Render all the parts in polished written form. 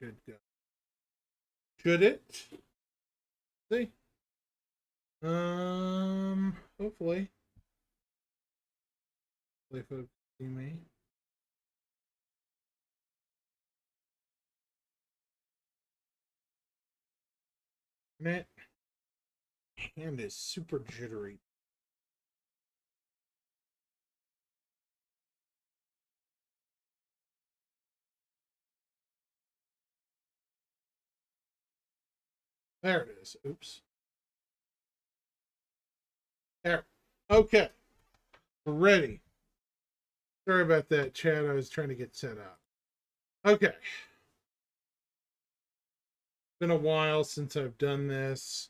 should go. Should it? See? Hopefully. Hopefully folks see me. Man, hand is super jittery. There it is. Oops. There. Okay. We're ready. Sorry about that, chat. I was trying to get set up. Okay. Been a while since I've done this.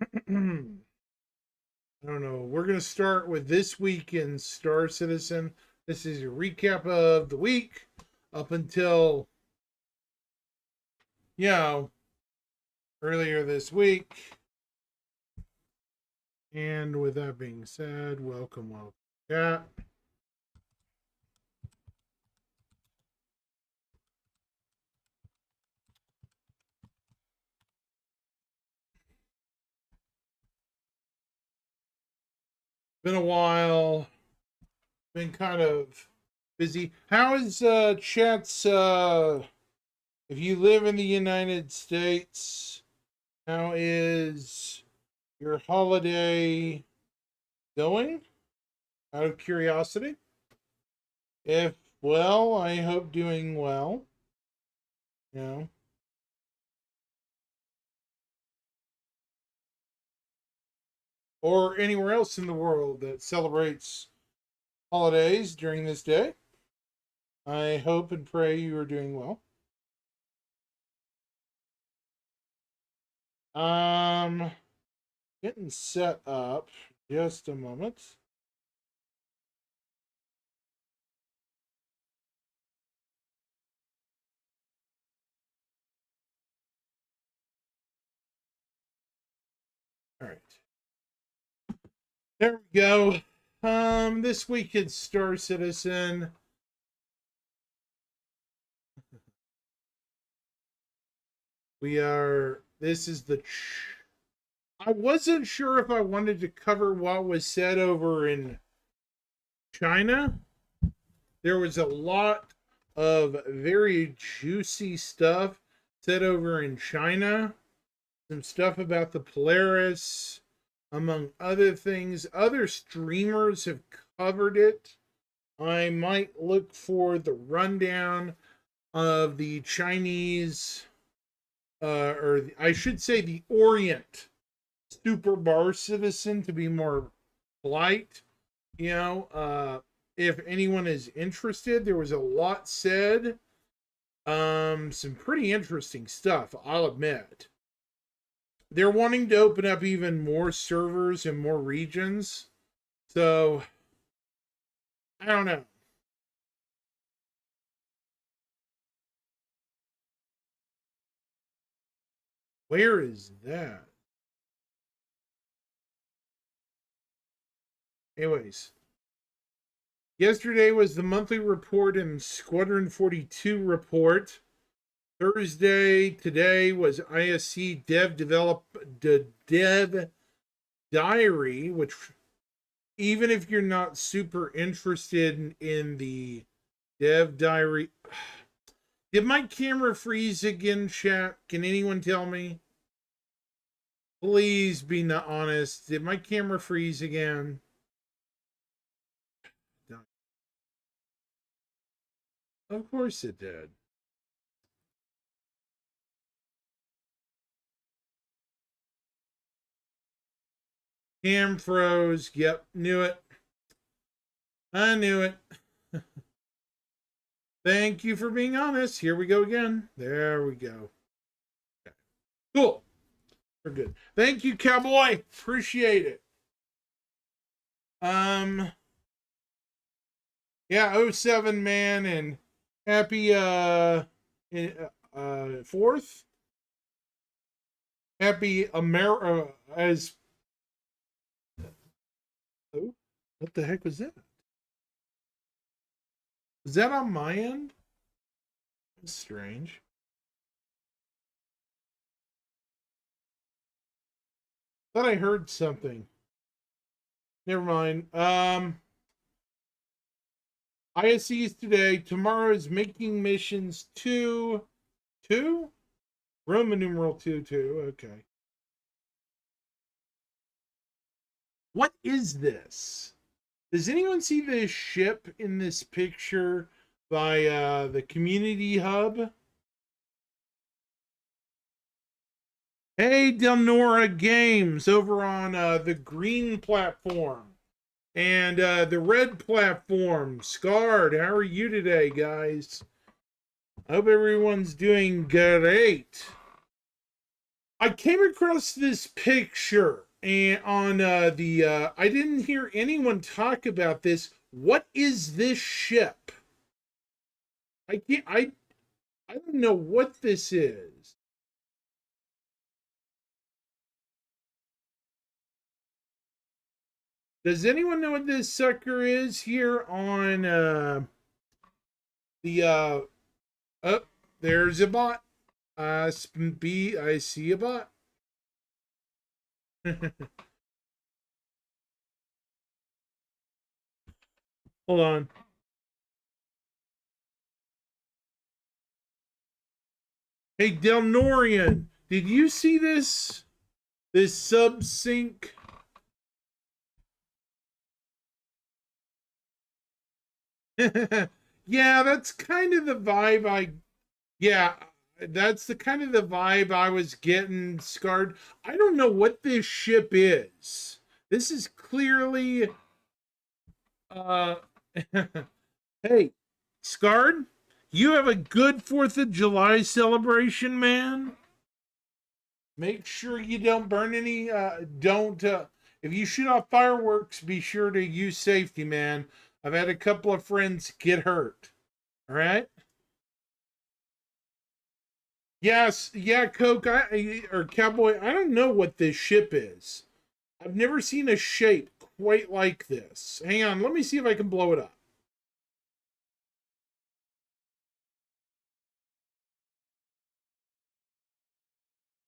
I don't know. We're going to start with this week in Star Citizen. This is a recap of the week up until, earlier this week. And with that being said, welcome, chat. Been a while. Been kind of busy. How is chat's if you live in the United States, how is your holiday going? Out of curiosity. If well, I hope doing well. You know. Or anywhere else in the world that celebrates holidays during this day. I hope and pray you are doing well. Getting set up. Just a moment. All right. There we go. This week in Star Citizen. This is the I wasn't sure if I wanted to cover what was said over in China. There was a lot of very juicy stuff said over in China. Some stuff about the Polaris, among other things. Other streamers have covered it. I might look for the rundown of the Chinese, or I should say the Orient Super Bar Citizen to be more polite. If anyone is interested, there was a lot said. Some pretty interesting stuff, I'll admit. They're wanting to open up even more servers and more regions. So, I don't know. Where is that? Anyways, yesterday was the monthly report and Squadron 42 report. Thursday, today was ISC Dev Diary, which even if you're not super interested in the Dev Diary, did my camera freeze again, chat? Can anyone tell me? Please be not honest. Did my camera freeze again? Of course it did. Cam froze. Yep, knew it. I knew it. Thank you for being honest. Here we go again. There we go. Okay. Cool. We're good. Thank you, Cowboy. Appreciate it. Yeah, 07 man, and happy 4th. Happy America as oh, what the heck was that? Was that on my end? That's strange. Thought I heard something. Never mind. ISEs today. Tomorrow is making missions 2. 2? Roman numeral 2, 2. Okay. What is this? Does anyone see this ship in this picture by the community hub? Hey, Delnora Games over on the green platform and the red platform. Scarred, how are you today, guys? I hope everyone's doing great. I came across this picture and on I didn't hear anyone talk about this. What is this ship? I don't know what this is. Does anyone know what this sucker is here on the oh, there's a bot. I see a bot. Hold on. Hey, Delnorian, did you see this? This sub-sync? Yeah, that's kind of the vibe yeah, that's the kind of the vibe I was getting, Scarred. I don't know what this ship is. This is clearly uh hey, Scarred, you have a good 4th of July celebration, man. Make sure you don't burn any don't if you shoot off fireworks, be sure to use safety, man. I've had a couple of friends get hurt. All right? Yes, yeah, Coke, or Cowboy, I don't know what this ship is. I've never seen a shape quite like this. Hang on, let me see if I can blow it up.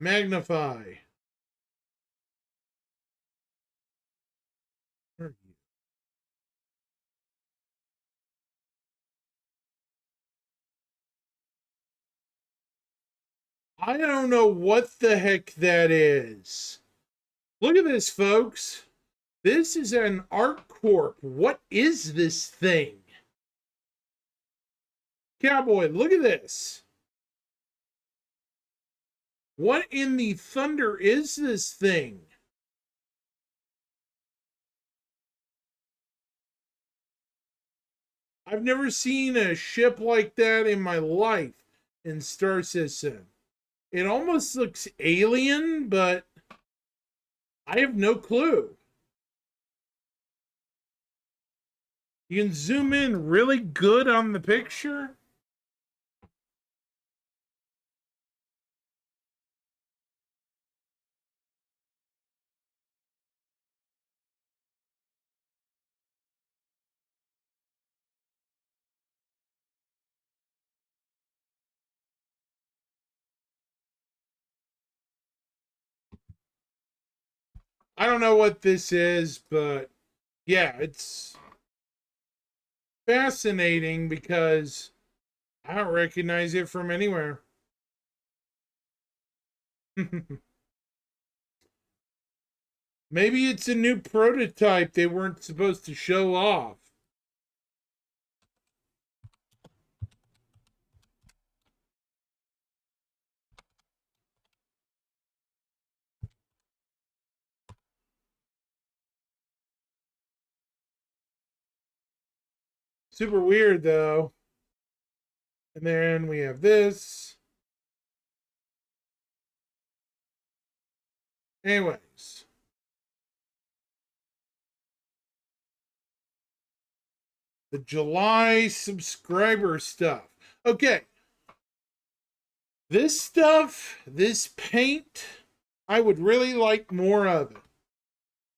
Magnify. I don't know what the heck that is. Look at this, folks. This is an ArcCorp. What is this thing? Cowboy, look at this. What in the thunder is this thing? I've never seen a ship like that in my life in Star Citizen. It almost looks alien, but I have no clue. You can zoom in really good on the picture. I don't know what this is, but yeah, it's fascinating because I don't recognize it from anywhere. Maybe it's a new prototype they weren't supposed to show off. Super weird, though. And then we have this. Anyways. The July subscriber stuff. Okay. This stuff, this paint, I would really like more of it.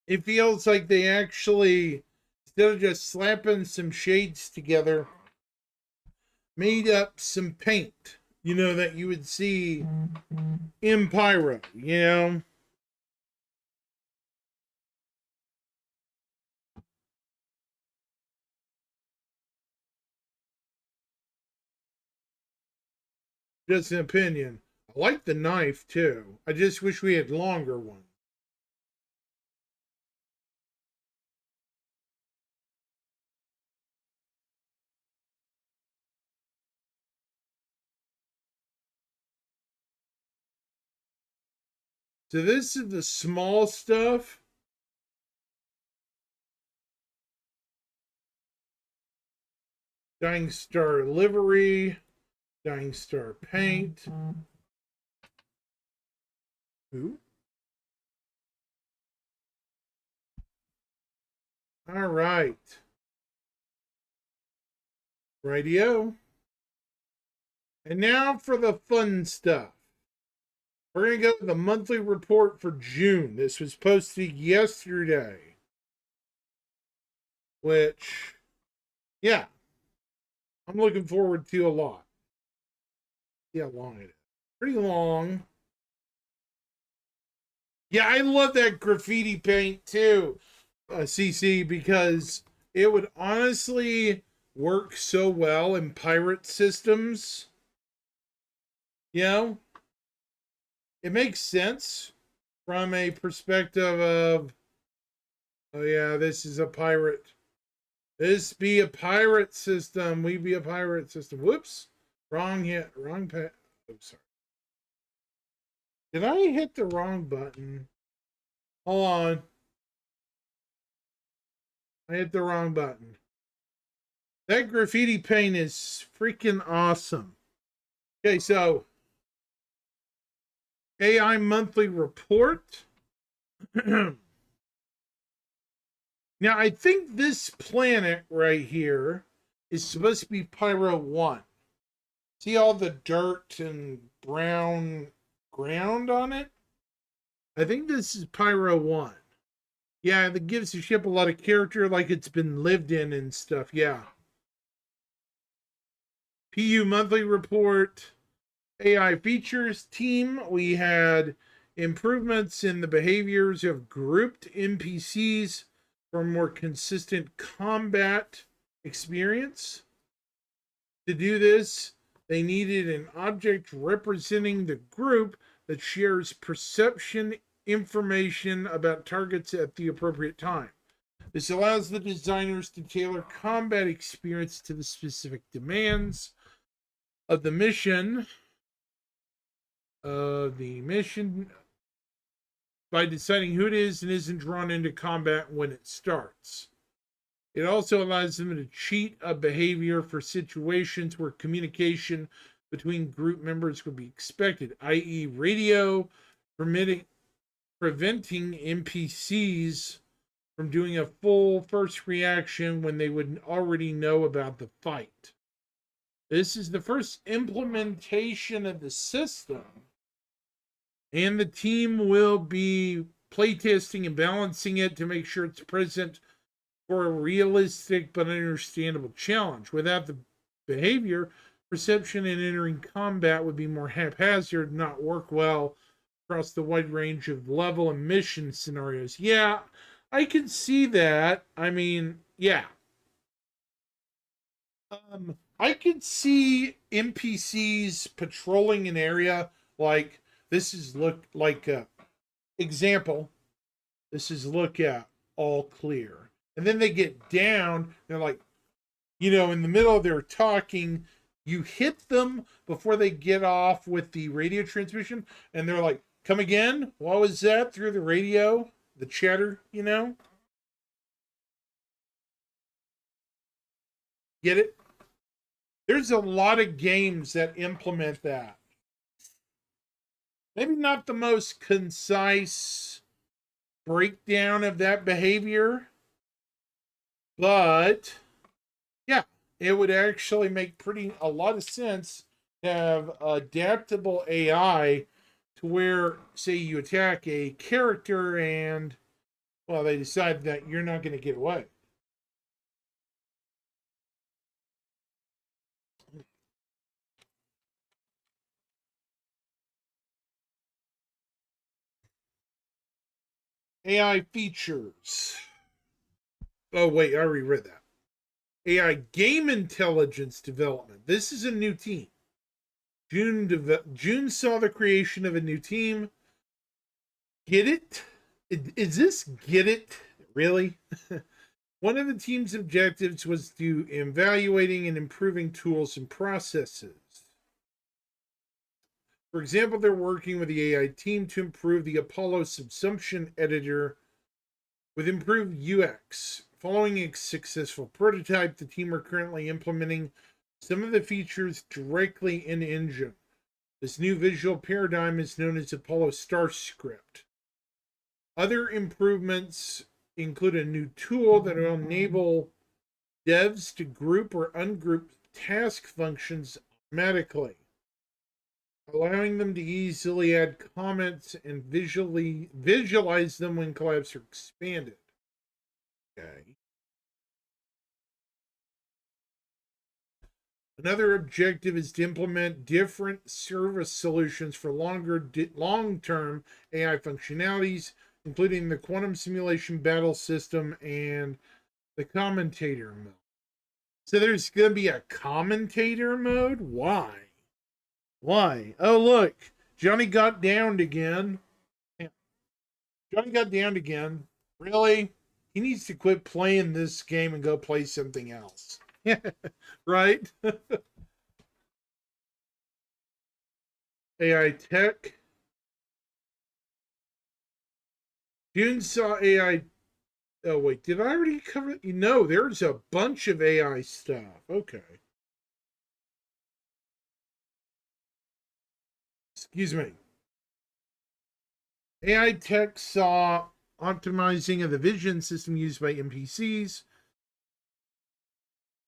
It feels like they actually, instead of just slapping some shades together, made up some paint, you know, that you would see in Pyro, you know? Just an opinion. I like the knife too. I just wish we had longer ones. So this is the small stuff. Dying Star livery, Dying Star paint. Ooh. All right. Radio. And now for the fun stuff. We're going to go with the monthly report for June. This was posted yesterday. Which, yeah, I'm looking forward to a lot. See how long it is. Pretty long. Yeah, I love that graffiti paint too, CC, because it would honestly work so well in pirate systems. You know, it makes sense from a perspective of, oh yeah, this is a pirate. This be a pirate system. We be a pirate system. Whoops. Wrong hit. Wrong pet. Oh, sorry. Did I hit the wrong button? Hold on. I hit the wrong button. That graffiti paint is freaking awesome. Okay, so AI monthly report. Now, I think this planet right here is supposed to be Pyro 1. See all the dirt and brown ground on it? I think this is Pyro 1. Yeah, that gives the ship a lot of character, like it's been lived in and stuff. Yeah. PU monthly report. AI features team. We had improvements in the behaviors of grouped NPCs for more consistent combat experience. To do this, they needed an object representing the group that shares perception information about targets at the appropriate time. This allows the designers to tailor combat experience to the specific demands of the mission. By deciding who it is and isn't drawn into combat when it starts. It also allows them to cheat a behavior for situations where communication between group members would be expected, i.e., radio, preventing NPCs from doing a full first reaction when they would already know about the fight. This is the first implementation of the system, and the team will be playtesting and balancing it to make sure it's present for a realistic but understandable challenge. Without the behavior, perception and entering combat would be more haphazard, not work well across the wide range of level and mission scenarios. Yeah, I can see that. I mean, yeah. I could see NPCs patrolling an area like this is look like example. This is look at all clear. And then they get down, they're like, in the middle of their talking, you hit them before they get off with the radio transmission, and they're like, come again? What was that through the radio? The chatter, Get it? There's a lot of games that implement that. Maybe not the most concise breakdown of that behavior, but yeah, it would actually make a lot of sense to have adaptable AI to where, say, you attack a character and, well, they decide that you're not going to get away. AI features. Oh, wait, I already read that. AI game intelligence development. This is a new team. June saw the creation of a new team. Get it? Is this get it? Really? One of the team's objectives was to evaluating and improving tools and processes. For example, they're working with the AI team to improve the Apollo subsumption editor with improved UX. Following a successful prototype, the team are currently implementing some of the features directly in Engine. This new visual paradigm is known as Apollo StarScript. Other improvements include a new tool that will enable devs to group or ungroup task functions automatically, allowing them to easily add comments and visually visualize them when collabs are expanded. Okay. Another objective is to implement different service solutions for long-term AI functionalities, including the quantum simulation battle system and the commentator mode. So there's going to be a commentator mode? Why? Why? Oh, look. Johnny got downed again. Johnny got downed again. Really? He needs to quit playing this game and go play something else. Right? AI tech. June saw AI. Oh, wait. Did I already cover it? No, there's a bunch of AI stuff. Okay. Excuse me. AI tech saw optimizing of the vision system used by NPCs,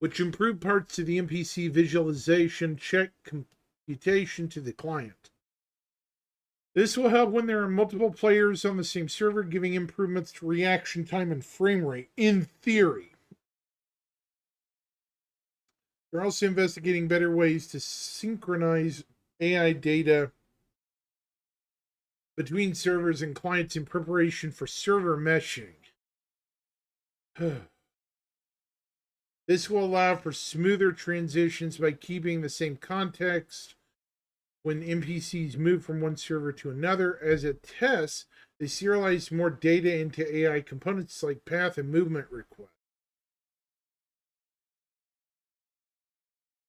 which improved parts of the NPC visualization check computation to the client. This will help when there are multiple players on the same server, giving improvements to reaction time and frame rate, in theory. They're also investigating better ways to synchronize AI data between servers and clients in preparation for server meshing. This will allow for smoother transitions by keeping the same context when NPCs move from one server to another. As a test, they serialize more data into AI components like path and movement requests.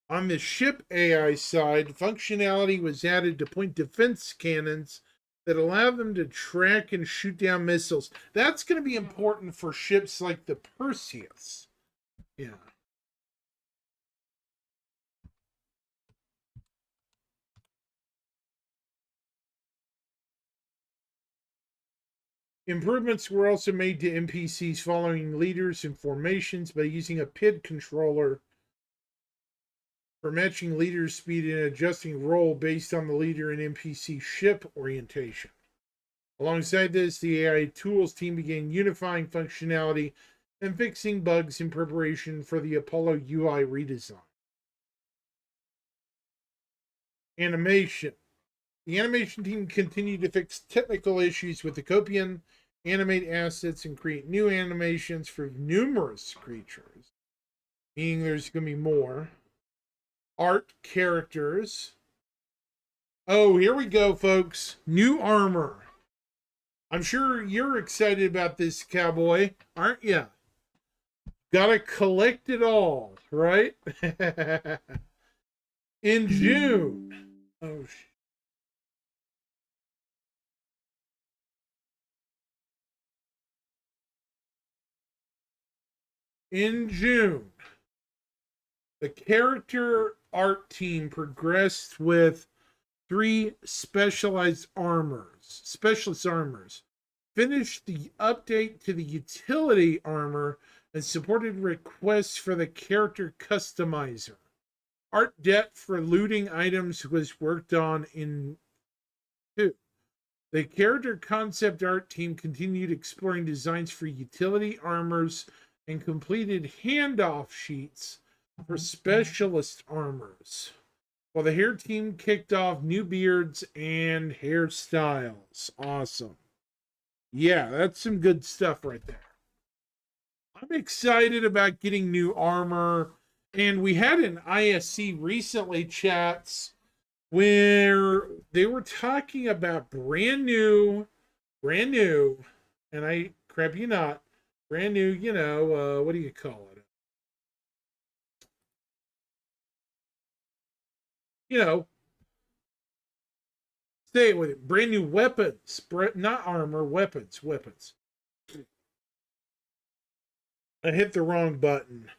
On the ship AI side, functionality was added to point defense cannons that allow them to track and shoot down missiles. That's going to be important for ships like the Perseus. Yeah. Improvements were also made to NPCs following leaders and formations by using a PID controller for matching leader speed and adjusting role based on the leader and NPC ship orientation. Alongside this, the AI tools team began unifying functionality and fixing bugs in preparation for the Apollo UI redesign. Animation. The animation team continued to fix technical issues with the Copian, animate assets, and create new animations for numerous creatures, meaning there's going to be more. Art characters. Oh, here we go, folks. New armor. I'm sure you're excited about this, cowboy, aren't you? Gotta collect it all, right? In June. Oh, in June, the character art team progressed with 3 specialist armors, finished the update to the utility armor, and supported requests for the character customizer. Art depth for looting items was worked on in 2. The character concept art team continued exploring designs for utility armors and completed handoff sheets for specialist armors, while the hair team kicked off new beards and hairstyles. Awesome. Yeah, that's some good stuff right there. I'm excited about getting new armor. And we had an ISC recently, chats, where they were talking about brand new, and I crap you not, brand new, what do you call it? You know, say it with it, brand new weapons, not armor, weapons. I hit the wrong button.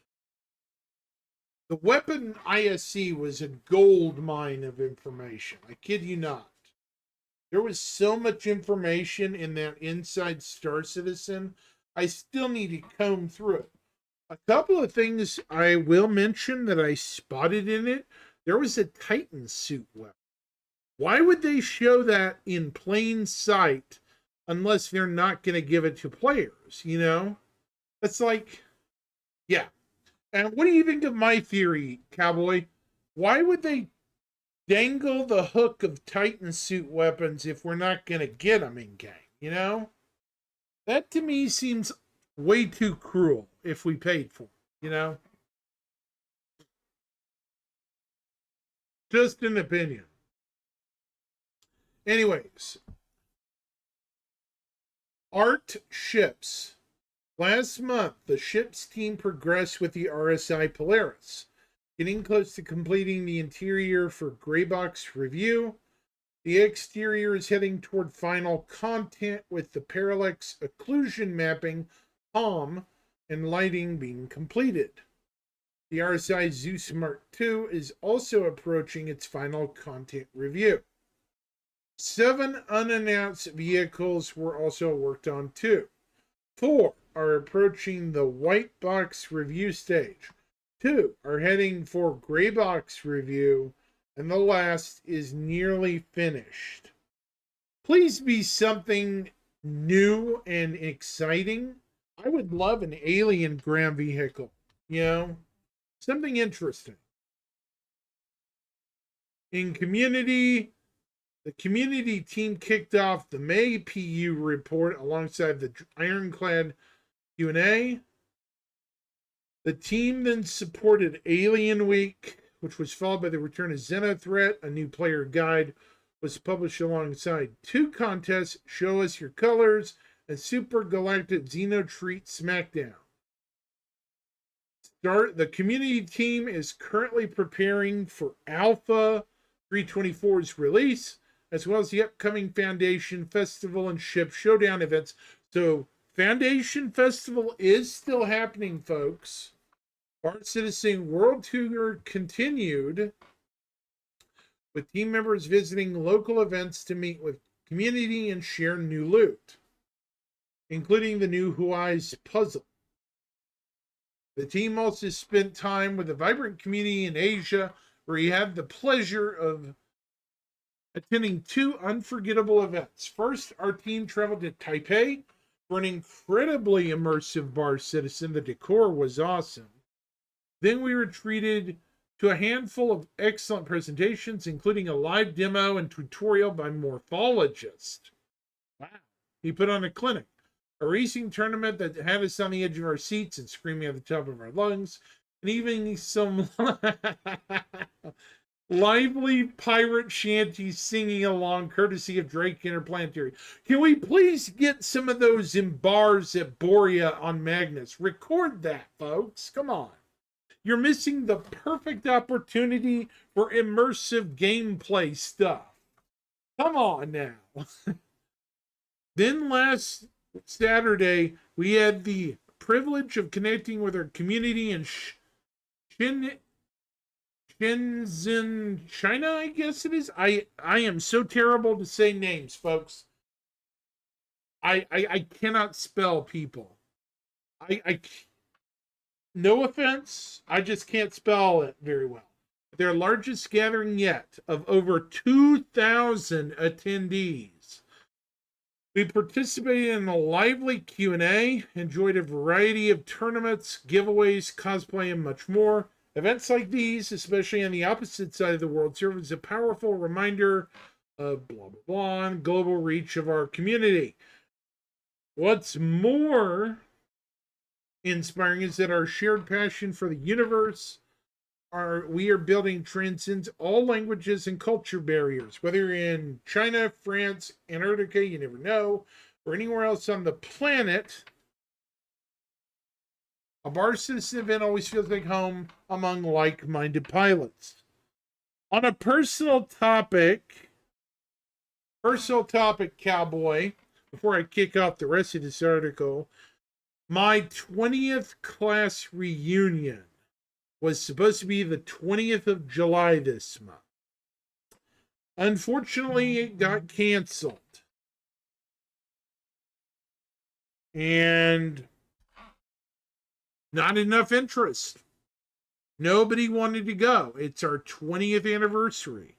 The weapon ISC was a gold mine of information. I kid you not. There was so much information in that Inside Star Citizen. I still need to comb through it. A couple of things I will mention that I spotted in it. There was a Titan suit weapon. Why would they show that in plain sight unless they're not going to give it to players, That's like, yeah. And what do you think of my theory, Cowboy? Why would they dangle the hook of Titan suit weapons if we're not going to get them in game, That to me seems way too cruel if we paid for it, Just an opinion. Anyways, Art ships. Last month, the ship's team progressed with the RSI Polaris, getting close to completing the interior for Greybox review. The exterior is heading toward final content with the parallax occlusion mapping, POM, and lighting being completed. The RSI Zeus Mark II is also approaching its final content review. 7 unannounced vehicles were also worked on too. 4 are approaching the white box review stage. 2 are heading for gray box review, and the last is nearly finished. Please be something new and exciting. I would love an alien ground vehicle, something interesting. In community, the community team kicked off the May PU report alongside the Ironclad Q&A. The team then supported Alien Week, which was followed by the return of Xenothreat. A new player guide was published alongside 2 contests, Show Us Your Colors, and Super Galactic Xenotreat Smackdown. The community team is currently preparing for Alpha 324's release, as well as the upcoming Foundation Festival and Ship Showdown events. So Foundation Festival is still happening, folks. Star Citizen World Tour continued, with team members visiting local events to meet with community and share new loot, including the new Huai's puzzle. The team also spent time with a vibrant community in Asia, where he had the pleasure of attending 2 unforgettable events. First, our team traveled to Taipei for an incredibly immersive Bar Citizen. The decor was awesome. Then we were treated to a handful of excellent presentations, including a live demo and tutorial by Morphologist. Wow. He put on a clinic. A racing tournament that had us on the edge of our seats and screaming at the top of our lungs, and even some lively pirate shanties singing along, courtesy of Drake Interplanetary. Can we please get some of those in bars at Borea on Magnus? Record that, folks. Come on. You're missing the perfect opportunity for immersive gameplay stuff. Come on now. Then last Saturday, we had the privilege of connecting with our community in Shenzhen, China, I guess it is. I am so terrible to say names, folks. I cannot spell people. I no offense, I just can't spell it very well. Their largest gathering yet of over 2,000 attendees. We participated in a lively Q&A, enjoyed a variety of tournaments, giveaways, cosplay, and much more. Events like these, especially on the opposite side of the world, serve as a powerful reminder of blah, blah, blah, and global reach of our community. What's more inspiring is that our shared passion for the universe we are building transcends all languages and culture barriers, whether you're in China, France, Antarctica, you never know, or anywhere else on the planet. A Bar Citizen event always feels like home among like-minded pilots. On a personal topic, Cowboy, before I kick off the rest of this article, my 20th class reunion was supposed to be the 20th of July this month. Unfortunately, it got canceled. And not enough interest. Nobody wanted to go. It's our 20th anniversary.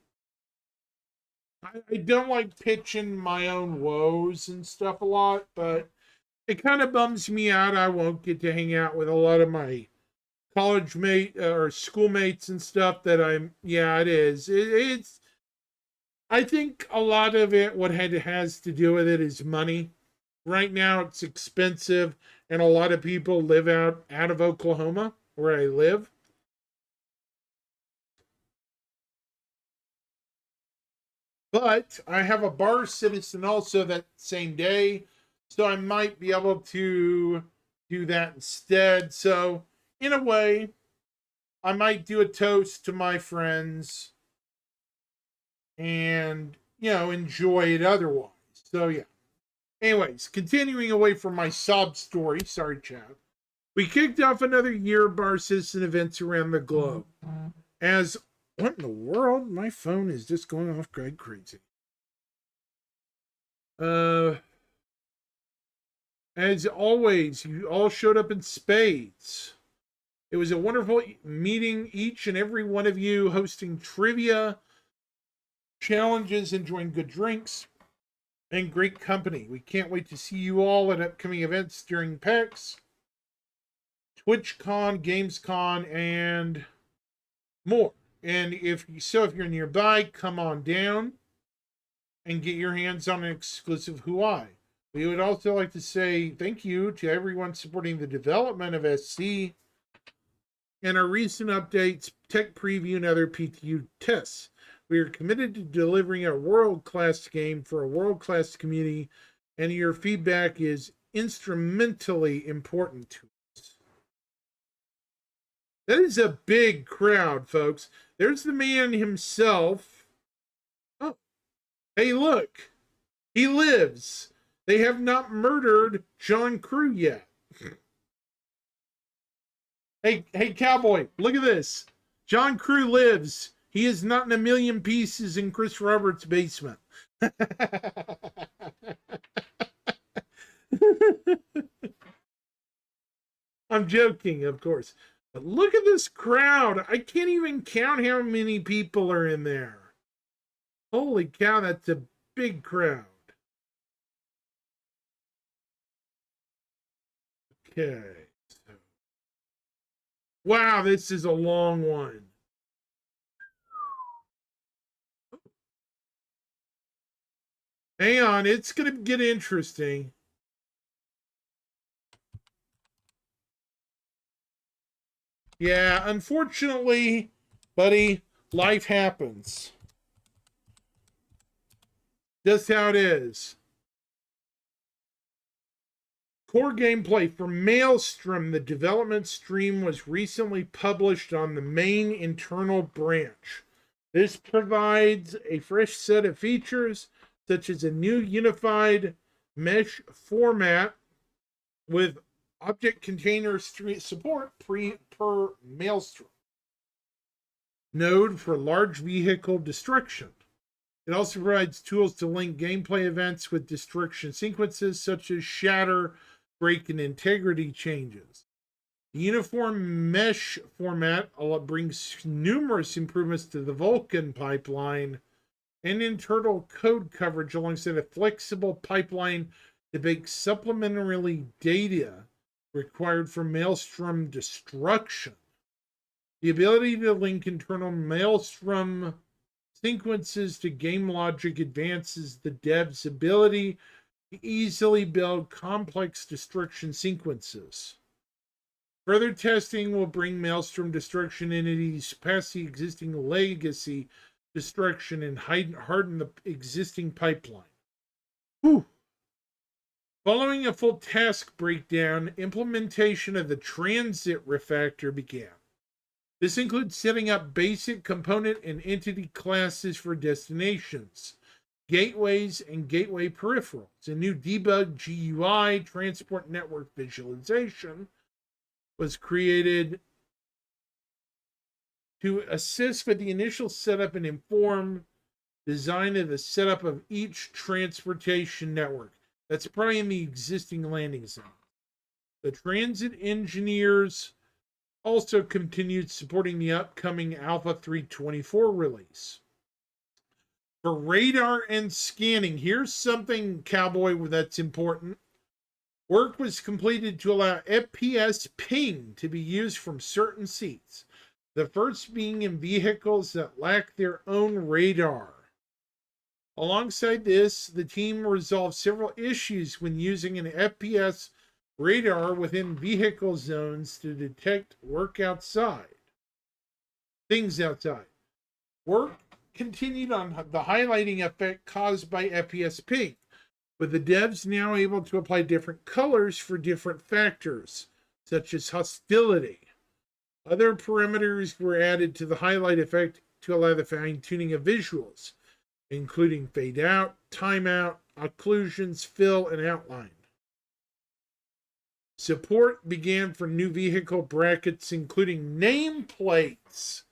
I don't like pitching my own woes and stuff a lot, but it kind of bums me out. I won't get to hang out with a lot of my college mate or schoolmates and stuff that it is. It's, I think a lot of it, what has to do with it is money. Right now it's expensive, and a lot of people live out of Oklahoma, where I live. But I have a Bar Citizen also that same day, so I might be able to do that instead. So, in a way, I might do a toast to my friends and, enjoy it otherwise. So, yeah. Anyways, continuing away from my sob story, sorry, Chad. We kicked off another year of Bar Citizen events around the globe. As, what in the world? My phone is just going off crazy. As always, you all showed up in spades. It was a wonderful meeting each and every one of you, hosting trivia, challenges, enjoying good drinks, and great company. We can't wait to see you all at upcoming events during PAX, TwitchCon, GamesCon, and more. And if you're nearby, come on down and get your hands on an exclusive Huai. We would also like to say thank you to everyone supporting the development of SC and our recent updates, tech preview, and other PTU tests. We are committed to delivering a world-class game for a world-class community, and your feedback is instrumentally important to us. That is a big crowd, folks. There's the man himself. Oh, hey, look. He lives. They have not murdered John Crew yet. Hey, Cowboy, look at this. John Crew lives. He is not in a million pieces in Chris Roberts' basement. I'm joking, of course. But look at this crowd. I can't even count how many people are in there. Holy cow, that's a big crowd. Okay. Wow, this is a long one. Hang on, it's going to get interesting. Yeah, unfortunately, buddy, life happens. Just how it is. Core gameplay for Maelstrom, the development stream, was recently published on the main internal branch. This provides a fresh set of features, such as a new unified mesh format with object container support per Maelstrom node for large vehicle destruction. It also provides tools to link gameplay events with destruction sequences, such as shatter, break, and integrity changes. The uniform mesh format brings numerous improvements to the Vulkan pipeline and internal code coverage alongside a flexible pipeline to bake supplementary data required for Maelstrom destruction. The ability to link internal Maelstrom sequences to game logic advances the dev's ability to easily build complex destruction sequences. Further testing will bring Maelstrom destruction entities past the existing legacy destruction and harden the existing pipeline. Whew. Following a full task breakdown, implementation of the transit refactor began. This includes setting up basic component and entity classes for destinations, gateways, and gateway peripherals. A new debug GUI, transport network visualization, was created to assist with the initial setup and inform design of the setup of each transportation network. That's probably in the existing landing zone. The transit engineers also continued supporting the upcoming Alpha 324 release. For radar and scanning, here's something, Cowboy, that's important. Work was completed to allow FPS ping to be used from certain seats, the first being in vehicles that lack their own radar. Alongside this, the team resolved several issues when using an FPS radar within vehicle zones to detect things outside. Work continued on the highlighting effect caused by FPS ping, with the devs now able to apply different colors for different factors, such as hostility. Other parameters were added to the highlight effect to allow the fine-tuning of visuals, including fade out, timeout, occlusions, fill, and outline. Support began for new vehicle brackets, including nameplates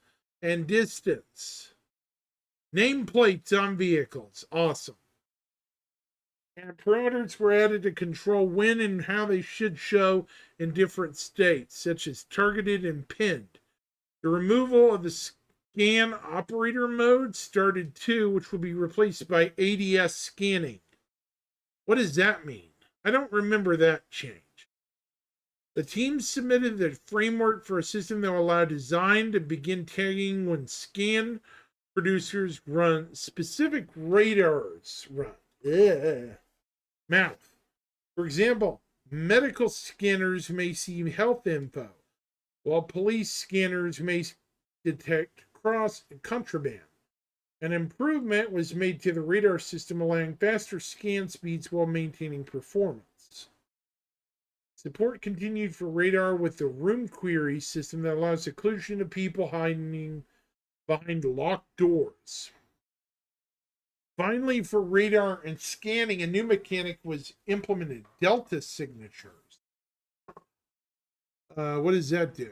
and distance. Nameplates on vehicles, awesome. And parameters were added to control when and how they should show in different states, such as targeted and pinned. The removal of the scan operator mode started too, which will be replaced by ADS scanning. What does that mean? I don't remember that change. The team submitted the framework for a system that will allow design to begin tagging when scan producers run specific radars mouth. For example, medical scanners may see health info, while police scanners may detect contraband. An improvement was made to the radar system, allowing faster scan speeds while maintaining performance. Support continued for radar with the room query system that allows occlusion of people hiding behind locked doors. Finally, for radar and scanning, a new mechanic was implemented, Delta signatures. What does that do?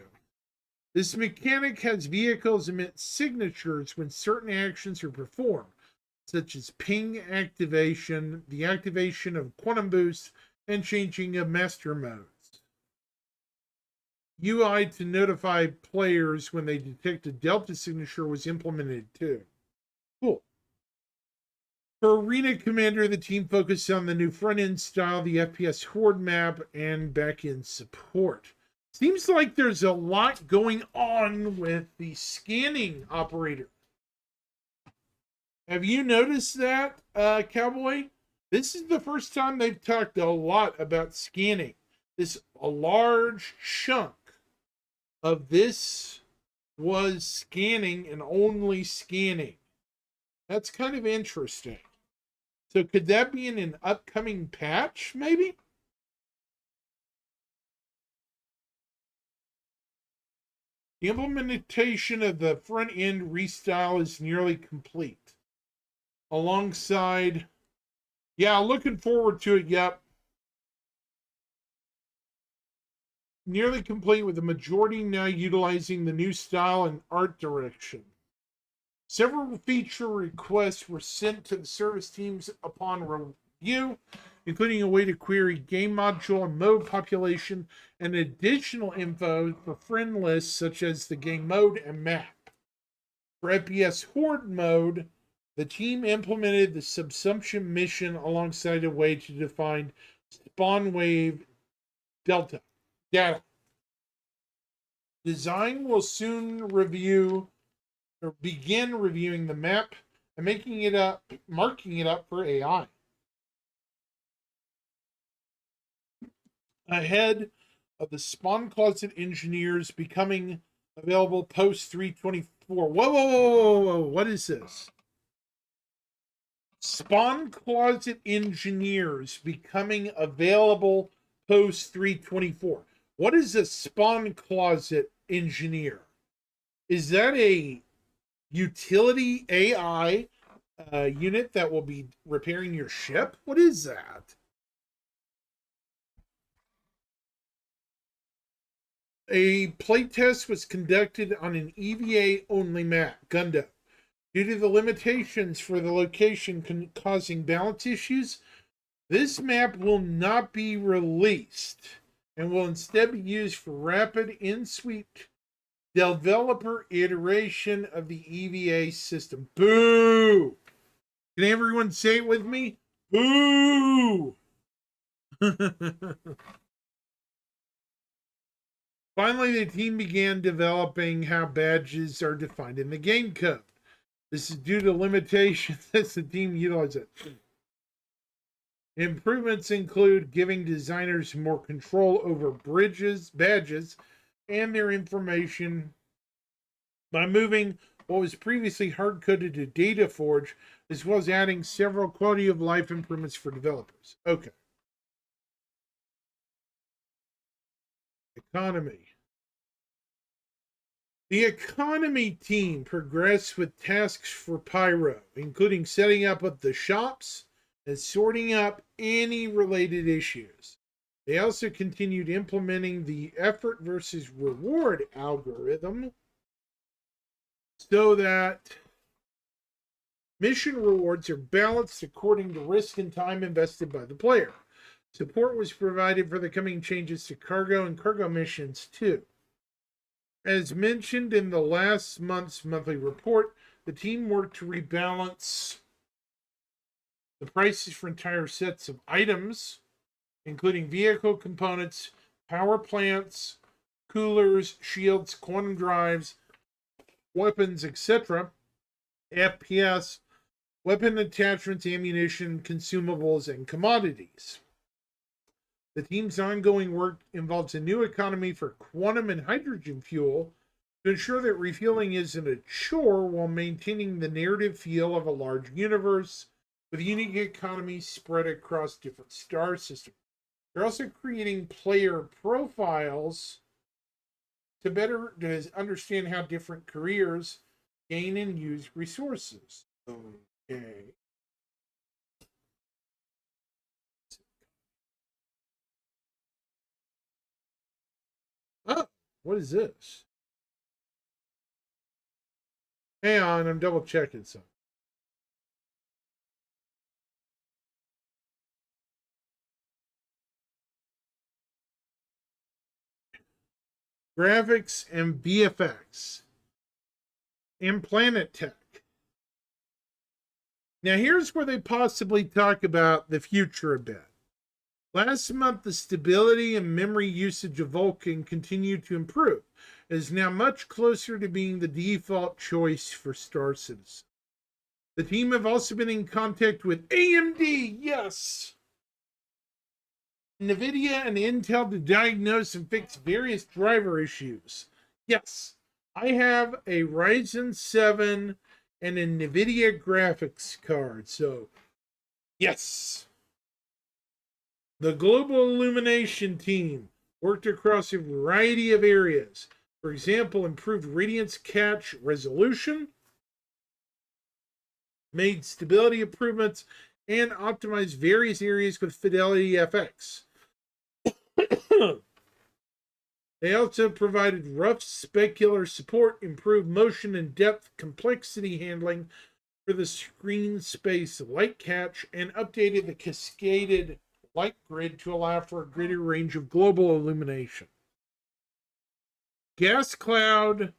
This mechanic has vehicles emit signatures when certain actions are performed, such as ping activation, the activation of quantum boost, and changing of master modes. UI to notify players when they detect a Delta signature was implemented too. Cool. For Arena Commander, the team focused on the new front-end style, the FPS Horde map, and back-end support. Seems like there's a lot going on with the scanning operator. Have you noticed that, Cowboy? This is the first time they've talked a lot about scanning. A large chunk of this was scanning and only scanning. That's kind of interesting. So could that be in an upcoming patch, maybe? The implementation of the front-end restyle is nearly complete. Alongside, yeah, looking forward to it, yep. Nearly complete, with the majority now utilizing the new style and art direction. Several feature requests were sent to the service teams upon review, including a way to query game module and mode population, and additional info for friend lists such as the game mode and map. For FPS Horde mode, the team implemented the subsumption mission alongside a way to define spawn wave data. Design will soon begin reviewing the map and marking it up for AI. Ahead of the Spawn Closet Engineers becoming available post 324. Whoa, whoa, whoa, whoa, whoa, what is this? Spawn Closet Engineers becoming available post 324. What is a Spawn Closet Engineer? Is that a utility AI unit that will be repairing your ship? What is that? A playtest was conducted on an EVA only map, Gundam. Due to the limitations for the location causing balance issues, this map will not be released and will instead be used for rapid in-suite developer iteration of the EVA system. Boo! Can everyone say it with me? Boo! Finally, the team began developing how badges are defined in the game code. This is due to limitations as the team utilizes it. Improvements include giving designers more control over badges, and their information by moving what was previously hard-coded to DataForge, as well as adding several quality of life improvements for developers. Okay. Economy. The economy team progressed with tasks for Pyro, including setting up the shops and sorting up any related issues. They also continued implementing the effort versus reward algorithm so that mission rewards are balanced according to risk and time invested by the player. Support was provided for the coming changes to cargo and cargo missions too. As mentioned in the last month's monthly report, the team worked to rebalance the prices for entire sets of items, including vehicle components, power plants, coolers, shields, quantum drives, weapons, etc., FPS, weapon attachments, ammunition, consumables, and commodities. The team's ongoing work involves a new economy for quantum and hydrogen fuel to ensure that refueling isn't a chore while maintaining the narrative feel of a large universe with unique economies spread across different star systems. They're also creating player profiles to better understand how different careers gain and use resources. Okay. Oh, what is this? Hang on, I'm double checking something. Graphics and VFX and Planet Tech. Now, here's where they possibly talk about the future a bit. Last month, the stability and memory usage of Vulkan continued to improve. It is now much closer to being the default choice for Star Citizen. The team have also been in contact with AMD, yes, NVIDIA and Intel to diagnose and fix various driver issues. Yes, I have a Ryzen 7 and a NVIDIA graphics card, so yes. The Global Illumination team worked across a variety of areas. For example, improved Radiance cache resolution, made stability improvements, and optimized various areas with Fidelity FX. They also provided rough specular support, improved motion and depth complexity handling for the screen space light cache, and updated the cascaded light grid to allow for a greater range of global illumination. Gas cloud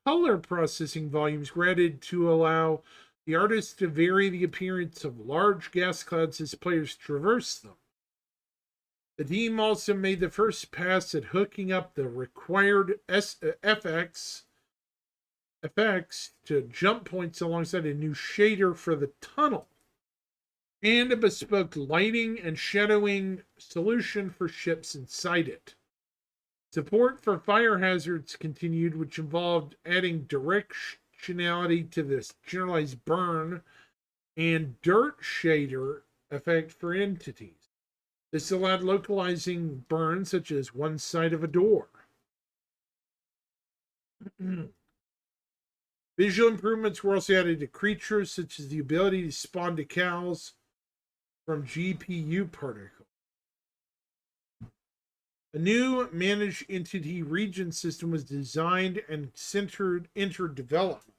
color processing volumes were added to allow the artist to vary the appearance of large gas clouds as players traverse them. The team also made the first pass at hooking up the required FX effects to jump points alongside a new shader for the tunnel and a bespoke lighting and shadowing solution for ships inside it. Support for fire hazards continued, which involved adding directionality to this generalized burn and dirt shader effect for entities. This allowed localizing burns such as one side of a door. Visual improvements were also added to creatures, such as the ability to spawn decals from GPU particles. A new managed entity region system was designed and entered development.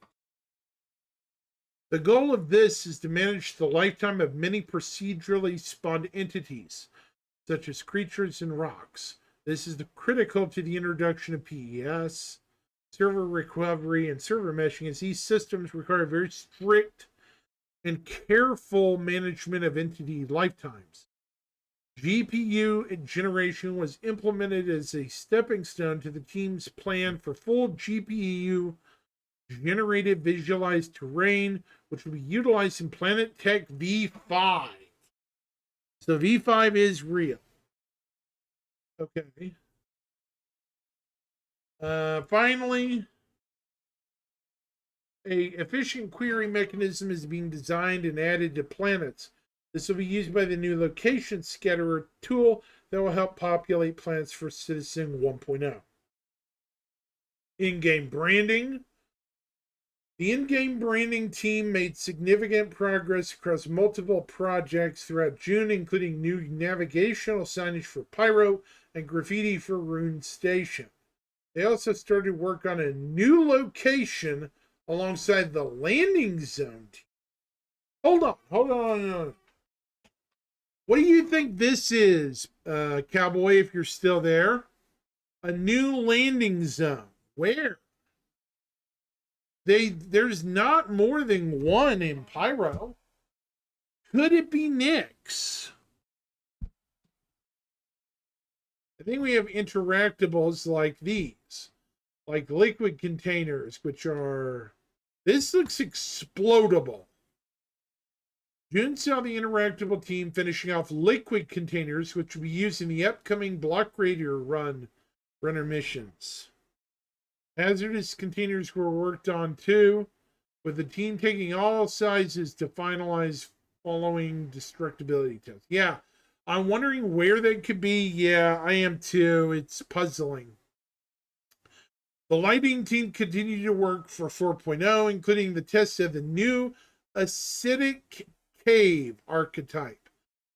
The goal of this is to manage the lifetime of many procedurally spawned entities, such as creatures and rocks. This is critical to the introduction of PES, server recovery, and server meshing, as these systems require very strict and careful management of entity lifetimes. GPU generation was implemented as a stepping stone to the team's plan for full GPU generated visualized terrain, which will be utilized in Planet Tech V5. So V5 is real. Okay. Finally, a efficient query mechanism is being designed and added to planets. This will be used by the new location scatterer tool that will help populate planets for Citizen 1.0. In-game branding. The in-game branding team made significant progress across multiple projects throughout June, including new navigational signage for Pyro and graffiti for Rune Station. They also started work on a new location alongside the landing zone team. Hold on. What do you think this is, Cowboy, if you're still there? A new landing zone. Where? There's not more than one in Pyro. Could it be Nyx? I think we have interactables like these, like liquid containers, which are, this looks explodable. June saw the interactable team finishing off liquid containers, which will be used in the upcoming Block Raider runner missions. Hazardous containers were worked on too, with the team taking all sizes to finalize following destructibility tests. Yeah, I'm wondering where they could be. Yeah, I am too. It's puzzling. The lighting team continued to work for 4.0, including the test of the new acidic cave archetype,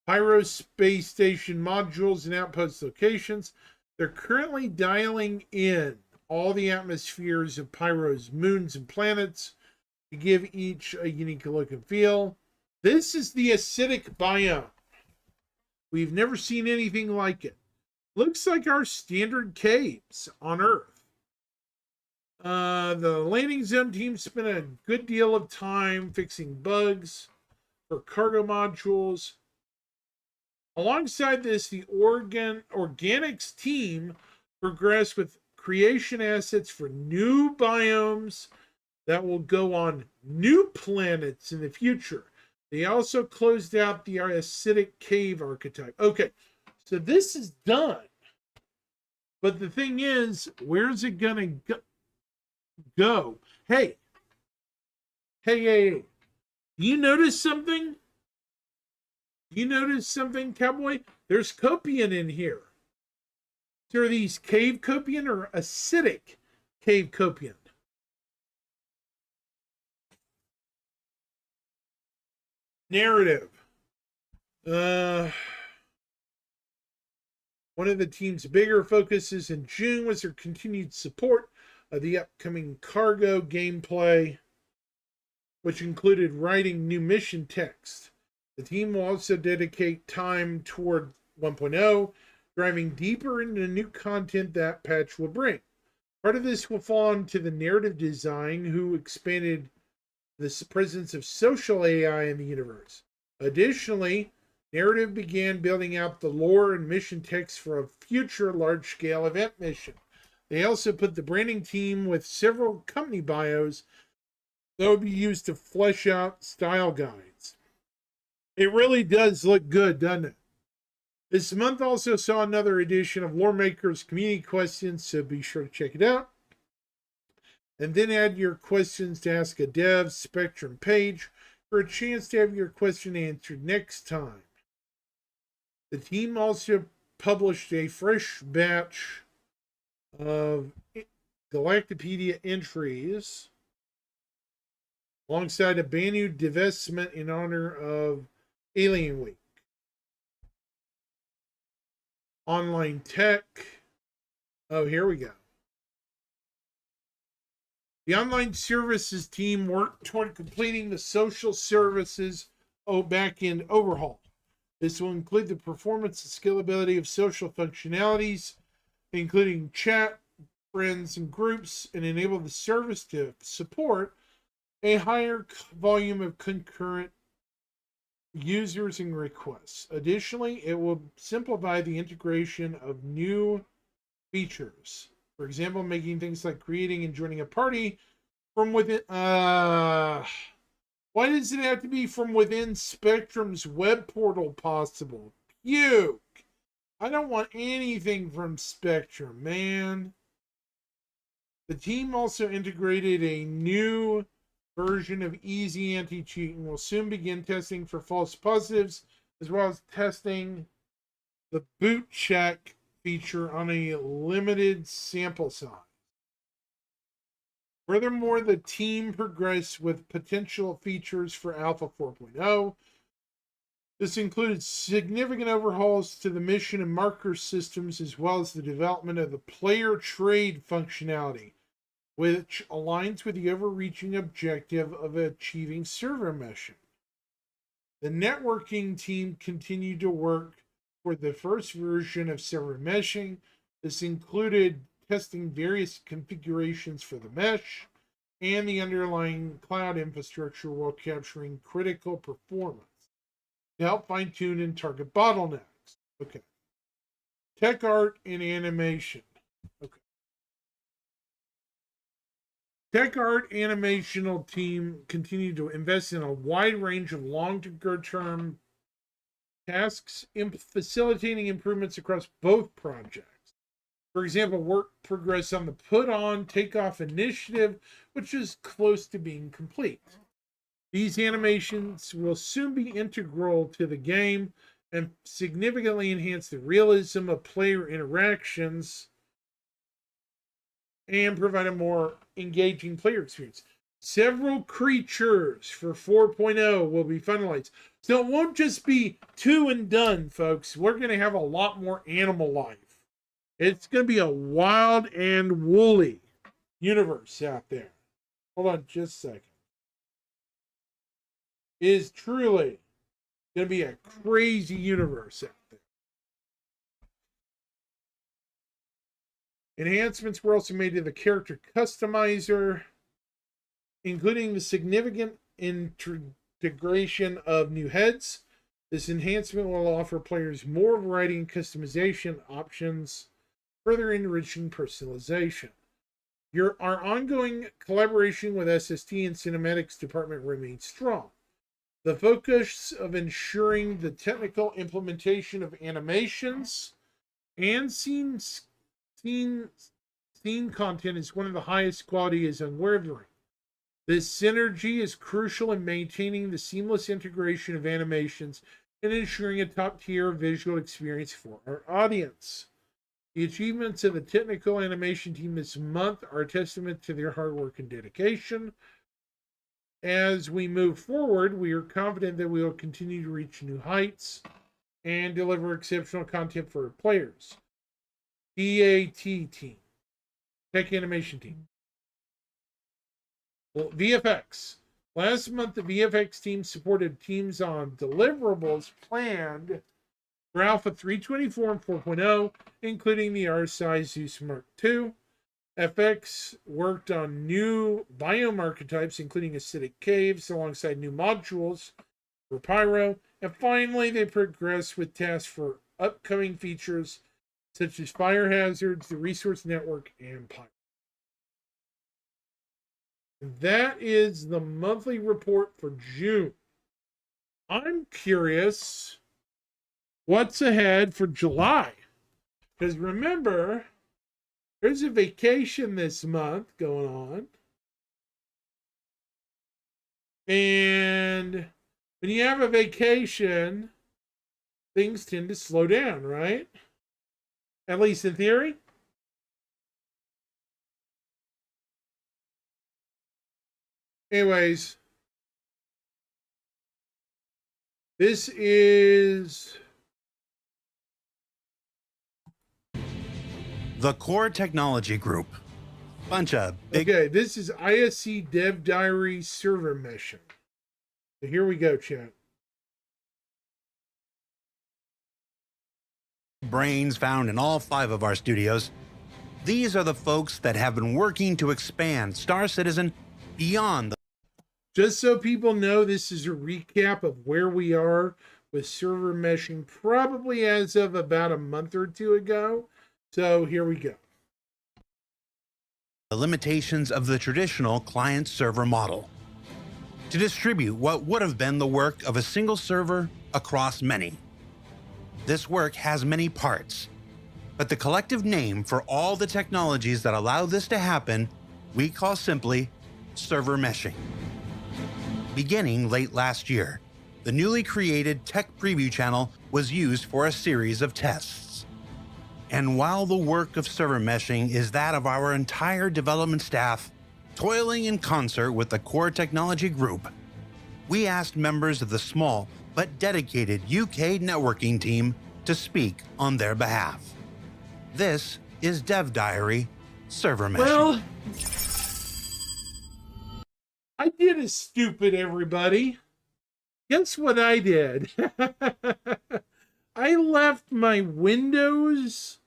Pyro space station modules, and outpost locations. They're currently dialing in all the atmospheres of Pyro's moons and planets to give each a unique look and feel. This is the acidic biome. We've never seen anything like it. Looks like our standard caves on Earth. The landing zone team spent a good deal of time fixing bugs for cargo modules. Alongside this, the organics team progressed with creation assets for new biomes that will go on new planets in the future. They also closed out the acidic cave archetype. Okay, so this is done. But the thing is, where's it going to go? Hey. Do you notice something? Do you notice something, Cowboy? There's Copian in here. So are these cave Copian or acidic cave Copian? Narrative. One of the team's bigger focuses in June was their continued support of the upcoming cargo gameplay, which included writing new mission text. The team will also dedicate time toward 1.0, driving deeper into new content that patch will bring. Part of this will fall onto the narrative design, who expanded the presence of social AI in the universe. Additionally, narrative began building out the lore and mission text for a future large-scale event mission. They also put the branding team with several company bios that would be used to flesh out style guides. It really does look good, doesn't it? This month also saw another edition of Lore Maker's Community Questions, so be sure to check it out. And then add your questions to Ask a Dev Spectrum page for a chance to have your question answered next time. The team also published a fresh batch of Galactopedia entries alongside a Banu divestment in honor of Alien Week. Online tech. Oh, here we go. The online services team worked toward completing the social services back-end overhaul. This will include the performance and scalability of social functionalities, including chat, friends, and groups, and enable the service to support a higher volume of concurrent users and requests. Additionally, it will simplify the integration of new features. For example, making things like creating and joining a party from within. Why does it have to be from within Spectrum's web portal possible? Puke! I don't want anything from Spectrum, man. The team also integrated a new version of Easy Anti-Cheat and will soon begin testing for false positives, as well as testing the boot check feature on a limited sample size. Furthermore, the team progressed with potential features for Alpha 4.0. This included significant overhauls to the mission and marker systems, as well as the development of the player trade functionality, which aligns with the overreaching objective of achieving server meshing. The networking team continued to work for the first version of server meshing. This included testing various configurations for the mesh and the underlying cloud infrastructure while capturing critical performance to help fine-tune and target bottlenecks. Okay. Tech art and animation. Okay. Tech art animational team continued to invest in a wide range of long-term tasks, facilitating improvements across both projects. For example, work progress on the Put On Takeoff initiative, which is close to being complete. These animations will soon be integral to the game and significantly enhance the realism of player interactions and provide a more engaging player experience. Several creatures for 4.0 will be finalized. So it won't just be 2 and done, folks. We're going to have a lot more animal life. It's going to be a wild and woolly universe out there. Hold on just a second. It is truly going to be a crazy universe out there. Enhancements were also made to the character customizer, including the significant integration of new heads. This enhancement will offer players more variety and customization options, further enriching personalization. Our ongoing collaboration with SST and Cinematics Department remains strong. The focus of ensuring the technical implementation of animations and scene content is one of the highest quality is unwavering. This synergy is crucial in maintaining the seamless integration of animations and ensuring a top-tier visual experience for our audience. The achievements of the technical animation team this month are a testament to their hard work and dedication. As we move forward, we are confident that we will continue to reach new heights and deliver exceptional content for our players. TAT team, Tech Animation team. Well, VFX. Last month, the VFX team supported teams on deliverables planned for Alpha 3.24 and 4.0, including the RSI Zeus Mark II. FX worked on new biome archetypes, including acidic caves, alongside new modules for Pyro. And finally, they progressed with tasks for upcoming features such as fire hazards, the resource network, and Pyro. That is the monthly report for June. I'm curious what's ahead for July. Because remember, there's a vacation this month going on. And when you have a vacation, things tend to slow down, right? At least in theory. Anyways, this is the Core Technology Group. Bunch of big... Okay, this is ISC Dev Diary server meshing. So here we go, chat. brains found in all 5 of our studios. These are the folks that have been working to expand Star Citizen beyond the... Just so people know, this is a recap of where we are with server meshing, probably as of about a month or 2 ago. So here we go. The limitations of the traditional client-server model. To distribute what would have been the work of a single server across many. This work has many parts, but the collective name for all the technologies that allow this to happen, we call simply server meshing. Beginning late last year, the newly created Tech Preview channel was used for a series of tests. And while the work of server meshing is that of our entire development staff, toiling in concert with the Core Technology Group, we asked members of the small but dedicated UK networking team to speak on their behalf. This is Dev Diary Server Meshing. Well, I did a stupid, everybody. Guess what I did? I left my windows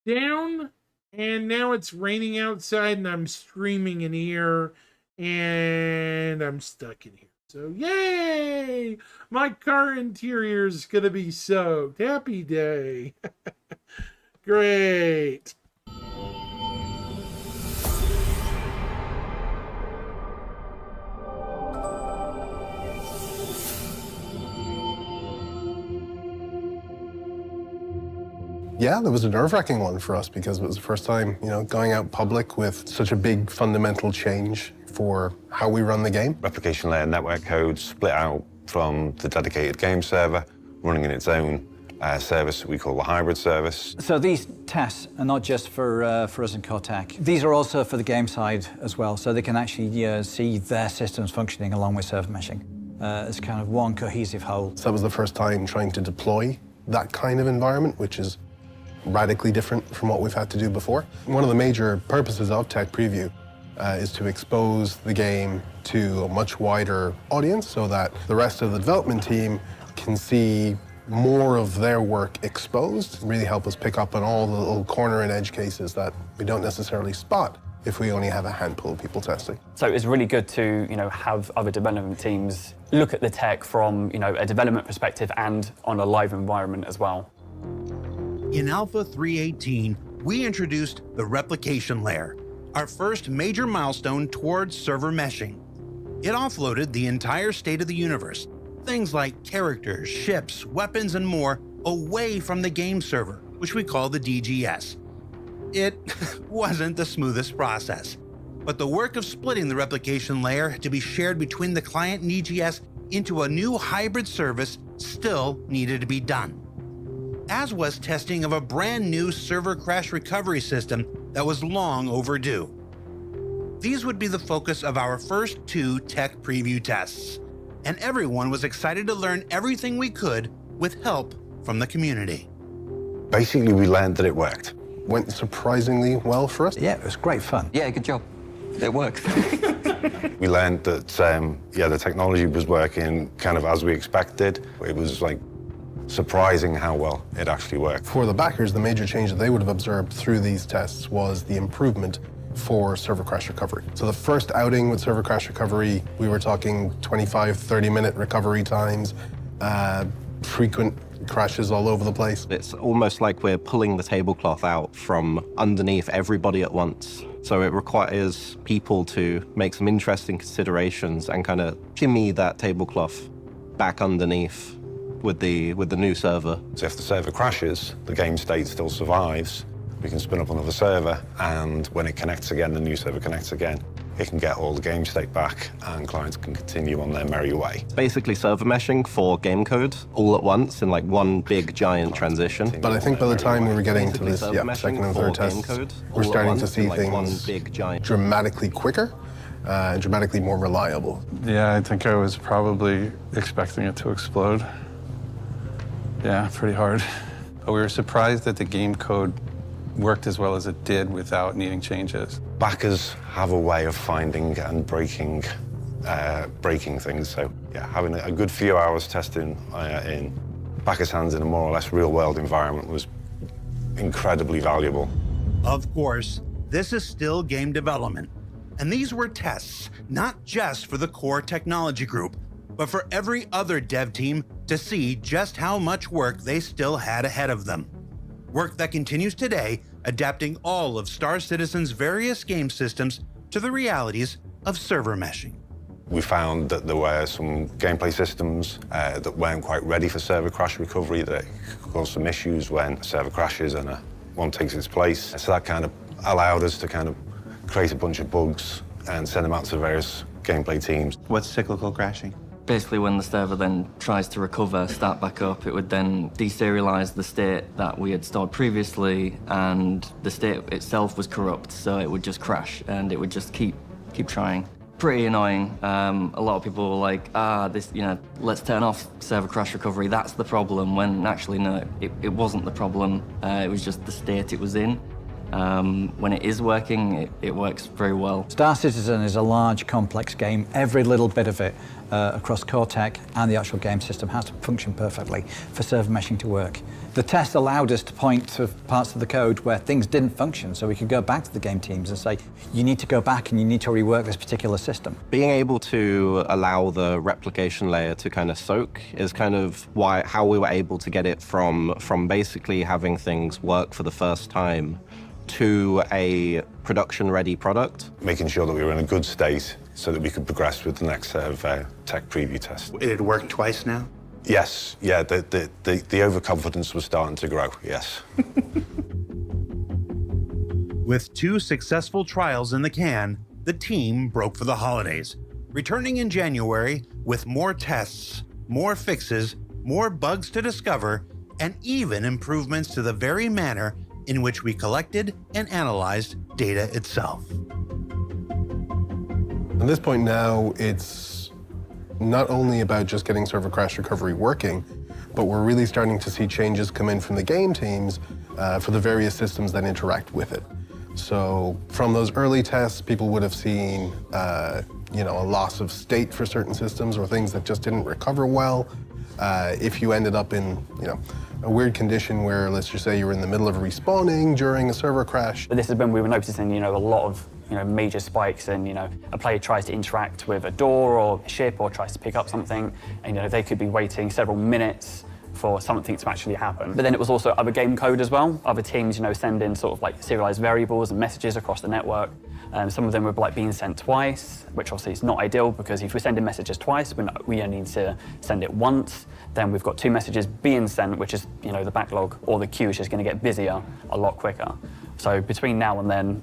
down, and now it's raining outside, and I'm streaming in here, and I'm stuck in here. So, yay! My car interior is going to be soaked. Happy day. Great. Yeah, that was a nerve-wracking one for us because it was the first time, going out public with such a big fundamental change for how we run the game. Replication layer network code split out from the dedicated game server, running in its own service we call the hybrid service. So these tests are not just for us in Cortec. These are also for the game side as well, so they can actually see their systems functioning along with server meshing. It's kind of one cohesive whole. So that was the first time trying to deploy that kind of environment, which is radically different from what we've had to do before. One of the major purposes of Tech Preview is to expose the game to a much wider audience so that the rest of the development team can see more of their work exposed, really help us pick up on all the little corner and edge cases that we don't necessarily spot if we only have a handful of people testing. So it's really good to have other development teams look at the tech from a development perspective and on a live environment as well. In Alpha 3.18, we introduced the replication layer, our first major milestone towards server meshing. It offloaded the entire state of the universe, things like characters, ships, weapons, and more, away from the game server, which we call the DGS. It wasn't the smoothest process, but the work of splitting the replication layer to be shared between the client and EGS into a new hybrid service still needed to be done, as was testing of a brand new server crash recovery system that was long overdue. These would be the focus of our first 2 Tech Preview tests, and everyone was excited to learn everything we could with help from the community. Basically, we learned that it worked. Went surprisingly well for us. Yeah, it was great fun. Yeah, good job. It works. We learned that, the technology was working kind of as we expected. It was surprising how well it actually worked. For the backers, the major change that they would have observed through these tests was the improvement for server crash recovery. So the first outing with server crash recovery, we were talking 25, 30-minute recovery times, frequent crashes all over the place. It's almost like we're pulling the tablecloth out from underneath everybody at once. So it requires people to make some interesting considerations and kind of shimmy that tablecloth back underneath with the new server. So if the server crashes, the game state still survives. We can spin up another server, and when it connects again, the new server connects again. It can get all the game state back, and clients can continue on their merry way. Basically server meshing for game code all at once in like one big giant transition. But I think by the time we were getting to Basically this server meshing second and for third game test, code we're all at starting to once see in, like, one things big giant dramatically quicker and dramatically more reliable. Yeah, I think I was probably expecting it to explode. Yeah, pretty hard. But we were surprised that the game code worked as well as it did without needing changes. Backers have a way of finding and breaking things. So yeah, having a good few hours testing in backers' hands in a more or less real-world environment was incredibly valuable. Of course, this is still game development. And these were tests, not just for the core technology group, but for every other dev team to see just how much work they still had ahead of them. Work that continues today, adapting all of Star Citizen's various game systems to the realities of server meshing. We found that there were some gameplay systems that weren't quite ready for server crash recovery, that could cause some issues when a server crashes and one takes its place. So that kind of allowed us to kind of create a bunch of bugs and send them out to various gameplay teams. What's cyclical crashing? Basically, when the server then tries to recover, start back up, it would then deserialize the state that we had stored previously, and the state itself was corrupt, so it would just crash, and it would just keep trying. Pretty annoying. A lot of people were like, let's turn off server crash recovery, that's the problem, when actually, no, it wasn't the problem. It was just the state it was in. When it is working, it works very well. Star Citizen is a large, complex game. Every little bit of it across core tech and the actual game system has to function perfectly for server meshing to work. The test allowed us to point to parts of the code where things didn't function, so we could go back to the game teams and say, you need to go back and you need to rework this particular system. Being able to allow the replication layer to kind of soak is kind of how we were able to get it from basically having things work for the first time to a production-ready product. Making sure that we were in a good state so that we could progress with the next set of tech preview tests. It had worked twice now? Yes, yeah, the overconfidence was starting to grow, yes. With 2 successful trials in the can, the team broke for the holidays, returning in January with more tests, more fixes, more bugs to discover, and even improvements to the very manner in which we collected and analyzed data itself. At this point now, it's not only about just getting server crash recovery working, but we're really starting to see changes come in from the game teams for the various systems that interact with it. So from those early tests, people would have seen a loss of state for certain systems or things that just didn't recover well. If you ended up in a weird condition where, let's just say you were in the middle of respawning during a server crash. But this is when we were noticing, a lot of major spikes, and a player tries to interact with a door or a ship or tries to pick up something, and they could be waiting several minutes for something to actually happen. But then it was also other game code as well. Other teams, send in sort of like serialized variables and messages across the network. Some of them were like being sent twice, which obviously is not ideal, because if we're sending messages twice, we only need to send it once. Then we've got 2 messages being sent, which is the backlog or the queue is just going to get busier a lot quicker. So between now and then,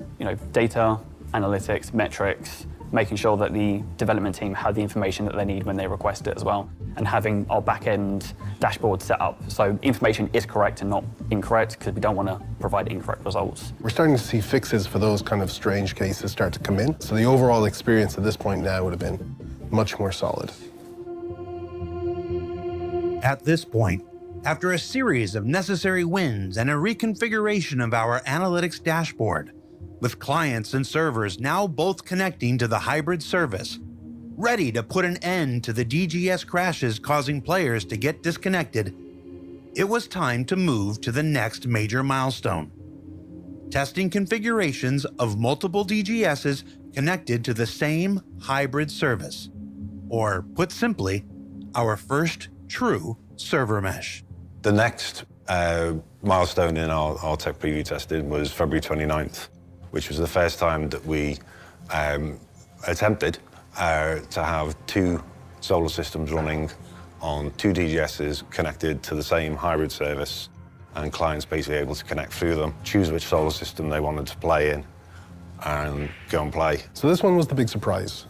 data, analytics, metrics, making sure that the development team have the information that they need when they request it as well, and having our back-end dashboard set up so information is correct and not incorrect, because we don't want to provide incorrect results. We're starting to see fixes for those kind of strange cases start to come in. So the overall experience at this point now would have been much more solid. At this point, after a series of necessary wins and a reconfiguration of our analytics dashboard, with clients and servers now both connecting to the hybrid service, ready to put an end to the DGS crashes causing players to get disconnected, it was time to move to the next major milestone: testing configurations of multiple DGSs connected to the same hybrid service, or put simply, our first true server mesh. The next milestone in our tech preview testing was February 29th, which was the first time that we attempted to have 2 solar systems running on 2 DGSs connected to the same hybrid service, and clients basically able to connect through them, choose which solar system they wanted to play in, and go and play. So this one was the big surprise.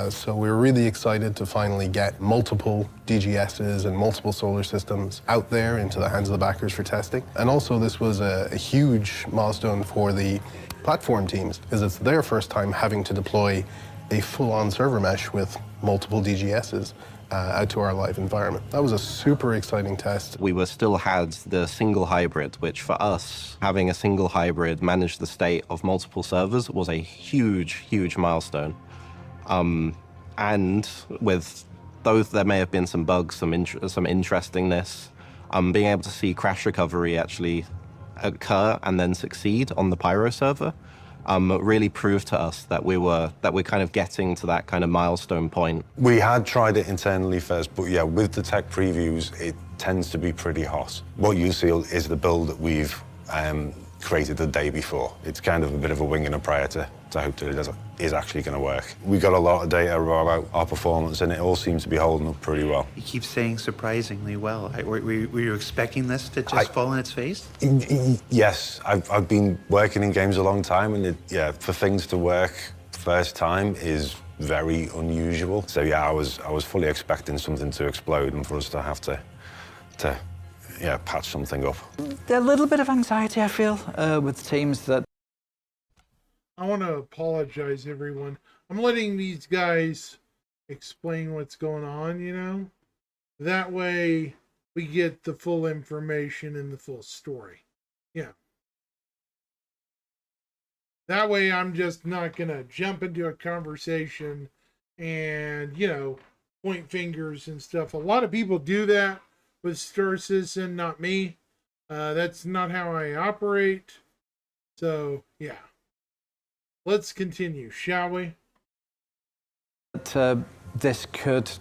So we were really excited to finally get multiple DGSs and multiple solar systems out there into the hands of the backers for testing. And also this was a huge milestone for the platform teams, because it's their first time having to deploy a full-on server mesh with multiple DGSs out to our live environment. That was a super exciting test. We were still had the single hybrid, which for us, having a single hybrid manage the state of multiple servers was a huge, huge milestone. And with those, there may have been some bugs, some interestingness. Being able to see crash recovery actually occur and then succeed on the Pyro server really proved to us that we're kind of getting to that kind of milestone point. We had tried it internally first, but yeah, with the tech previews, it tends to be pretty hot. What you see is the build that we've created the day before. It's kind of a bit of a wing and a prayer to hope that it is actually going to work. We got a lot of data about our performance, and it all seems to be holding up pretty well. You keep saying surprisingly well. Were you expecting this to just fall on its face? Yes, I've been working in games a long time, and for things to work first time is very unusual. So yeah, I was fully expecting something to explode and for us to have to patch something up. There's a little bit of anxiety, I feel, with teams that. I want to apologize, everyone. I'm letting these guys explain what's going on, you know? That way we get the full information and the full story. Yeah. That way I'm just not going to jump into a conversation and, you know, point fingers and stuff. A lot of people do that with Star Citizen, not me. That's not how I operate. So, yeah. Let's continue, shall we?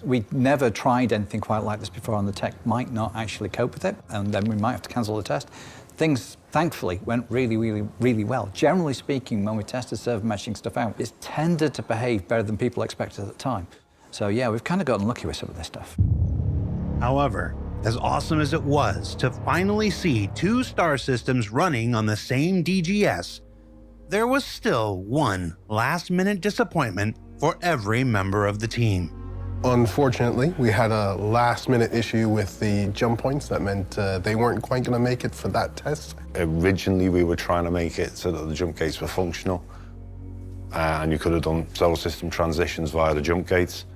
We never tried anything quite like this before, and the tech might not actually cope with it, and then we might have to cancel the test. Things, thankfully, went really, really, really well. Generally speaking, when we tested server meshing stuff out, it's tended to behave better than people expected at the time. So yeah, we've kind of gotten lucky with some of this stuff. However, as awesome as it was to finally see 2 star systems running on the same DGS, there was still one last-minute disappointment for every member of the team. Unfortunately, we had a last-minute issue with the jump points that meant they weren't quite going to make it for that test. Originally, we were trying to make it so that the jump gates were functional, and you could have done solar system transitions via the jump gates.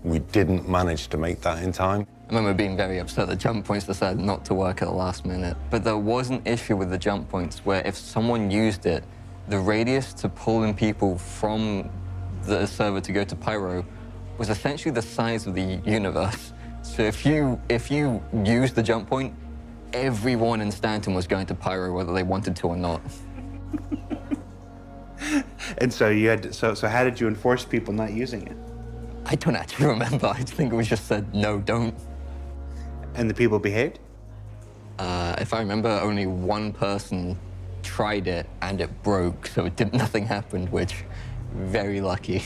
We didn't manage to make that in time. I remember being very upset that jump points decided not to work at the last minute. But there was an issue with the jump points where if someone used it, the radius to pull in people from the server to go to Pyro was essentially the size of the universe. So if you used the jump point, everyone in Stanton was going to Pyro whether they wanted to or not. And so you had to, so how did you enforce people not using it? I don't actually remember. I think it was just said, no, don't. And the people behaved? If I remember, only one person tried it and it broke, so nothing happened, which, very lucky.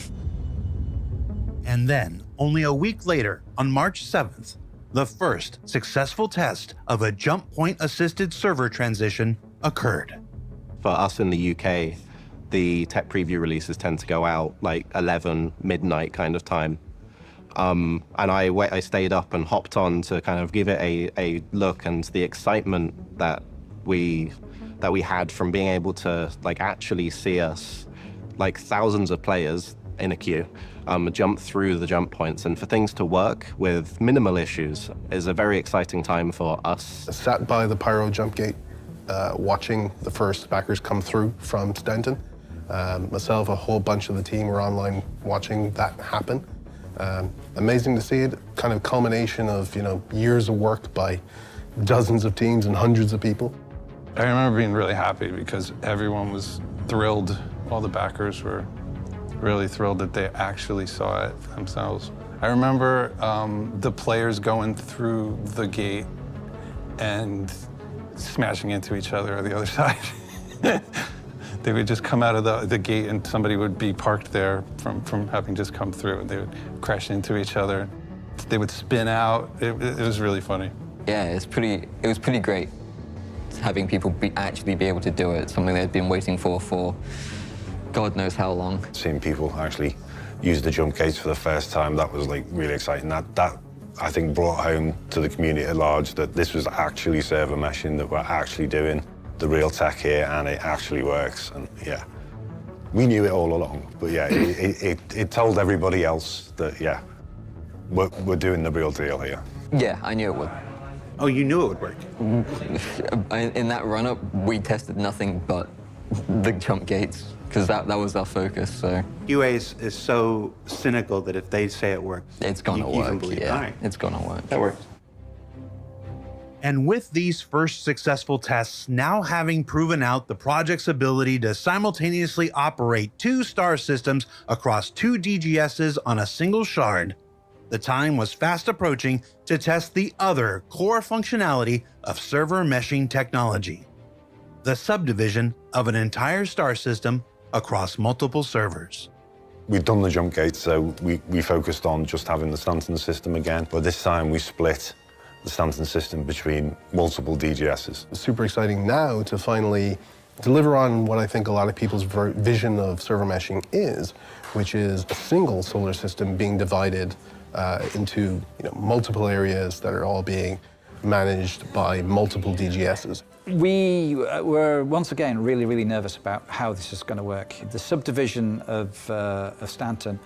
And then, only a week later, on March 7th, the first successful test of a jump point assisted server transition occurred. For us in the UK, the tech preview releases tend to go out like 11 midnight kind of time. And I stayed up and hopped on to kind of give it a look, and the excitement that we had from being able to like actually see us, like thousands of players in a queue, jump through the jump points, and for things to work with minimal issues is a very exciting time for us. I sat by the Pyro jump gate, watching the first backers come through from Stanton. Myself, a whole bunch of the team were online watching that happen. Amazing to see it, kind of culmination of, you know, years of work by dozens of teams and hundreds of people. I remember being really happy because everyone was thrilled. All the backers were really thrilled that they actually saw it themselves. I remember the players going through the gate and smashing into each other on the other side. They would just come out of the gate and somebody would be parked there from having just come through. They would crash into each other. they would spin out. It was really funny. Yeah, it was pretty great having people actually be able to do it, something they'd been waiting for God knows how long. Seeing people actually use the jump gates for the first time, that was like really exciting. That I think brought home to the community at large that this was actually server meshing, that we're actually doing the real tech here and it actually works. And yeah, we knew it all along, but yeah, it told everybody else that, yeah, we're doing the real deal here. Yeah, I knew it would. Oh, you knew it would work. In that run-up, we tested nothing but the jump gates, because that was our focus, so. QA is so cynical that if they say it works, It's gonna you can work, believe it. yeah. All right. It's gonna work. That works. And with these first successful tests now having proven out the project's ability to simultaneously operate 2 star systems across 2 DGSs on a single shard, the time was fast approaching to test the other core functionality of server meshing technology, the subdivision of an entire star system across multiple servers. We've done the jump gates, so we focused on just having the Stanton system again, but this time we split the Stanton system between multiple DGSs. It's super exciting now to finally deliver on what I think a lot of people's vision of server meshing is, which is a single solar system being divided into multiple areas that are all being managed by multiple DGSs. We were once again really, really nervous about how this is going to work. The subdivision of Stanton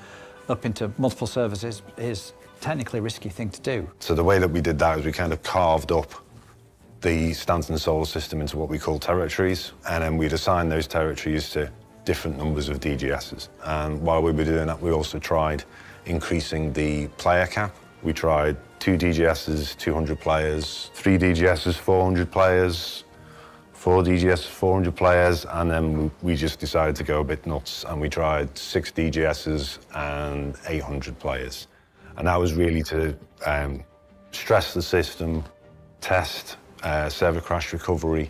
up into multiple servers is technically a risky thing to do. So the way that we did that is we kind of carved up the Stanton solar system into what we call territories, and then we'd assign those territories to different numbers of DGSs. And while we were doing that, we also tried increasing the player cap. We tried 2 DGSs, 200 players, 3 DGSs, 400 players, 4 DGSs, 400 players, and then we just decided to go a bit nuts, and we tried 6 DGSs and 800 players. And that was really to stress the system, test server crash recovery,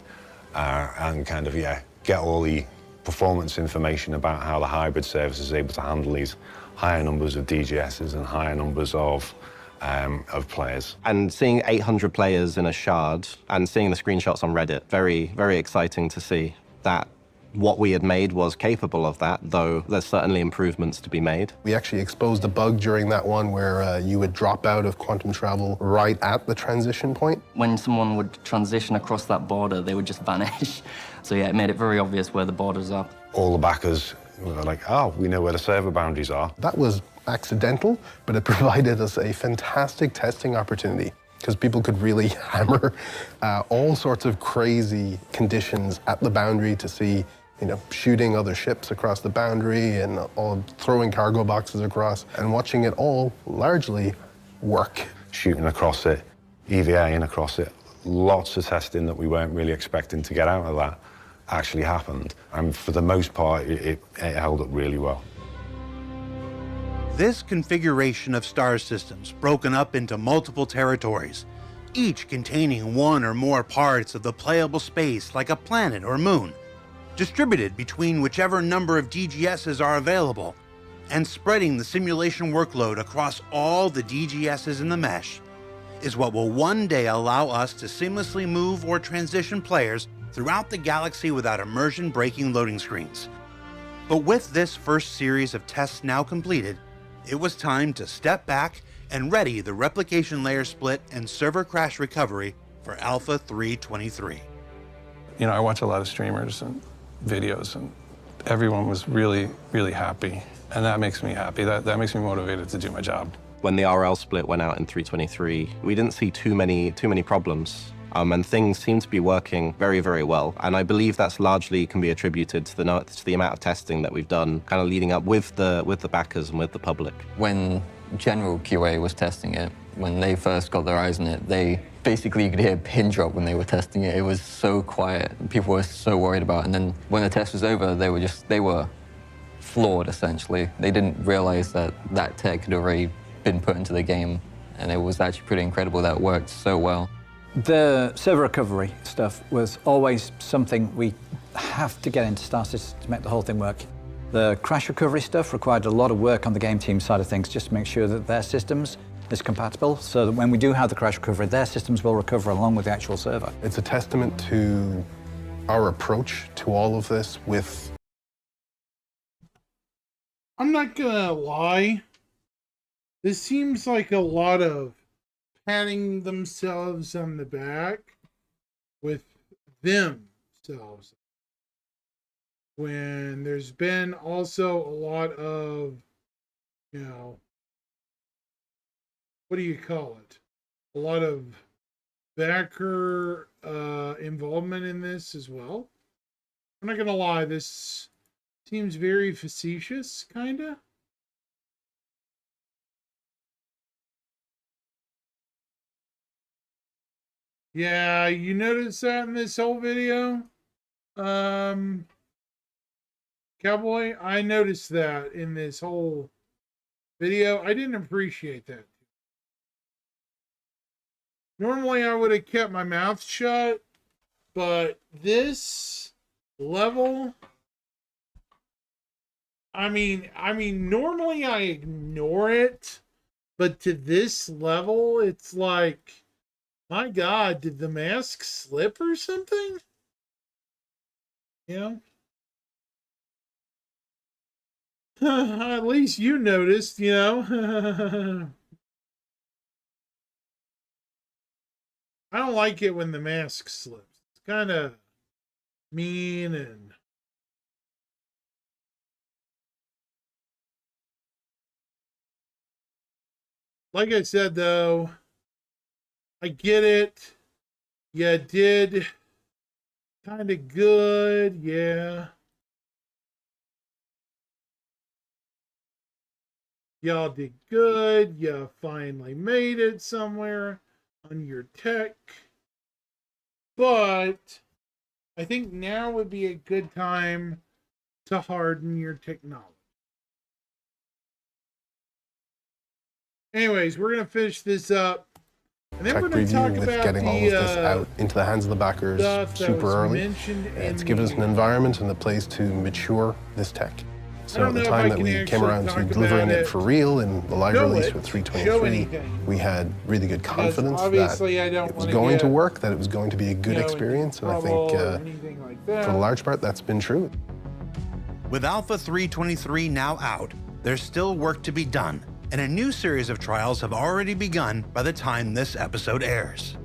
and kind of, yeah, get all the performance information about how the hybrid service is able to handle these higher numbers of DGSs and higher numbers of players. And seeing 800 players in a shard and seeing the screenshots on Reddit, very, very exciting to see that what we had made was capable of that, though there's certainly improvements to be made. We actually exposed a bug during that one where you would drop out of quantum travel right at the transition point. When someone would transition across that border, they would just vanish. So yeah, it made it very obvious where the borders are. All the backers were like, oh, we know where the server boundaries are. That was accidental, but it provided us a fantastic testing opportunity because people could really hammer all sorts of crazy conditions at the boundary to see, shooting other ships across the boundary and all throwing cargo boxes across and watching it all largely work. Shooting across it, EVAing across it, lots of testing that we weren't really expecting to get out of that actually happened. And for the most part, it held up really well. This configuration of star systems broken up into multiple territories, each containing one or more parts of the playable space like a planet or moon, distributed between whichever number of DGSs are available, and spreading the simulation workload across all the DGSs in the mesh, is what will one day allow us to seamlessly move or transition players throughout the galaxy without immersion-breaking loading screens. But with this first series of tests now completed, it was time to step back and ready the replication layer split and server crash recovery for Alpha 3.23. I watch a lot of streamers and videos, and everyone was really, really happy. And that makes me happy. That makes me motivated to do my job. When the RL split went out in 3.23, we didn't see too many problems. And things seem to be working very, very well. And I believe that's largely can be attributed to the amount of testing that we've done, kind of leading up with the backers and with the public. When General QA was testing it, when they first got their eyes on it, you could hear a pin drop when they were testing it. It was so quiet. People were so worried about it. And then when the test was over, they were floored, essentially. They didn't realize that tech had already been put into the game. And it was actually pretty incredible that it worked so well. The server recovery stuff was always something we have to get into Star Citizen to make the whole thing work. The crash recovery stuff required a lot of work on the game team side of things just to make sure that their systems is compatible, so that when we do have the crash recovery, their systems will recover along with the actual server. It's a testament to our approach to all of this with... I'm not gonna lie. This seems like a lot of patting themselves on the back with themselves, when there's been also a lot of, you know, what do you call it? A lot of backer involvement in this as well. I'm not gonna lie, this seems very facetious, kinda. Yeah, you notice that in this whole video? Cowboy, I noticed that in this whole video. I didn't appreciate that. Normally I would have kept my mouth shut, but this level, I mean normally I ignore it, but to this level it's like, my God, did the mask slip or something? You know? At least you noticed, you know? I don't like it when the mask slips. It's kind of mean and... Like I said, though, I get it. You did kind of good, yeah. Y'all did good. You finally made it somewhere on your tech. But I think now would be a good time to harden your technology. Anyways, we're going to finish this up. And then Tech we're going to talk preview with about getting all of this out into the hands of the backers super early. It's given us an environment and a place to mature this tech. So at the time that we came around to delivering it for real in the live release with 3.23, we had really good confidence that it was going to work, that it was going to be a good experience, and I think for the large part that's been true. With Alpha 3.23 now out, there's still work to be done, and a new series of trials have already begun by the time this episode airs.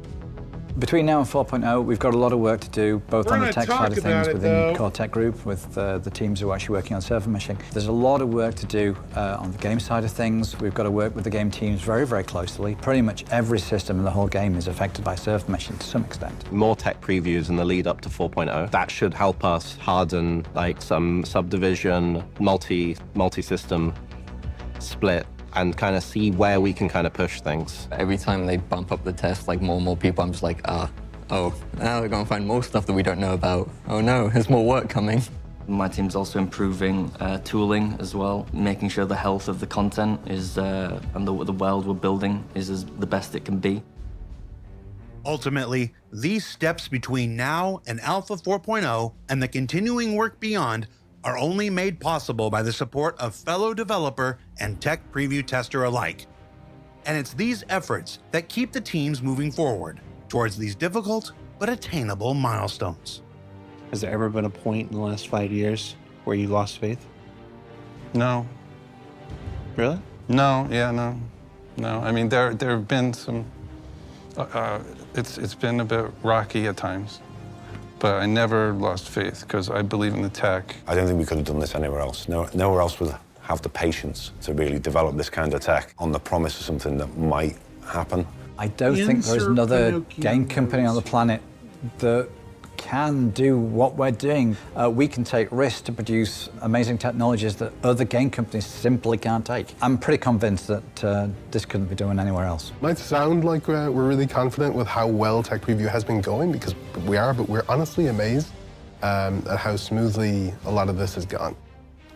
Between now and 4.0, we've got a lot of work to do, both on the tech side of things within Core Tech Group, with the teams who are actually working on server meshing. There's a lot of work to do on the game side of things. We've got to work with the game teams very, very closely. Pretty much every system in the whole game is affected by server meshing to some extent. More tech previews in the lead up to 4.0. That should help us harden like some subdivision, multi-system split, and kind of see where we can kind of push things. Every time they bump up the test, like more and more people, I'm just like, oh, now they're going to find more stuff that we don't know about. Oh no, there's more work coming. My team's also improving tooling as well, making sure the health of the content is, and the world we're building is the best it can be. Ultimately, these steps between now and Alpha 4.0 and the continuing work beyond are only made possible by the support of fellow developer and tech preview tester alike. And it's these efforts that keep the teams moving forward towards these difficult but attainable milestones. Has there ever been a point in the last 5 years where you lost faith? No. Really? No, yeah, no. I mean, there have been some, it's been a bit rocky at times. But I never lost faith because I believe in the tech. I don't think we could have done this anywhere else. Nowhere else would have the patience to really develop this kind of tech on the promise of something that might happen. I don't think there's another game company on the planet that can do what we're doing. We can take risks to produce amazing technologies that other game companies simply can't take. I'm pretty convinced that this couldn't be done anywhere else. It might sound like we're really confident with how well Tech Preview has been going, because we are, but we're honestly amazed at how smoothly a lot of this has gone.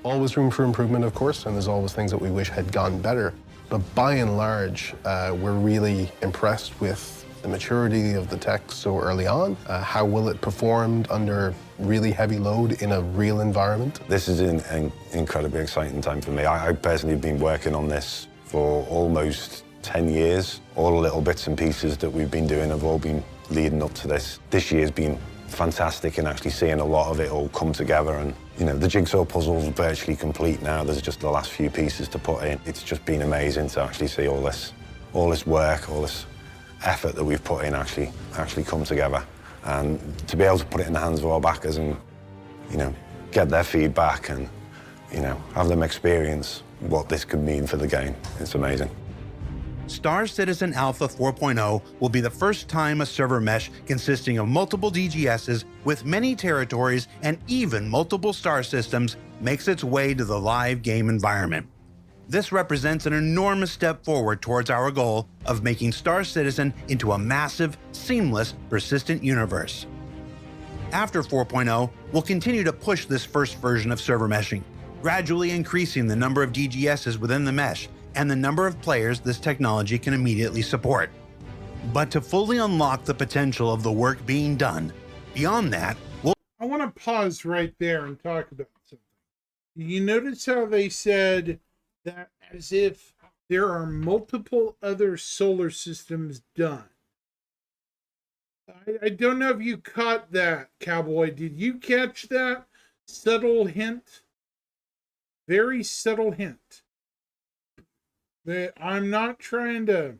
Always room for improvement, of course, and there's always things that we wish had gone better. But by and large, we're really impressed with the maturity of the tech so early on. How will it perform under really heavy load in a real environment? This is an incredibly exciting time for me. I personally have been working on this for almost 10 years. All the little bits and pieces that we've been doing have all been leading up to this. This year's been fantastic in actually seeing a lot of it all come together, and you know, the jigsaw puzzle's virtually complete now. There's just the last few pieces to put in. It's just been amazing to actually see all this work, all this effort that we've put in actually come together, and to be able to put it in the hands of our backers and, you know, get their feedback and, you know, have them experience what this could mean for the game. It's amazing. Star Citizen Alpha 4.0 will be the first time a server mesh consisting of multiple DGSs with many territories and even multiple star systems makes its way to the live game environment. This represents an enormous step forward towards our goal of making Star Citizen into a massive, seamless, persistent universe. After 4.0, we'll continue to push this first version of server meshing, gradually increasing the number of DGSs within the mesh and the number of players this technology can immediately support. But to fully unlock the potential of the work being done, beyond that, I want to pause right there and talk about something. You notice how they said that as if there are multiple other solar systems done. I don't know if you caught that, Cowboy. Did you catch that subtle hint? Very subtle hint. That I'm not trying to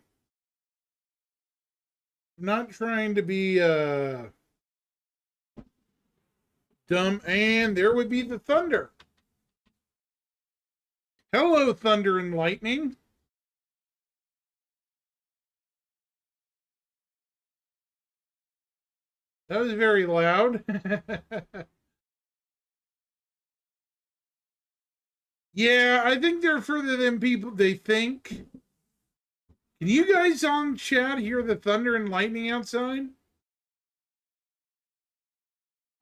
be dumb, and there would be the thunder. Hello, thunder and lightning. That was very loud. Yeah, I think they're further than people they think. Can you guys on chat hear the thunder and lightning outside?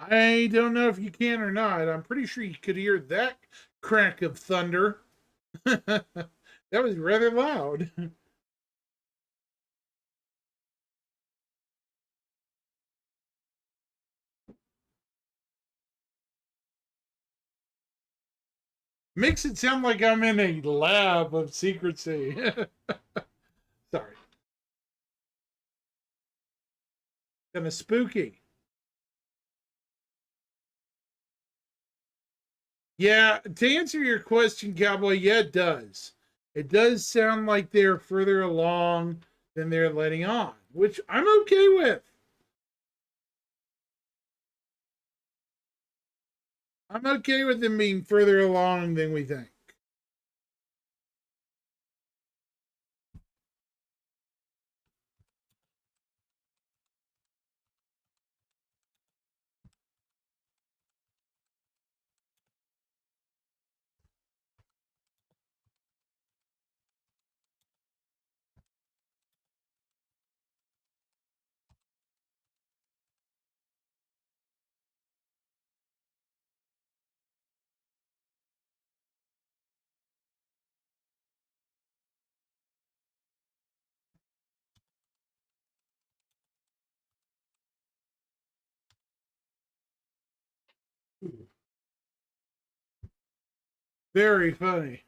I don't know if you can or not. I'm pretty sure you could hear that crack of thunder. That was rather loud. Makes it sound like I'm in a lab of secrecy. Sorry. Kind of spooky. Yeah, to answer your question, Cowboy, yeah, it does. It does sound like they're further along than they're letting on, which I'm okay with. I'm okay with them being further along than we think. Very funny.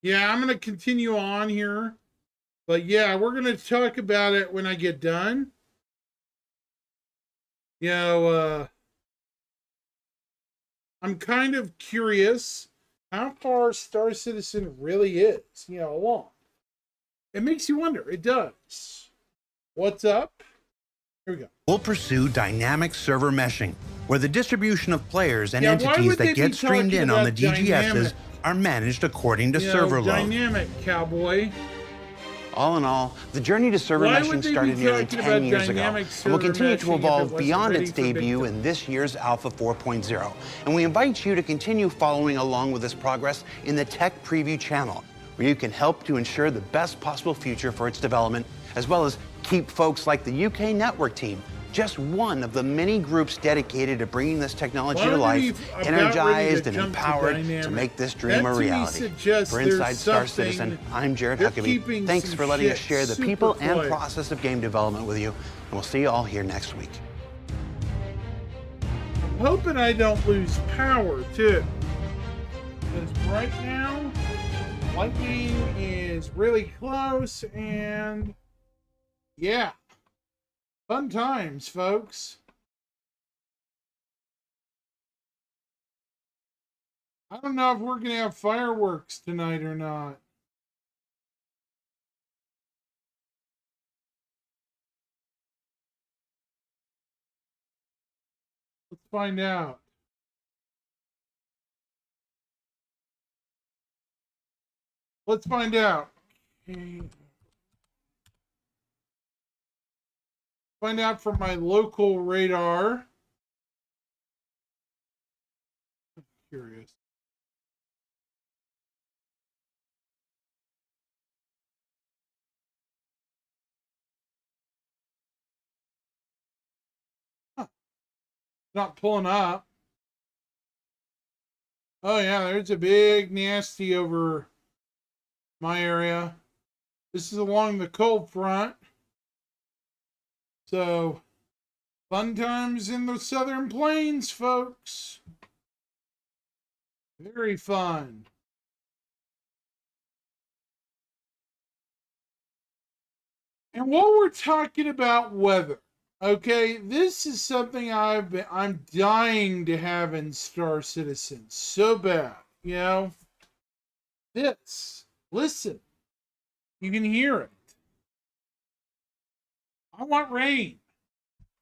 Yeah, I'm going to continue on here. But yeah, we're going to talk about it when I get done. You know, I'm kind of curious how far Star Citizen really is, you know, along. It makes you wonder. It does. What's up? Here we go. we'll pursue dynamic server meshing, where the distribution of players and entities that get streamed in on the DGSs are managed according to server load. Dynamic, Cowboy. All in all, the journey to server meshing started nearly 10 years ago and will continue to evolve beyond its debut in this year's Alpha 4.0. And we invite you to continue following along with this progress in the Tech Preview channel, where you can help to ensure the best possible future for its development, as well as keep folks like the UK Network team, just one of the many groups dedicated to bringing this technology to life, energized and empowered to make this dream a reality. For Inside Star Citizen, I'm Jared Huckabee. Thanks for letting us share the people and process of game development with you, and we'll see you all here next week. hoping I don't lose power too. Because right now, lightning is really close and yeah, fun times, folks. I don't know if we're going to have fireworks tonight or not. Let's find out. Let's find out. Find out from my local radar. I'm curious. Huh. Not pulling up. Oh yeah, there's a big nasty over my area. This is along the cold front. So, fun times in the Southern Plains, folks. Very fun. And while we're talking about weather, okay, this is something I'm dying to have in Star Citizen so bad, you know. This, listen, you can hear it. I want rain.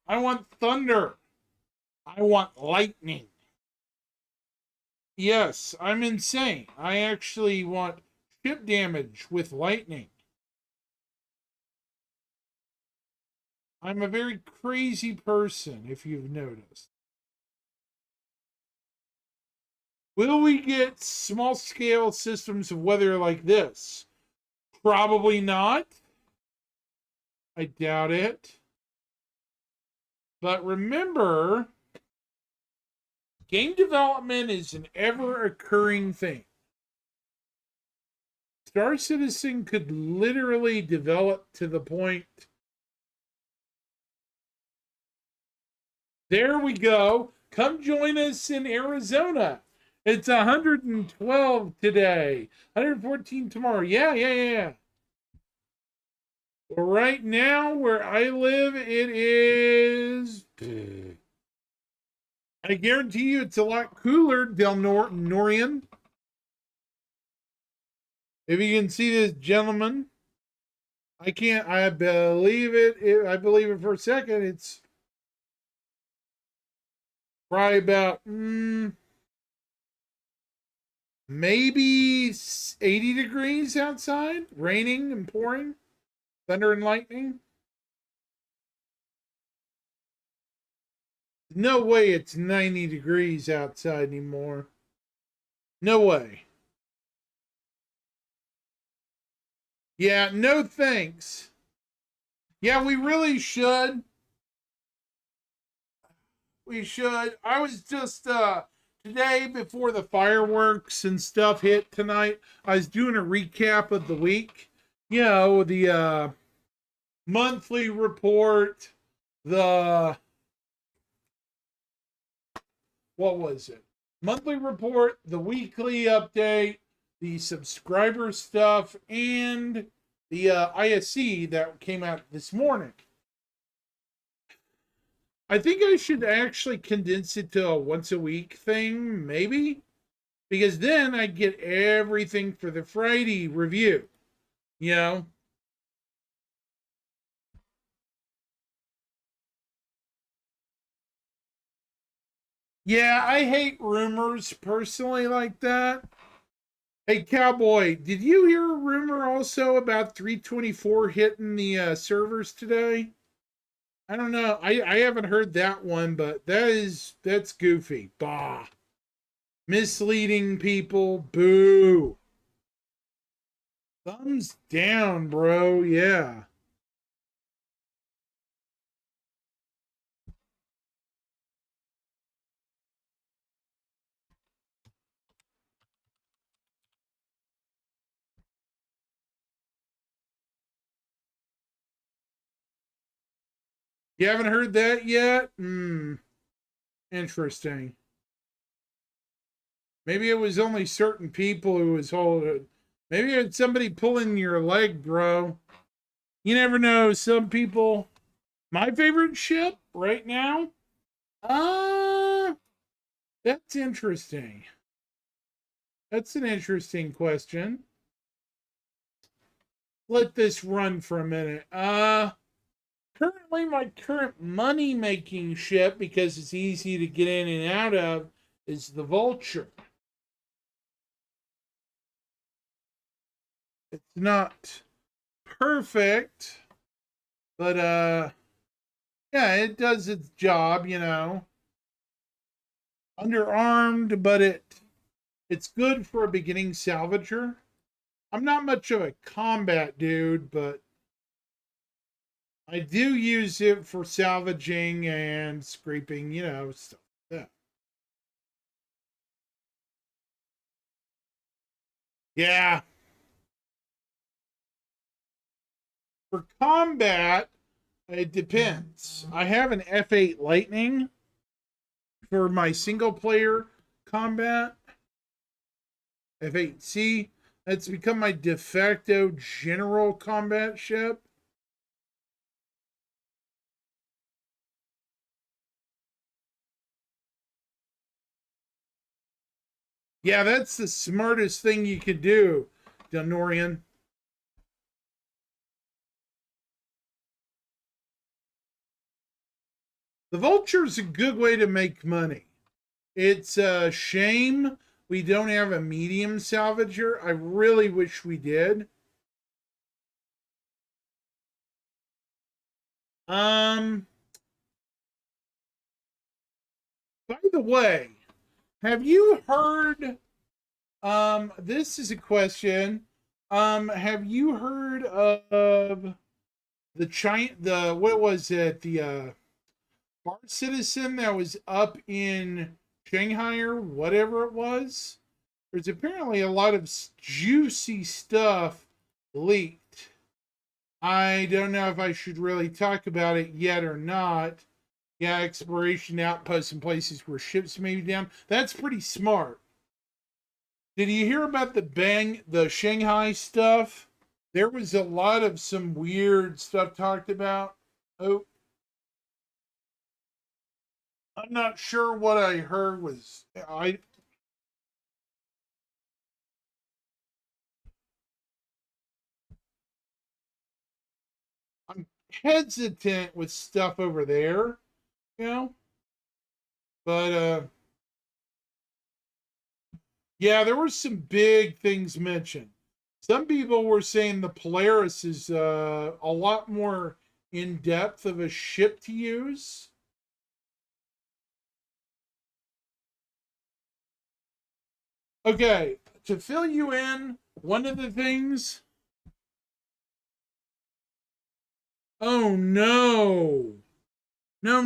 I want thunder. I want lightning. Yes, I'm insane. I actually want ship damage with lightning. I'm a very crazy person, if you've noticed. Will we get small-scale systems of weather like this? Probably not. I doubt it. But remember, game development is an ever-occurring thing. Star Citizen could literally develop to the point. There we go. Come join us in Arizona. It's 112 today. 114 tomorrow. Yeah. Right now, where I live, it is. I guarantee you it's a lot cooler, Del Norian. If you can see this gentleman. I believe it. I believe it for a second. It's probably about maybe 80 degrees outside, raining and pouring, thunder and lightning. No way it's 90 degrees outside anymore. No way. Yeah, no thanks. Yeah, we really should. We should. I was just today, before the fireworks and stuff hit tonight, I was doing a recap of the week. You know, the monthly report, what was it? Monthly report, the weekly update, the subscriber stuff, and the ISC that came out this morning. I think I should actually condense it to a once a week thing, maybe, because then I get everything for the Friday review, you know. Yeah, I hate rumors personally like that. Hey, Cowboy, did you hear a rumor also about 324 hitting the servers today? I don't know. I haven't heard that one, but that's goofy. Bah. Misleading people. Boo. Thumbs down, bro. Yeah. You haven't heard that yet? Interesting. Maybe it was only certain people who was holding. Maybe it's somebody pulling your leg, bro. You never know. Some people. My favorite ship right now? That's interesting. That's an interesting question. Let this run for a minute. Currently my current money-making ship, because it's easy to get in and out of, is the Vulture. It's not perfect, but yeah, it does its job, you know. Underarmed, but it's good for a beginning salvager. I'm not much of a combat dude, but I do use it for salvaging and scraping, you know, stuff like that. Yeah. For combat, it depends. I have an F8 Lightning for my single player combat. F8C. That's become my de facto general combat ship. Yeah, that's the smartest thing you could do, Donorian. The Vulture's a good way to make money. It's a shame we don't have a medium salvager. I really wish we did. By the way, have you heard, this is a question. Have you heard of what was it? The Bar Citizen that was up in Shanghai or whatever it was? There's apparently a lot of juicy stuff leaked. I don't know if I should really talk about it yet or not. Yeah, exploration outposts in places where ships may be down. That's pretty smart. Did you hear about the Shanghai stuff? There was a lot of some weird stuff talked about. Oh, I'm not sure what I heard was I'm hesitant with stuff over there, you know? But yeah, there were some big things mentioned. Some people were saying the Polaris is a lot more in depth of a ship to use. Okay, to fill you in, one of the things. Oh no. No.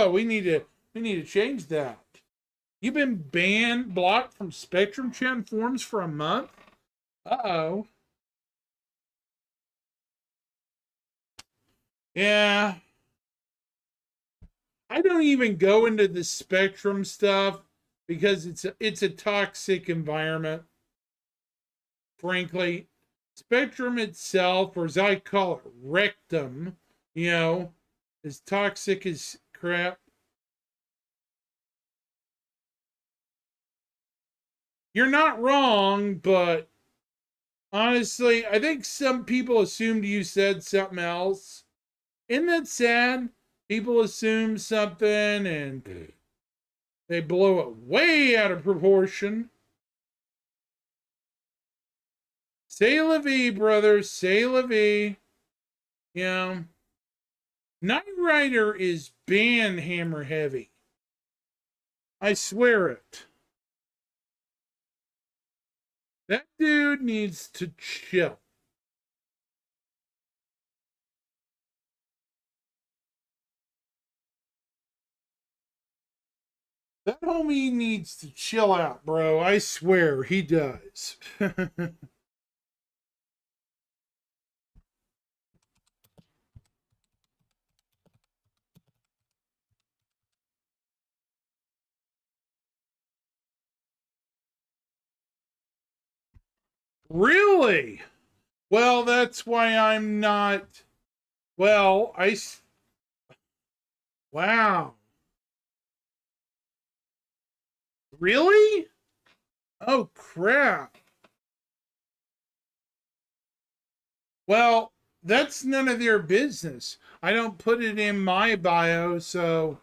We need to change that. You've been blocked from Spectrum chat forums for a month? Uh-oh. Yeah. I don't even go into the Spectrum stuff because it's a toxic environment. Frankly, Spectrum itself, or as I call it, rectum, you know, is toxic as crap. You're not wrong, but honestly, I think some people assumed you said something else. Isn't that sad? People assume something and they blow it way out of proportion. C'est la vie, brother. C'est la vie. You know, Knight Rider is band hammer heavy. I swear it. That dude needs to chill. That homie needs to chill out, bro. I swear he does. Really? Well, that's why I'm not. Well, Wow. Really? Oh, crap. Well, that's none of their business. I don't put it in my bio, so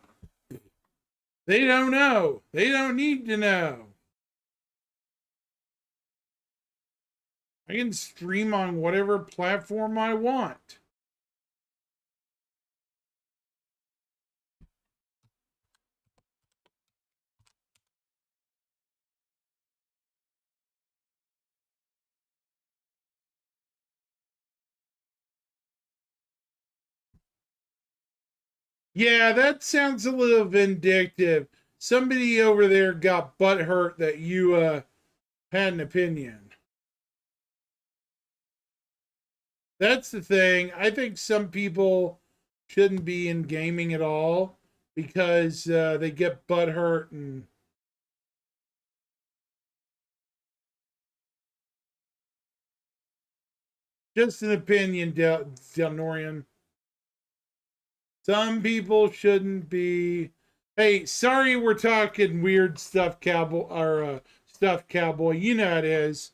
they don't know. They don't need to know. I can stream on whatever platform I want. Yeah, that sounds a little vindictive. Somebody over there got butthurt that you had an opinion. That's the thing. I think some people shouldn't be in gaming at all because they get butthurt and just an opinion, Delnorian. Some people shouldn't be. Hey, sorry, we're talking weird stuff, cowboy or stuff, cowboy. You know how it is.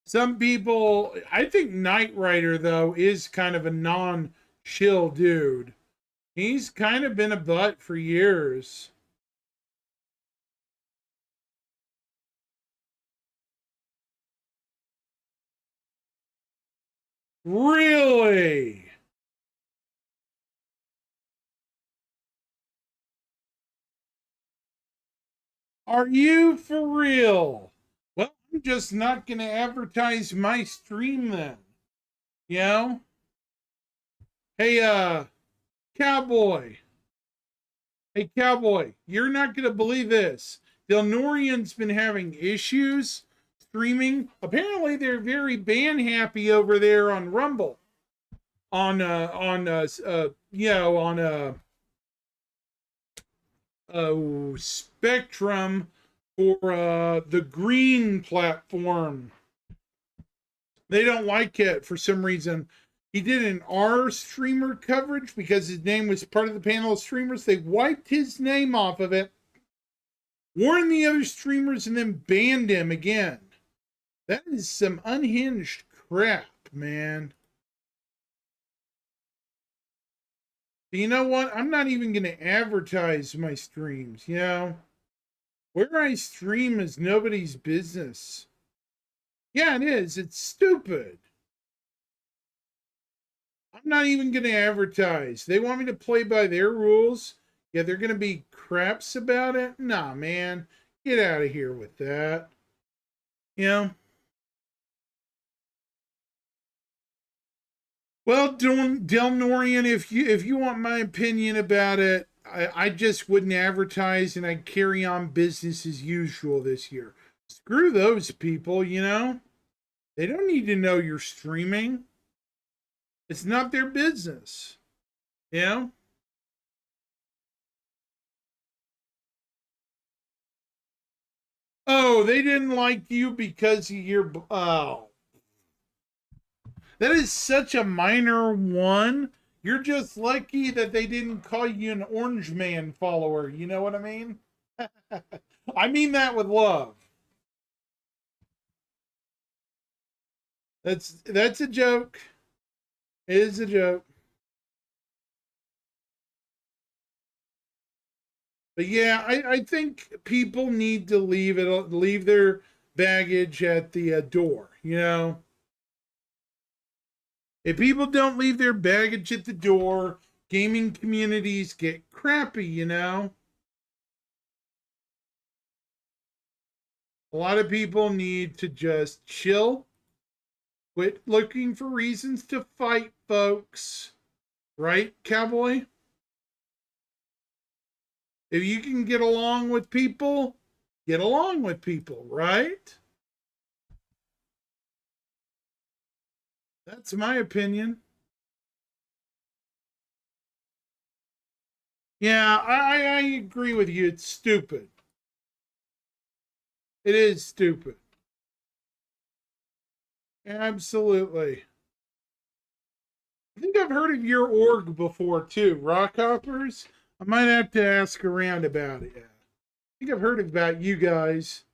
Some people, I think Knight Rider though is kind of a non-chill dude. He's kind of been a butt for years. Really? Are you for real? Well, I'm just not going to advertise my stream then. You know? Hey, Cowboy. Hey, Cowboy, you're not going to believe this. Delnorian's been having issues streaming. Apparently, they're very band happy over there on Rumble. Spectrum for the green platform. They don't like it for some reason. He did an R streamer coverage because his name was part of the panel of streamers. They wiped his name off of it, warned the other streamers, and then banned him again. That is some unhinged crap, man. You know what? I'm not even going to advertise my streams, you know? Where I stream is nobody's business. Yeah, it is. It's stupid. I'm not even going to advertise. They want me to play by their rules. Yeah, they're going to be craps about it. Nah, man. Get out of here with that. You know? Well, Delnorian, if you want my opinion about it, I just wouldn't advertise and I'd carry on business as usual this year. Screw those people, you know? They don't need to know you're streaming. It's not their business. You know? Oh, they didn't like you because of your... Oh. That is such a minor one. You're just lucky that they didn't call you an Orange Man follower. You know what I mean? I mean that with love. That's a joke. It is a joke. But yeah, I think people need to leave their baggage at the door, you know? If people don't leave their baggage at the door, gaming communities get crappy, you know? A lot of people need to just chill, quit looking for reasons to fight, folks. Right, Cowboy? If you can get along with people, get along with people, right? That's my opinion. Yeah, I agree with you. It's stupid. It is stupid. Absolutely. I think I've heard of your org before too, Rockhoppers. I might have to ask around about it. I think I've heard about you guys.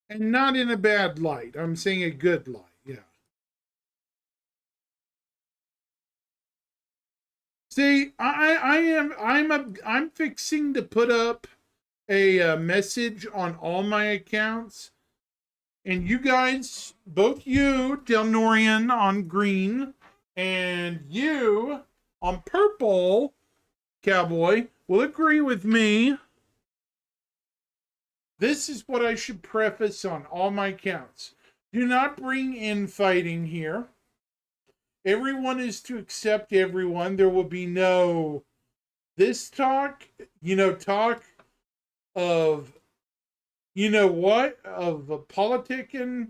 And not in a bad light. I'm saying a good light. Yeah. See, I'm fixing to put up a message on all my accounts, and you guys, both you, Delnorian on green, and you on purple, Cowboy, will agree with me. This is what I should preface on all my accounts. Do not bring in fighting here. Everyone is to accept everyone. There will be no this talk, talk of, what, of politicking,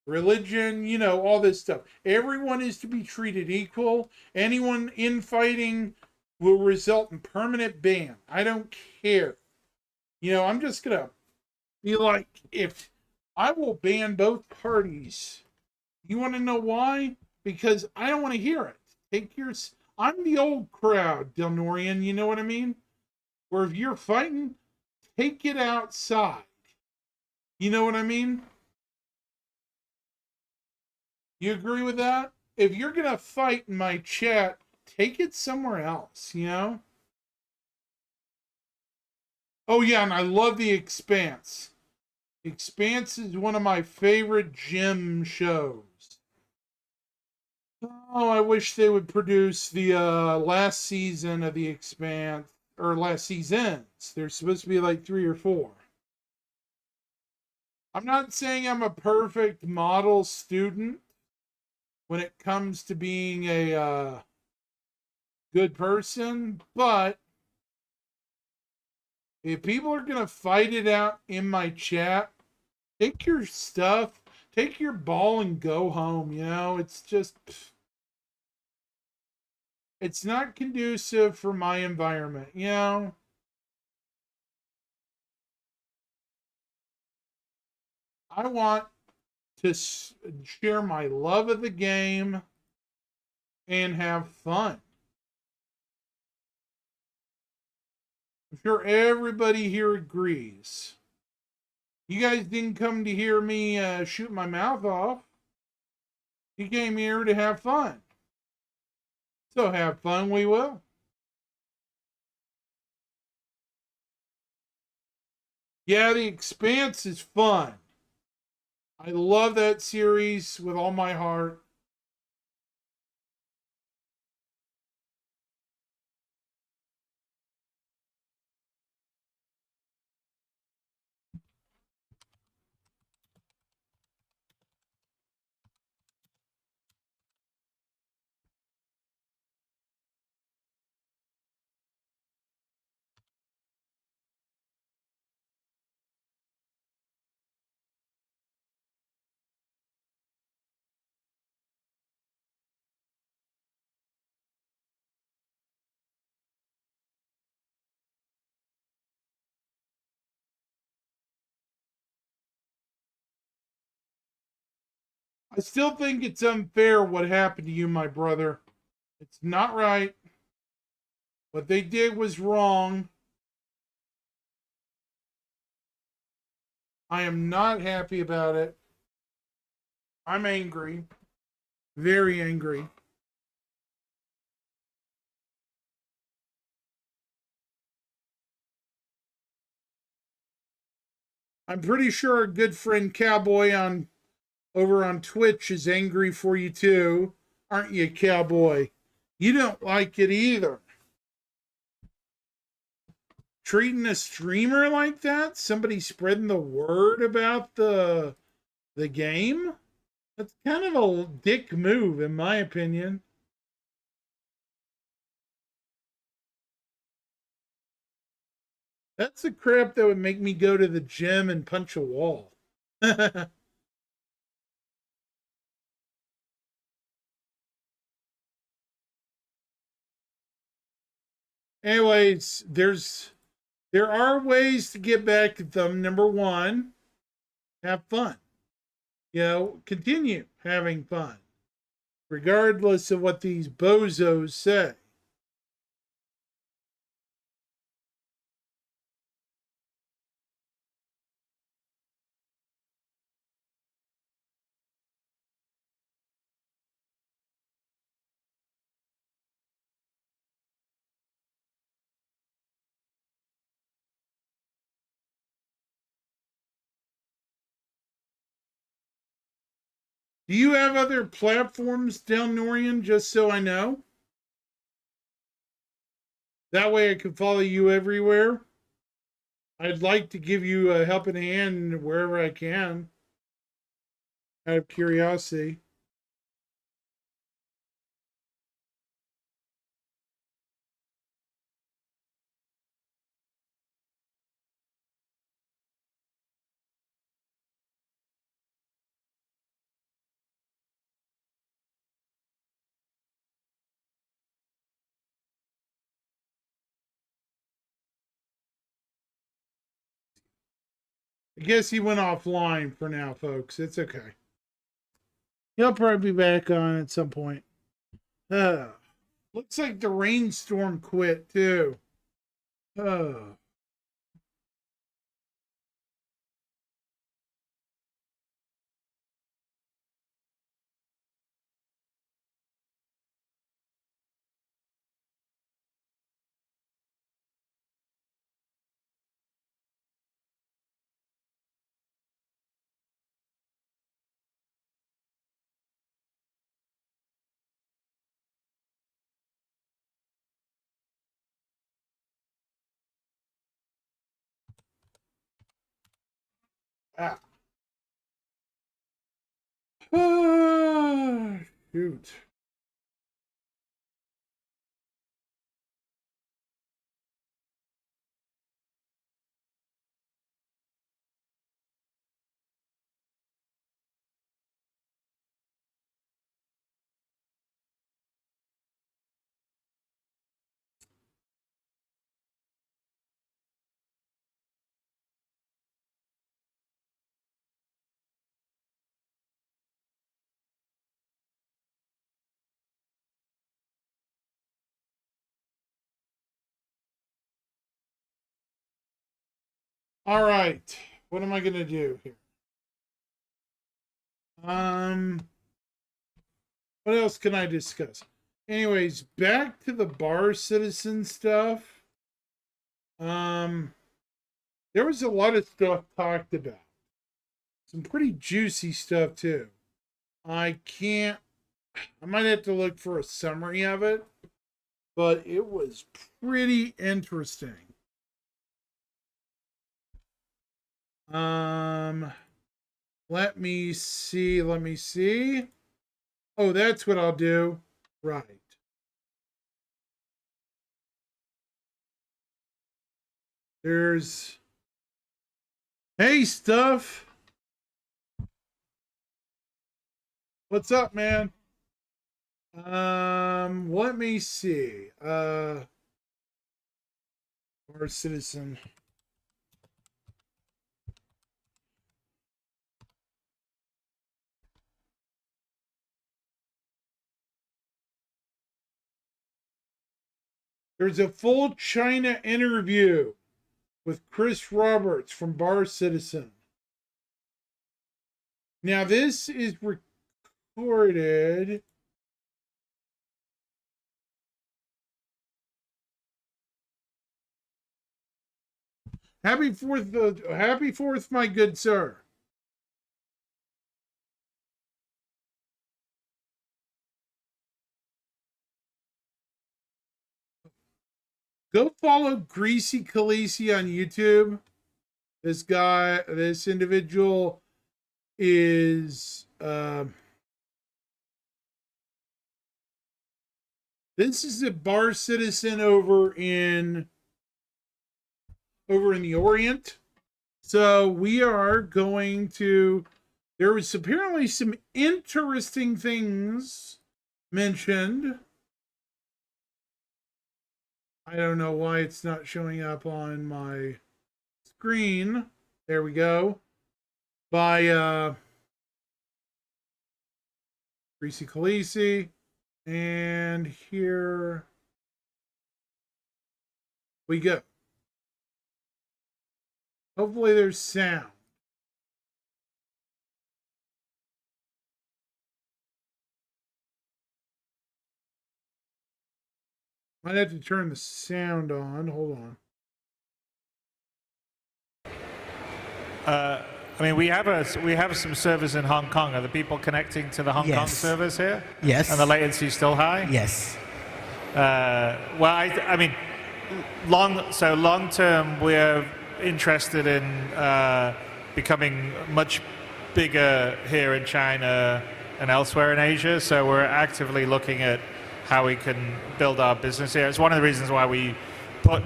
religion, all this stuff. Everyone is to be treated equal. Anyone infighting will result in permanent ban. I don't care. I'm just going to be like, if I will ban both parties. You want to know why? Because I don't want to hear it. I'm the old crowd, Delnorian, you know what I mean? Where if you're fighting, take it outside. You know what I mean? You agree with that? If you're going to fight in my chat, take it somewhere else, Oh, yeah, and I love The Expanse. Expanse is one of my favorite gym shows. Oh, I wish they would produce the last season of The Expanse, or last seasons. There's supposed to be like 3 or 4. I'm not saying I'm a perfect model student when it comes to being a good person, but if people are going to fight it out in my chat, take your stuff, take your ball and go home, It's just... It's not conducive for my environment, I want to share my love of the game and have fun. I'm sure everybody here agrees. You guys didn't come to hear me shoot my mouth off. You came here to have fun. So have fun we will. Yeah, The Expanse is fun. I love that series with all my heart. I still think it's unfair what happened to you, my brother. It's not right. What they did was wrong. I am not happy about it. I'm angry. Very angry. I'm pretty sure our good friend Cowboy over on Twitch is angry for you too. Aren't you, Cowboy? You don't like it either. Treating a streamer like that? Somebody spreading the word about the game? That's kind of a dick move, in my opinion. That's the crap that would make me go to the gym and punch a wall. Anyways, there's There are ways to get back at them. Number one, have fun. Continue having fun, regardless of what these bozos say. Do you have other platforms down, Norian, just so I know? That way I can follow you everywhere. I'd like to give you a helping hand wherever I can, out of curiosity. I guess he went offline for now, folks. It's okay. He'll probably be back on at some point. Looks like the rainstorm quit too. Shoot. All right. What am I going to do here? What else can I discuss? Anyways, back to the Bar Citizen stuff. There was a lot of stuff talked about. Some pretty juicy stuff too. I might have to look for a summary of it, but it was pretty interesting. Let me see. Oh, that's what I'll do. Right. There's... Hey, Stuff. What's up, man? Let me see. Bar Citizen. There's a full China interview with Chris Roberts from Bar Citizen. Now, this is recorded. Happy 4th, my good sir. Go follow Greasy Khaleesi on YouTube. This individual is this is a Bar Citizen over in the Orient. So we are going to, there was apparently some interesting things mentioned. I don't know why it's not showing up on my screen. There we go. By Greasy Khaleesi. And here we go. Hopefully there's sound. Might have to turn the sound on. Hold on. I mean, we have some servers in Hong Kong. Are the people connecting to the Hong Kong servers here? Yes. And the latency still high? Yes. Well, I mean, long term, we're interested in becoming much bigger here in China and elsewhere in Asia. So we're actively looking at how we can build our business here. It's one of the reasons why we put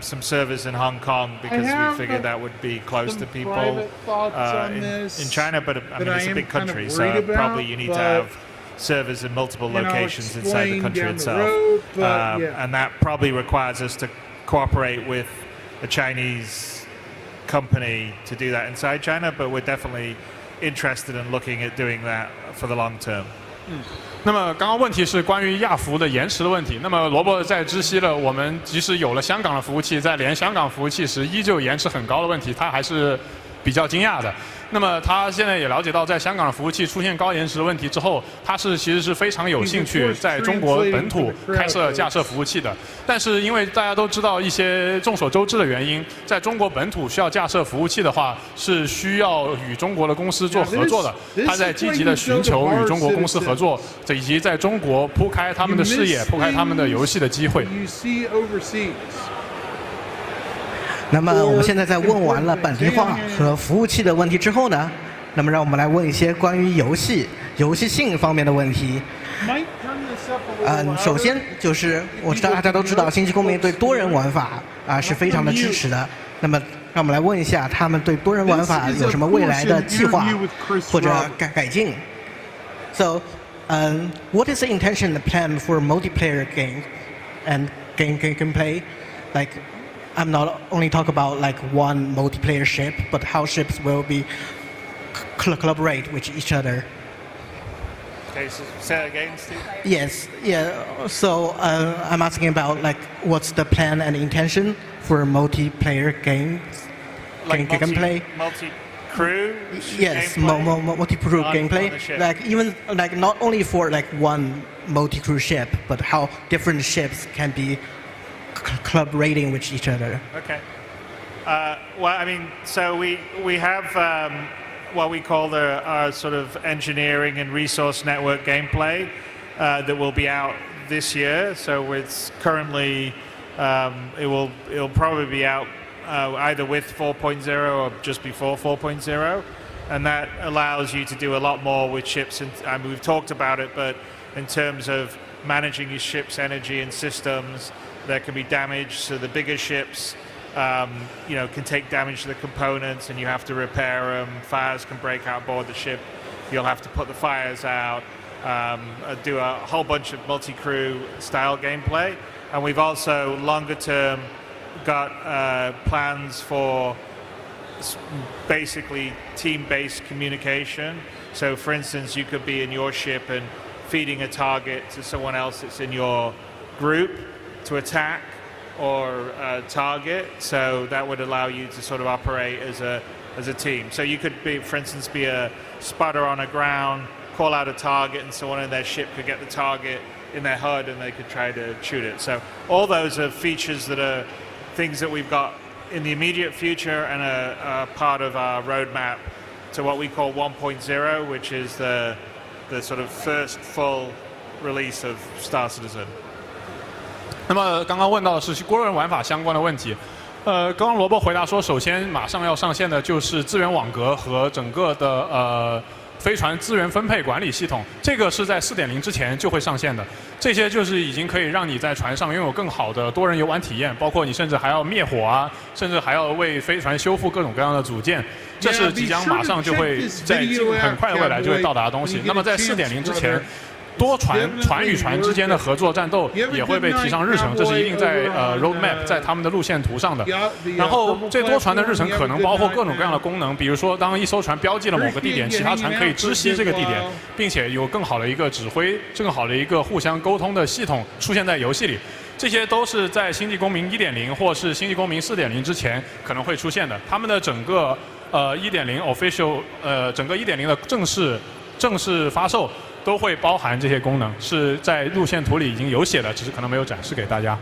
some servers in Hong Kong, because we figured that would be close to people in China, but I mean, it's a big country, so probably you need to have servers in multiple locations inside the country itself. And that probably requires us to cooperate with a Chinese company to do that inside China, but we're definitely interested in looking at doing that for the long term. 那么刚刚问题是关于亚服的延迟的问题。那么萝卜在知悉了我们即使有了香港的服务器，在连香港服务器时依旧延迟很高的问题，他还是比较惊讶的。那么他现在也了解到，在香港的服务器出现高延迟的问题之后，他其实是非常有兴趣在中国本土开设架设服务器的。但是因为大家都知道一些众所周知的原因，在中国本土需要架设服务器的话，是需要与中国的公司做合作的。他在积极的寻求与中国公司合作，以及在中国铺开他们的视野、铺开他们的游戏的机会。那么我们现在在问完了本地化和服务器的问题之后呢，那么让我们来问一些关于游戏性方面的问题。首先就是我知道大家都知道，星际公民对多人玩法是非常的支持的。那么让我们来问一下，他们对多人玩法有什么未来的计划或者改进 ？So, what is the intention, the plan for multiplayer game and gameplay? Like, I'm not only talk about like one multiplayer ship, but how ships will be collaborate with each other. Okay, so say that again, Steve. Yes, yeah. So I'm asking about like what's the plan and intention for multiplayer games, like gameplay. Multi-crew. Yes, multi-crew gameplay. Like even like not only for like one multi-crew ship, but how different ships can be collaborating with each other. Okay. Well, I mean, so we have what we call our sort of engineering and resource network gameplay that will be out this year. So it's currently it'll probably be out either with 4.0 or just before 4.0, and that allows you to do a lot more with ships. And I mean, we've talked about it, but in terms of managing your ship's energy and systems, there can be damage. So the bigger ships, can take damage to the components, and you have to repair them. Fires can break out aboard the ship. You'll have to put the fires out. Do a whole bunch of multi-crew style gameplay, and we've also longer term got plans for basically team-based communication. So, for instance, you could be in your ship and feeding a target to someone else that's in your group to attack or target, so that would allow you to sort of operate as a team. So you could be, for instance, be a spotter on a ground, call out a target, and someone in their ship could get the target in their HUD and they could try to shoot it. So all those are features that are things that we've got in the immediate future and a part of our roadmap to what we call 1.0, which is the sort of first full release of Star Citizen. 那么刚刚问到的是多人玩法相关的问题，刚刚萝卜回答说，首先马上要上线的就是资源网格和整个的飞船资源分配管理系统，这个是在 4.0 之前就会上线的。这些就是已经可以让你在船上拥有更好的多人游玩体验，包括你甚至还要灭火啊，甚至还要为飞船修复各种各样的组件，这是即将马上就会在很快的未来就会到达的东西。那么在 4.0 之前，多船与船之间的合作战斗也会被提上日程，这是一定在roadmap 在他们的路线图上的。然后这多船的日程可能包括各种各样的功能，比如说当一艘船标记了某个地点，其他船可以知悉这个地点，并且有更好的一个指挥、更好的一个互相沟通的系统出现在游戏里。这些都是在《星际公民1.0》或是《星际公民4.0》之前可能会出现的。他们的整个1.0 official 整个1.0的正式发售都会包含这些功能，是在路线图里已经有写的，只是可能没有展示给大家。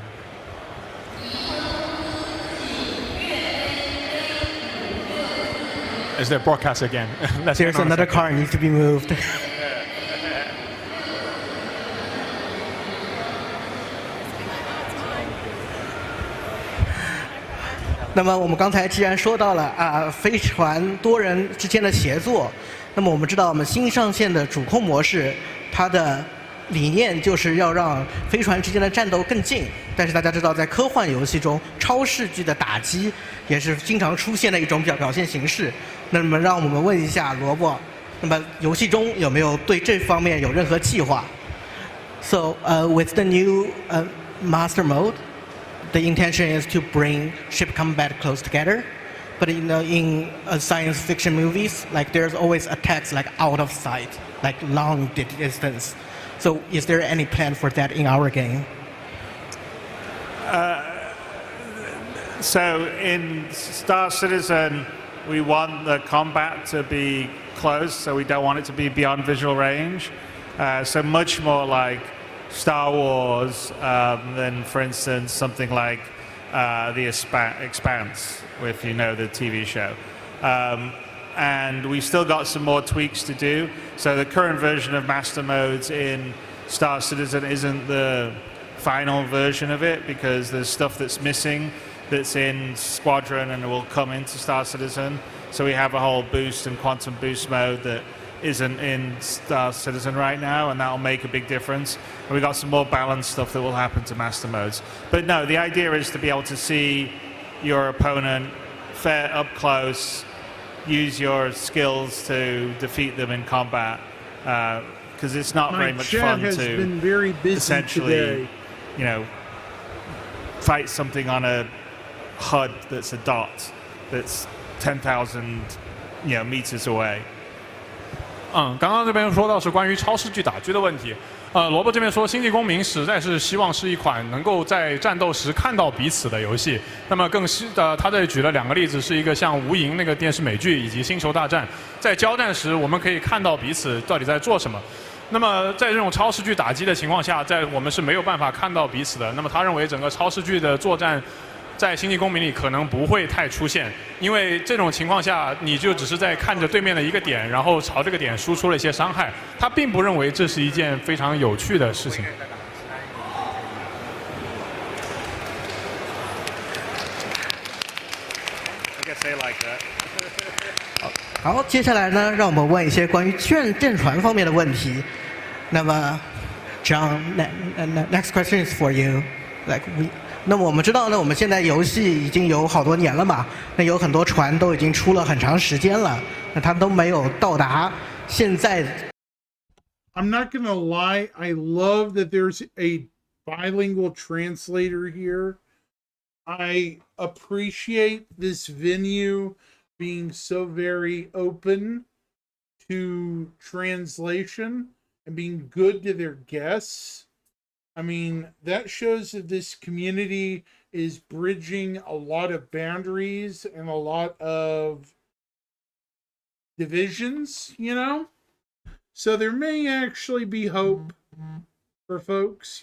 Is there broadcast again? There's another car needs to be moved. 那么我们刚才既然说到了飞船多人之间的协作，那么我们知道我们新上线的主控模式，它的理念就是要让飞船之间的战斗更近。但是大家知道，在科幻游戏中，超视距的打击也是经常出现的一种表现形式。那么让我们问一下萝卜，那么游戏中有没有对这方面有任何计划 ？So with the new master mode.The intention is to bring ship combat close together, but in science fiction movies, like there's always attacks like out of sight, like long distance. So, is there any plan for that in our game? So in Star Citizen, we want the combat to be close, so we don't want it to be beyond visual range. So much more like Star Wars than, for instance, something like The Expanse with, the TV show. And we've still got some more tweaks to do. So the current version of Master Modes in Star Citizen isn't the final version of it because there's stuff that's missing that's in Squadron and will come into Star Citizen. So we have a whole boost and quantum boost mode that isn't in Star Citizen right now, and that'll make a big difference. And we got some more balanced stuff that will happen to Master Modes. But no, the idea is to be able to see your opponent fair up close, use your skills to defeat them in combat, because it's not very much fun to essentially, fight something on a HUD that's a dot that's 10,000, meters away. 刚刚这边说到是关于超视距打狙的问题。萝卜这边说，《星际公民》实在是希望是一款能够在战斗时看到彼此的游戏。那么他这里举了2个例子，是一个像《无垠》那个电视美剧，以及《星球大战》。在交战时，我们可以看到彼此到底在做什么。那么在这种超视距打击的情况下，我们是没有办法看到彼此的。那么他认为整个超视距的作战在《星际公民》里可能不会太出现，因为这种情况下，你就只是在看着对面的一个点，然后朝这个点输出了一些伤害。他并不认为这是一件非常有趣的事情。好，接下来呢，让我们问一些关于舰船方面的问题。那么 ，John, next question is for you. Like 那么我们知道呢，我们现在游戏已经有好多年了嘛，那有很多船都已经出了很长时间了，那它都没有到达现在。I'm not gonna lie, I love that there's a bilingual translator here. I appreciate this venue being so very open to translation and being good to their guests. I mean, that shows that this community is bridging a lot of boundaries and a lot of divisions, So there may actually be hope for folks,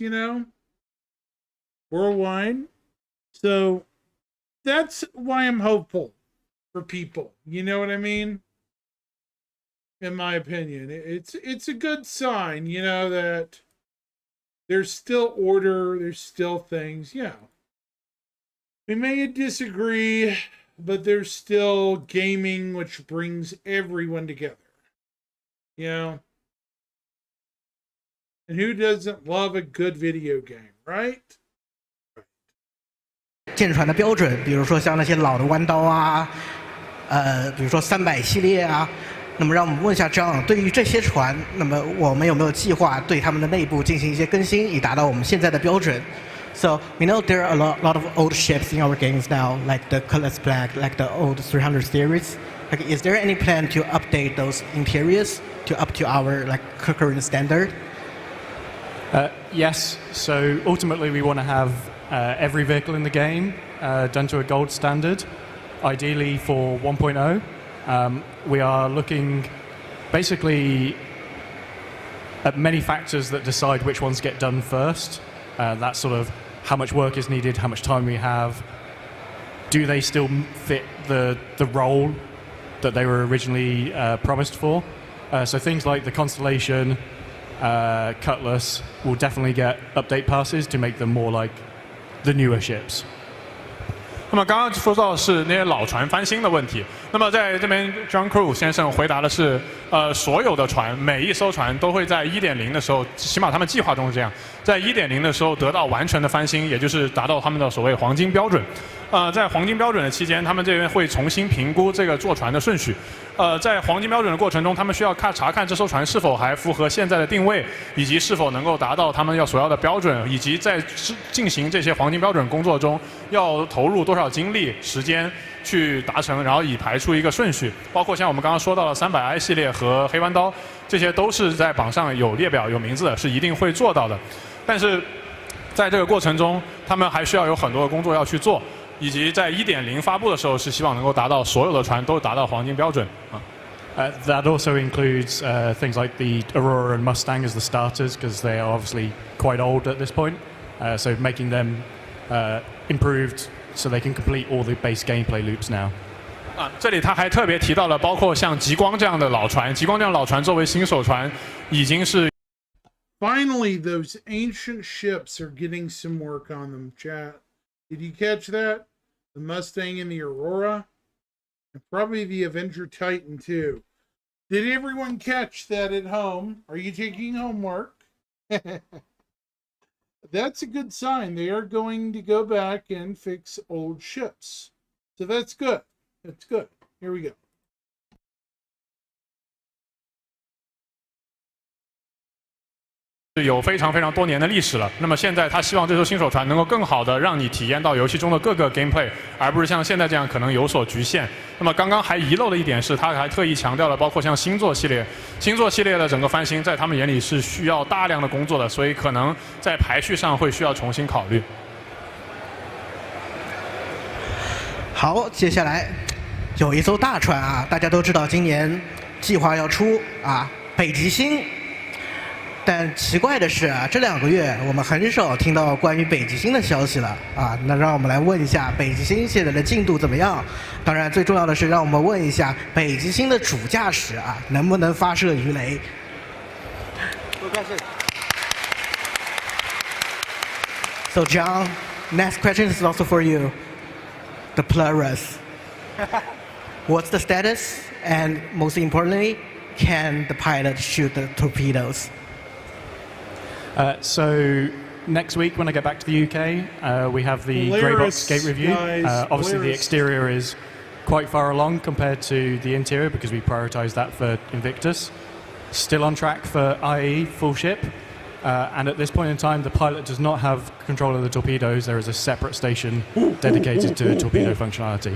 worldwide. So that's why I'm hopeful for people. You know what I mean? In my opinion, it's a good sign, that there's still order, there's still things, We may disagree, but there's still gaming which brings everyone together. And who doesn't love a good video game, right? 舰船的标准，比如说像那些老的弯刀啊，比如说300系列啊，那么让我们问一下张，对于这些船，那么我们有没有计划对他们的内部进行一些更新，以达到我们现在的标准？ So we know there are a lot of old ships in our games now, like the Cutlass Black, like the old 300 series. Like, is there any plan to update those interiors to up to our like current standard? Yes. So ultimately, we want to have every vehicle in the game done to a gold standard, ideally for 1.0. We are looking basically at many factors that decide which ones get done first. That's sort of how much work is needed, how much time we have. Do they still fit the role that they were originally promised for? So things like the Constellation, Cutlass will definitely get update passes to make them more like the newer ships. 那么刚刚说到的是那些老船翻新的问题。那么在这边 John Crew 先生回答的是，所有的船，每一艘船都会在 1.0 的时候，起码他们计划中是这样，在 1.0 的时候得到完全的翻新，也就是达到他们的所谓黄金标准。在黄金标准的期间，他们这边会重新评估这个坐船的顺序。在黄金标准的过程中，他们需要查看这艘船是否还符合现在的定位，以及是否能够达到他们所要的标准，以及在进行这些黄金标准工作中要投入多少精力、时间去达成，然后以排出一个顺序。包括像我们刚刚说到的300i 系列和黑弯刀，这些都是在榜上有列表、有名字的，是一定会做到的。但是在这个过程中，他们还需要有很多的工作要去做。以及在 1.0 发布的时候，是希望能够达到所有的船都达到黄金标准。That also includes things like the Aurora and Mustang as the starters, because they are obviously quite old at this point. So making them improved so they can complete all the base gameplay loops now. 这里他还特别提到了，包括像极光这样的老船，极光这样的老船作为新手船，已经是。Finally, those ancient ships are getting some work on them, chat. Did you catch that? The Mustang and the Aurora? And probably the Avenger Titan, too. Did everyone catch that at home? Are you taking homework? That's a good sign. They are going to go back and fix old ships. So that's good. That's good. Here we go. 是有非常非常多年的历史了。那么现在他希望这艘新手船能够更好的让你体验到游戏中的各个 gameplay， 而不是像现在这样可能有所局限。那么刚刚还遗漏了一点是，他还特意强调了，包括像星座系列的整个翻新，在他们眼里是需要大量的工作的，所以可能在排序上会需要重新考虑。好，接下来有一艘大船啊，大家都知道今年计划要出啊北极星。但奇怪的是啊，这2个月我们很少听到关于北极星的消息了啊。那让我们来问一下北极星现在的进度怎么样？当然，最重要的是让我们问一下北极星的主驾驶啊，能不能发射鱼雷 ？So John, next question is also for you. The Polaris. What's the status? And most importantly, can the pilot shoot the torpedoes? So next week when I get back to the UK, we have the Polaris, grey box gate review. guys, Obviously the Polaris. exterior is quite far along compared to the interior because we prioritised that for Invictus. Still on track for IE full ship. And at this point in time, the pilot does not have control of the torpedoes. There is a separate station dedicated to torpedo functionality.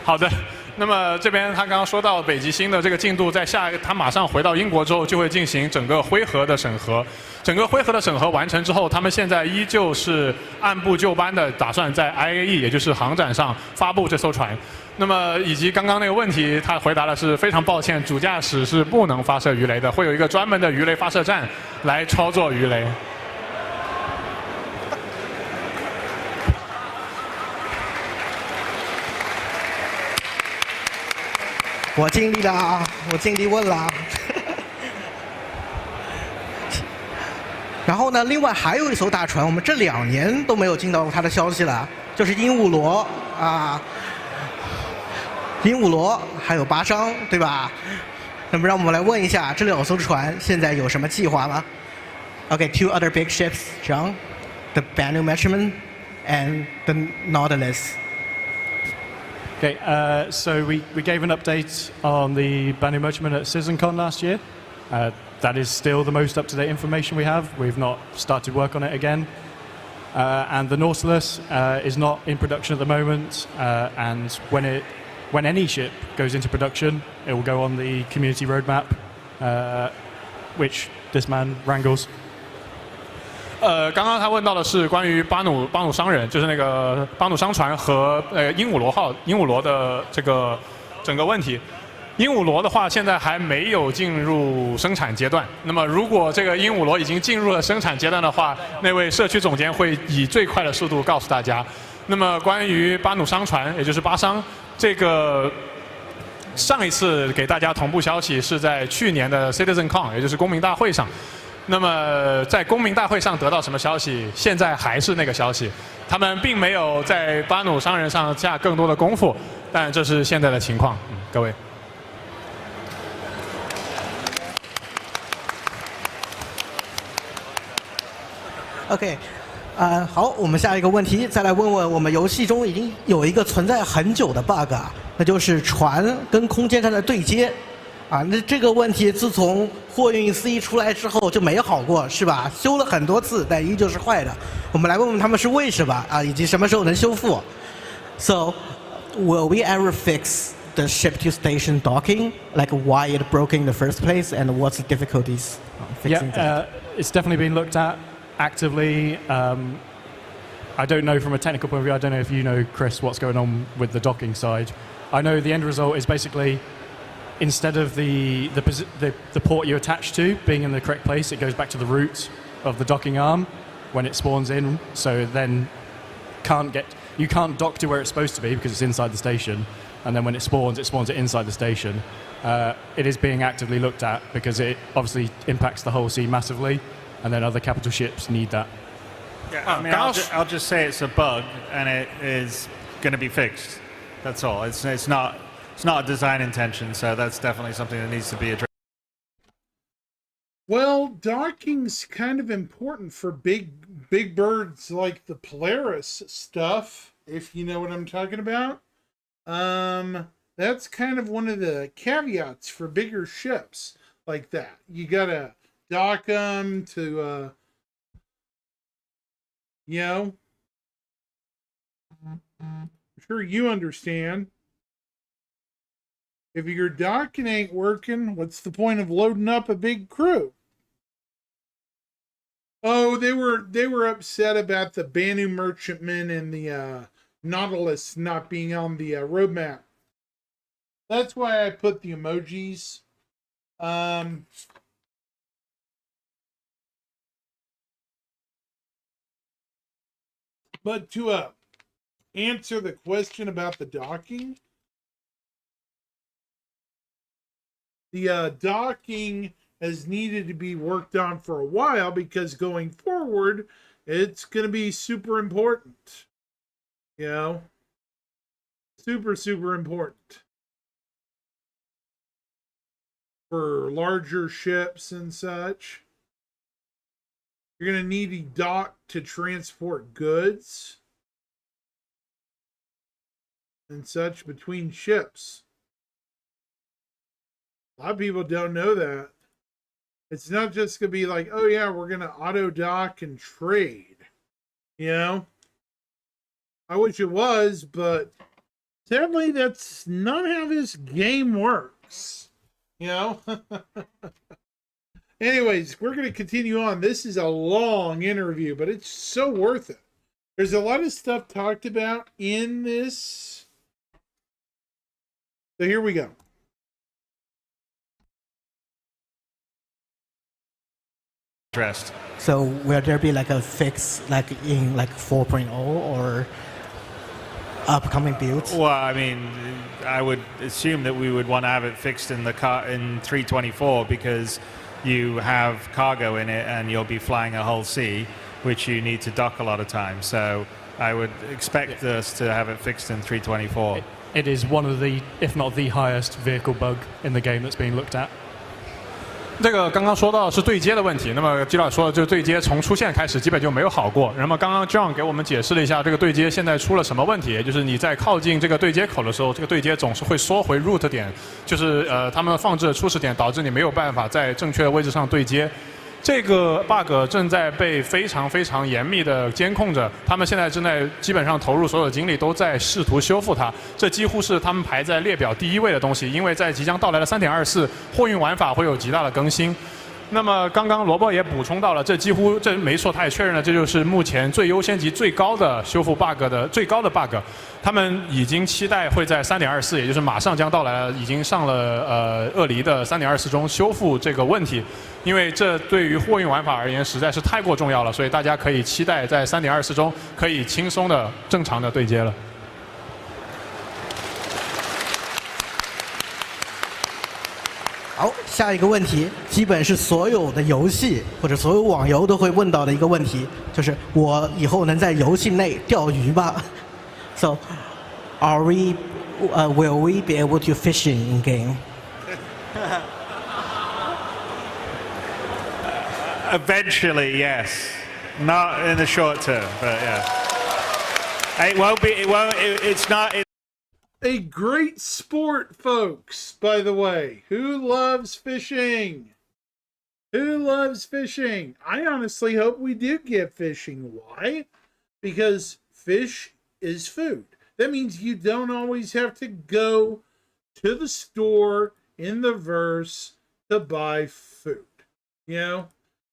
好的。那么这边他刚刚说到北极星的这个进度，在他马上回到英国之后，就会进行整个灰盒的审核。整个灰盒的审核完成之后，他们现在依旧是按部就班的打算在 IAE， 也就是航展上发布这艘船。那么以及刚刚那个问题，他回答的是非常抱歉，主驾驶是不能发射鱼雷的，会有一个专门的鱼雷发射站来操作鱼雷。我尽力了啊，我尽力问了。然后呢，另外还有一艘大船，我们这2年都没有听到它的消息了，就是鹦鹉螺啊，鹦鹉螺还有巴商，对吧？那么让我们来问一下，这2艘船现在有什么计划吗 ？Okay, 2 other big ships, John, the Banu Measurement and the Nautilus. Okay, so we gave an update on the Banu Merchantman at CitizenCon last year. That is still the most up-to-date information we have. We've not started work on it again. And the Nautilus is not in production at the moment. And when any ship goes into production, it will go on the community roadmap, which this man wrangles. 刚刚他问到的是关于巴努商人，就是那个巴努商船和鹦鹉螺的这个整个问题。鹦鹉螺的话，现在还没有进入生产阶段。那么，如果这个鹦鹉螺已经进入了生产阶段的话，那位社区总监会以最快的速度告诉大家。那么，关于巴努商船，也就是巴商，这个上一次给大家同步消息是在去年的 CitizenCon， 也就是公民大会上。那么在公民大会上得到什么消息？现在还是那个消息，他们并没有在巴努商人上下更多的功夫，但这是现在的情况。各位。OK， 好，我们下一个问题，再来问问我们游戏中已经有一个存在很久的 bug， 那就是船跟空间站的对接。那这个问题自从货运 C 出来之后就没好过，是吧？修了很多次，但依旧是坏的。我们来问问他们是为什么以及什么时候能修复。So, will we ever fix the ship-to-station docking? Like why it broke in the first place, and what's the difficulties fixing that? It's definitely been looked at actively. I don't know from a technical point of view. I don't know if you know, Chris, what's going on with the docking side. I know the end result is basically, instead of the port you attach to being in the correct place, it goes back to the root of the docking arm when it spawns in. So then you can't dock to where it's supposed to be because it's inside the station. And then when it spawns it inside the station. It is being actively looked at because it obviously impacts the whole sea massively, and then other capital ships need that. Yeah, I mean, I'll just say it's a bug, and it is going to be fixed. That's all. It's not a design intention, so that's definitely something that needs to be addressed. Well, docking's kind of important for big birds like the Polaris stuff, if you know what I'm talking about. That's kind of one of the caveats for bigger ships like that. You gotta dock them to, I'm sure you understand. If your docking ain't working, what's the point of loading up a big crew? Oh, they were upset about the Banu Merchantman and the Nautilus not being on the roadmap. That's why I put the emojis. But to answer the question about the docking, the docking has needed to be worked on for a while because going forward, it's going to be super important. Super, super important. For larger ships and such. You're going to need a dock to transport goods and such between ships. A lot of people don't know that. It's not just going to be like, oh yeah, we're going to auto dock and trade. I wish it was, but sadly that's not how this game works. Anyways, we're going to continue on. This is a long interview, but it's so worth it. There's a lot of stuff talked about in this. So here we go. So will there be like a fix like in like 4.0 or upcoming builds? Well, I mean, I would assume that we would want to have it fixed in 324 because you have cargo in it and you'll be flying a whole sea, which you need to dock a lot of times. So I would expect us to have it fixed in 324. It is one of the, if not the highest vehicle bug in the game that's being looked at. 这个刚刚说到是对接的问题，那么基老师说的这个对接从出现开始基本就没有好过。那么刚刚 John 给我们解释了一下这个对接现在出了什么问题，就是你在靠近这个对接口的时候，这个对接总是会缩回 root 点，就是他们放置的初始点，导致你没有办法在正确的位置上对接。这个 bug 正在被非常非常严密的监控着，他们现在正在基本上投入所有精力都在试图修复它。这几乎是他们排在列表第一位的东西，因为在即将到来的 3.24 货运玩法会有极大的更新。那么刚刚罗伯也补充到了，这没错，他也确认了，这就是目前最优先级最高的修复 bug 的最高的 bug。他们已经期待会在 3.24， 也就是马上将到来了，已经上了鳄梨的 3.24 中修复这个问题，因为这对于货运玩法而言实在是太过重要了，所以大家可以期待在 3.24 中可以轻松的正常的对接了。好，下一个问题，基本是所有的游戏或者所有网游都会问到的一个问题，就是我以后能在游戏内钓鱼吗 ？So, will we be able to fishing in game? Eventually, yes. Not in the short term, but yeah. It won't be. It won't. It's not. A great sport, folks, by the way. Who loves fishing? Who loves fishing? I honestly hope we do get fishing. Why? Because fish is food. That means you don't always have to go to the store in the verse to buy food. You know?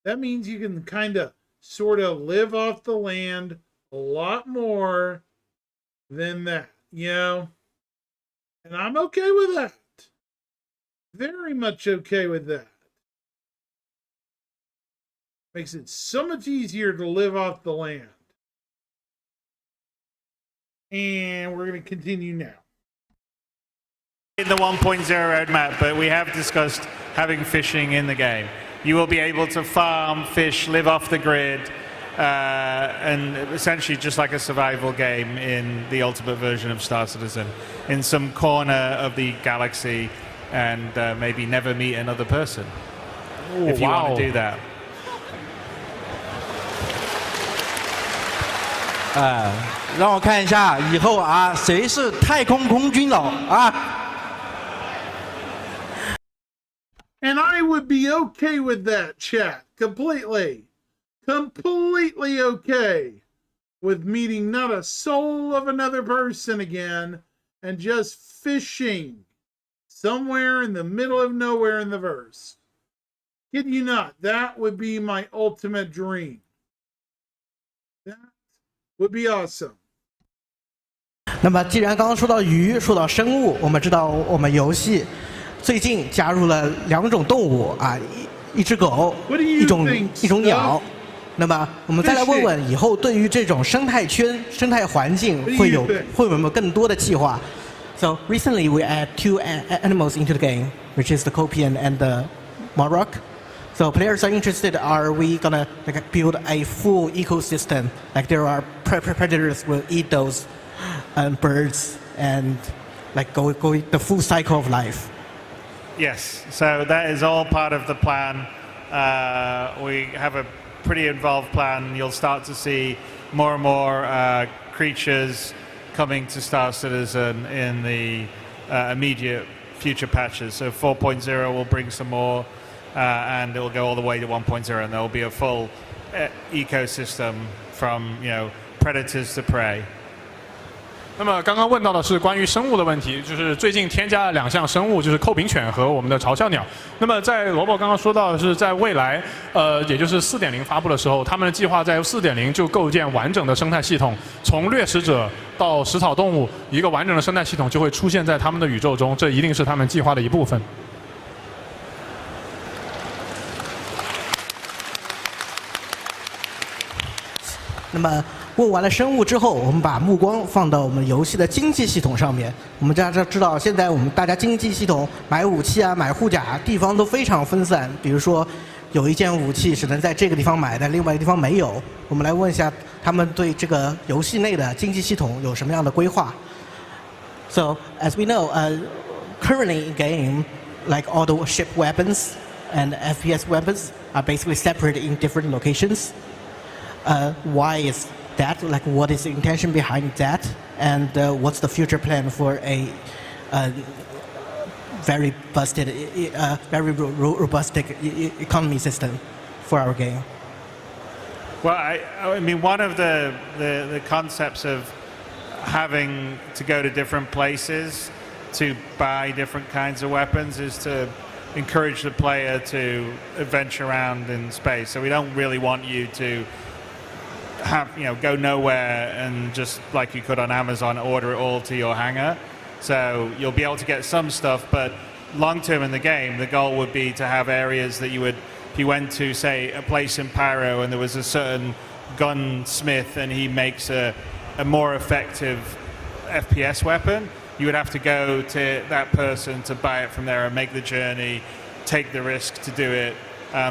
That means you can kind of sort of live off the land a lot more than that, you know? And I'm okay with that. Very much okay with that. Makes it so much easier to live off the land. And we're going to continue now. In the 1.0 roadmap, but we have discussed having fishing in the game. You will be able to farm, fish, live off the grid, and essentially just like a survival game in the ultimate version of Star Citizen, in some corner of the galaxy, and maybe never meet another person. Ooh, if you wow. want to do that. 让我看一下以后啊，谁是太空空军了啊？ And I would be okay with that, chat. Completely. Completely okay with meeting not a soul of another person again and just fishing somewhere in the middle of nowhere in the verse. Kid you not, that would be my ultimate dream. That would be awesome. 那么，既然刚刚说到鱼，说到生物，我们知道我们游戏最近加入了2种动物啊，一只狗，一种鸟。那么，我们再来问问，以后对于这种生态圈、生态环境会有没有更多的计划 ？So recently we add 2 animals into the game, which is the Copian and the Morok. So players are interested. Are we gonna build a full ecosystem? Like there are predators will eat those birds and go the full cycle of life. Yes, so that is all part of the plan. We have a pretty involved plan. You'll start to see more and more creatures coming to Star Citizen in the immediate future patches. So 4.0 will bring some more, and it will go all the way to 1.0, and there will be a full ecosystem from predators to prey. 那么刚刚问到的是关于生物的问题，就是最近添加了2项生物，就是扣饼犬和我们的嘲笑鸟。那么在罗伯刚刚说到的是，在未来，也就是 4.0 发布的时候，他们的计划在 4.0 就构建完整的生态系统，从掠食者到食草动物，一个完整的生态系统就会出现在他们的宇宙中，这一定是他们计划的一部分。那么问完了生物之后，我们把目光放到我们游戏的经济系统上面。我们大家知道，现在大家经济系统买武器啊、买护甲地方都非常分散。比如说，有一件武器只能在这个地方买，但另外一个地方没有。我们来问一下，他们对这个游戏内的经济系统有什么样的规划 ？So as we know, currently in game, like all the ship weapons and FPS weapons are basically separate in different locations. Why is that? Like, what is the intention behind that? And what's the future plan for a very busted, very robust economy system for our game? Well, I mean, one of the concepts of having to go to different places to buy different kinds of weapons is to encourage the player to adventure around in space. So we don't really want you to have, go nowhere and just like you could on Amazon, order it all to your hangar. So you'll be able to get some stuff, but long term in the game, the goal would be to have areas that you would, if you went to, say, a place in Pyro and there was a certain gunsmith and he makes a more effective FPS weapon, you would have to go to that person to buy it from there and make the journey, take the risk to do it.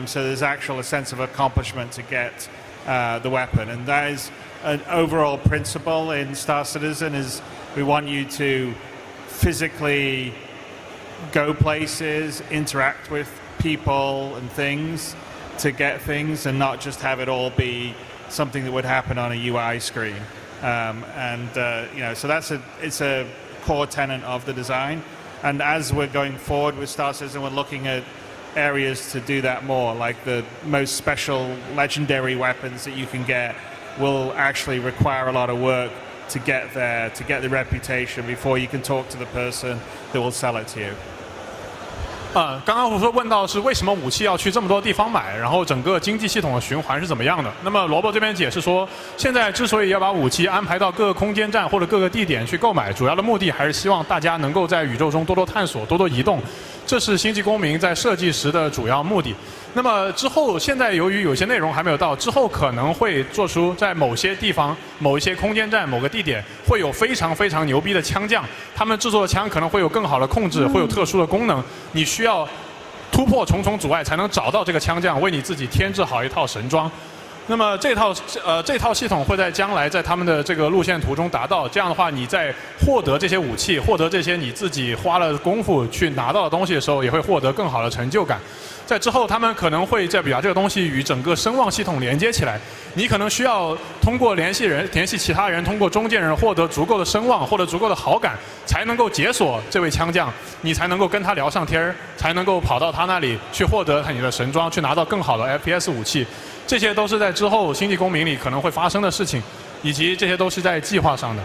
So there's actual a sense of accomplishment to get the weapon. And that is an overall principle in Star Citizen, is we want you to physically go places, interact with people and things to get things, and not just have it all be something that would happen on a UI screen. So it's a core tenet of the design. And as we're going forward with Star Citizen, we're looking at areas to do that more, like the most special legendary weapons that you can get will actually require a lot of work to get there, to get the reputation before you can talk to the person that will sell it to you. 刚刚问到是为什么武器要去这么多地方买，然后整个经济系统的循环是怎么样的？那么萝卜这边解释说，现在之所以要把武器安排到各个空间站或者各个地点去购买，主要的目的还是希望大家能够在宇宙中多多探索、多多移动，这是星际公民在设计时的主要目的。那么之后，现在由于有些内容还没有到，之后可能会做出在某些地方、某一些空间站、某个地点会有非常非常牛逼的枪匠，他们制作的枪可能会有更好的控制，会有特殊的功能，你需要突破重重阻碍才能找到这个枪匠，为你自己添置好一套神装。那么这套系统会在将来在他们的这个路线图中达到。这样的话，你在获得这些武器、获得这些你自己花了功夫去拿到的东西的时候，也会获得更好的成就感。在之后，他们可能会再把这个东西与整个声望系统连接起来。你可能需要通过联系其他人，通过中间人获得足够的声望，获得足够的好感，才能够解锁这位枪匠，你才能够跟他聊上天儿，才能够跑到他那里去获得你的神装，去拿到更好的 FPS 武器。这些都是在之后星际公民里可能会发生的事情，以及这些都是在计划上的。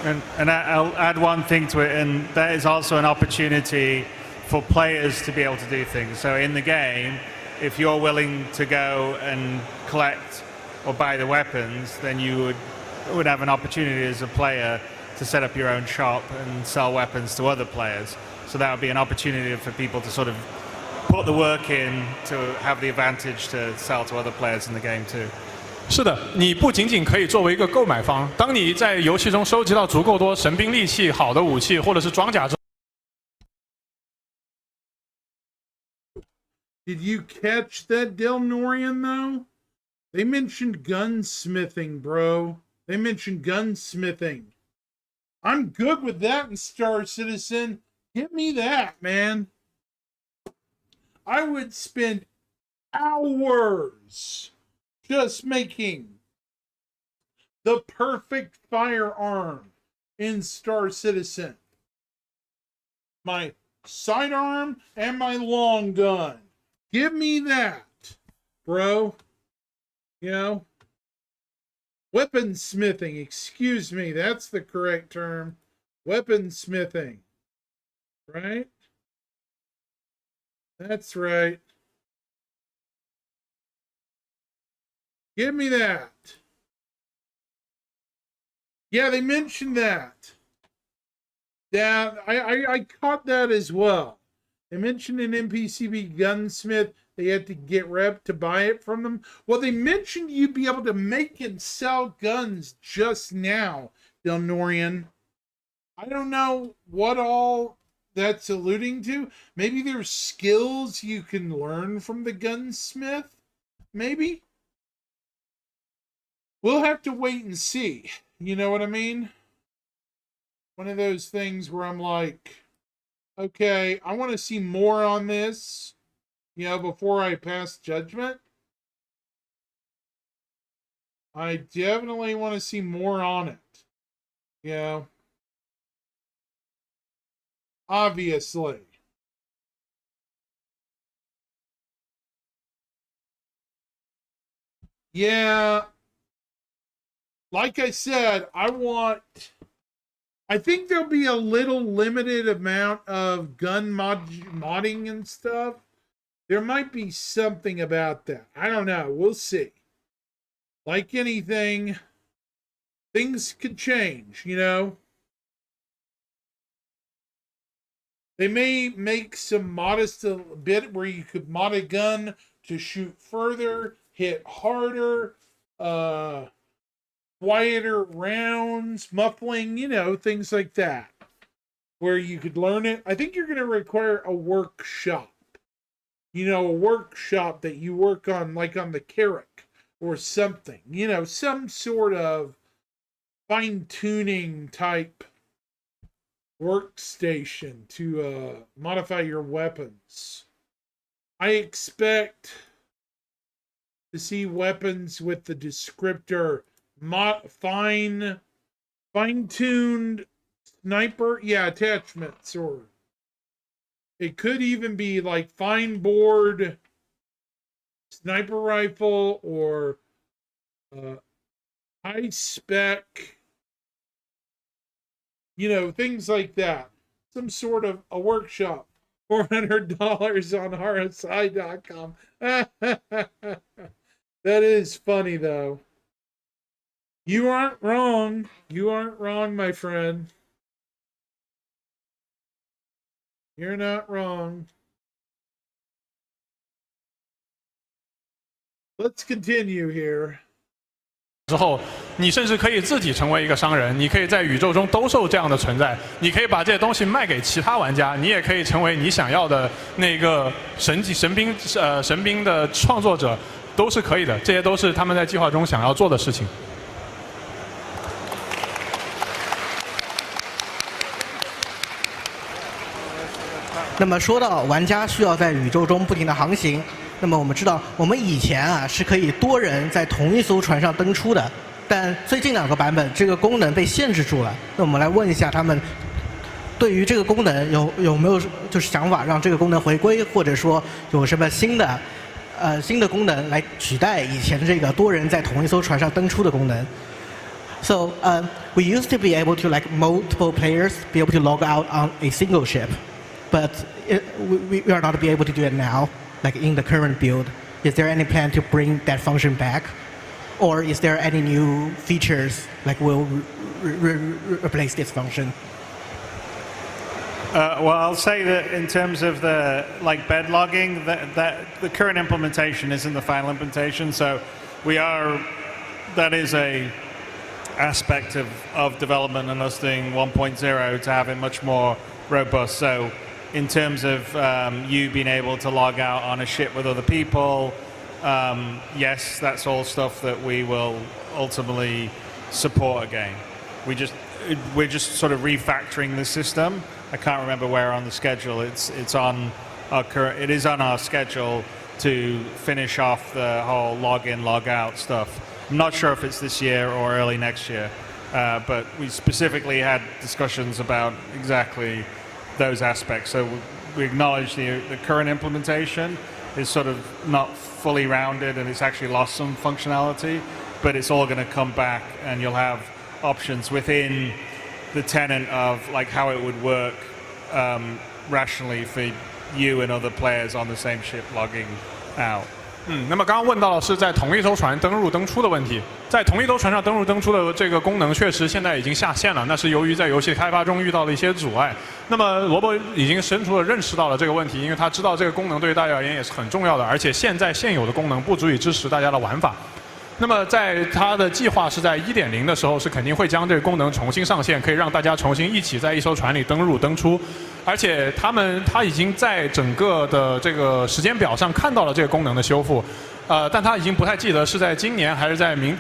And I'll add one thing to it, and that is also an opportunity for players to be able to do things. So in the game, if you're willing to go and collect or buy the weapons, then you would have an opportunity as a player to set up your own shop and sell weapons to other players. So that would be an opportunity for people to sort of put the work in to have the advantage to sell to other players in the game too. 是的，你不仅仅可以作为一个购买方，当你在游戏中收集到足够多神兵利器、好的武器或者是装甲之后， Did you catch that, Del Norian, though? They mentioned gunsmithing, bro. They mentioned gunsmithing. I'm good with that in Star Citizen. Give me that, man. I would spend hours just making the perfect firearm in Star Citizen. My sidearm and my long gun. Give me that, bro. You know, weaponsmithing, excuse me, that's the correct term. Weaponsmithing, right? That's right. Give me that. Yeah, they mentioned that. Yeah, I caught that as well. They mentioned an NPCB gunsmith. They had to get rep to buy it from them. Well, they mentioned you'd be able to make and sell guns just now, Del Norian. I don't know what all that's alluding to. Maybe there's skills you can learn from the gunsmith. Maybe. We'll have to wait and see. You know what I mean? One of those things where I'm like, Okay, I want to see more on this, before I pass judgment. I definitely want to see more on it. Obviously. Yeah. Like I said, I think there'll be a little limited amount of gun modding and stuff. There might be something about that. I don't know. We'll see. Like anything, things could change, They may make some modest bit where you could mod a gun to shoot further, hit harder, quieter rounds, muffling, things like that, where you could learn it. I think you're going to require a workshop, a workshop that you work on, like on the Carrack or something, some sort of fine-tuning type workstation to modify your weapons. I expect to see weapons with the descriptor fine-tuned sniper, attachments, or it could even be like fine bored sniper rifle or high spec, things like that. Some sort of a workshop. $400 on RSI.com. That is funny, though. You aren't wrong. You aren't wrong, my friend. You're not wrong. Let's continue here. 之后，你甚至可以自己成为一个商人，你可以在宇宙中兜售这样的存在，你可以把这些东西卖给其他玩家，你也可以成为你想要的那个神兵的创作者，都是可以的。这些都是他们在计划中想要做的事情。那么说到玩家需要在宇宙中不停的航行。那么我们知道，我们以前是可以多人在同一艘船上登出的，但最近2个版本这个功能被限制住了。那我们来问一下他们，对于这个功能有没有就是想法让这个功能回归，或者说有什么新的功能来取代以前这个多人在同一艘船上登出的功能。So we used to be able to multiple players be able to log out on a single ship, but we are not be able to do it now. Like in the current build, is there any plan to bring that function back? Or is there any new features will replace this function? Well, I'll say that in terms of the bed logging, that the current implementation isn't the final implementation. So that is a aspect of development and us doing 1.0 to have it much more robust. So in terms of you being able to log out on a ship with other people, yes, that's all stuff that we will ultimately support again. We're just sort of refactoring the system. I can't remember where on the schedule. It is on our schedule to finish off the whole log in, log out stuff. I'm not sure if it's this year or early next year, but we specifically had discussions about exactly those aspects. So we acknowledge the current implementation is sort of not fully rounded and it's actually lost some functionality, but it's all going to come back and you'll have options within the tenant of how it would work rationally for you and other players on the same ship logging out. 那么刚刚问到的是在同一艘船登入登出的问题，在同一艘船上登入登出的这个功能确实现在已经下线了，那是由于在游戏开发中遇到了一些阻碍。那么罗伯已经深入的认识到了这个问题，因为他知道这个功能对于大家而言也是很重要的，而且现有的功能不足以支持大家的玩法。那么在他的计划是在 1.0 的时候是肯定会将这个功能重新上线，可以让大家重新一起在一艘船里登入登出，而且他已经在整个的这个时间表上看到了这个功能的修复。但他已经不太记得是在今年还是在明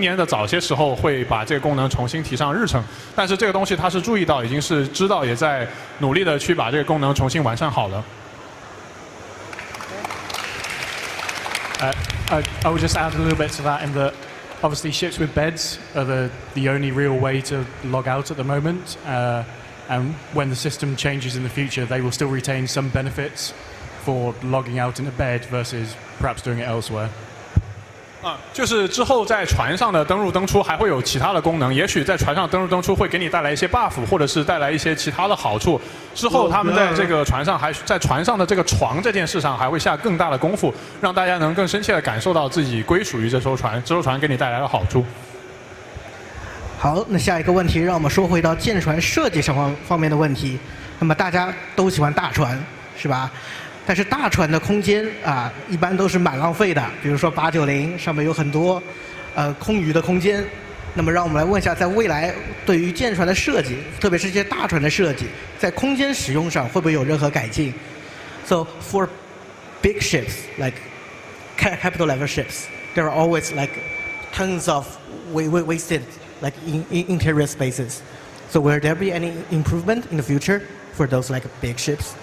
年的早些时候会把这个功能重新提上日程。但是这个东西他是注意到，已经是知道，也在努力的去把这个功能重新完善好了。I would just add a little bit to that in that obviously ships with beds are the only real way to log out at the moment. And when the system changes in the future, they will still retain some benefits for logging out in a bed versus perhaps doing it elsewhere. 就是之后在船上的登入登出还会有其他的功能，也许在船上登入登出会给你带来一些 buff， 或者是带来一些其他的好处。之后他们在这个船上在船上的这个床这件事上还会下更大的功夫，让大家能更深切的感受到自己归属于这艘船，这艘船给你带来的好处。好，那下一个问题，让我们说回到舰船设计方面的问题。那么大家都喜欢大船，是吧？但是大船的空间啊，一般都是蛮浪费的。比如说890上面有很多空余的空间。那么让我们来问一下，在未来对于舰船的设计，特别是这些大船的设计，在空间使用上会不会有任何改进 ？So for big ships like capital level ships, there are always like tons of wasted like interior spaces. So will there be any improvement in the future for those like big ships?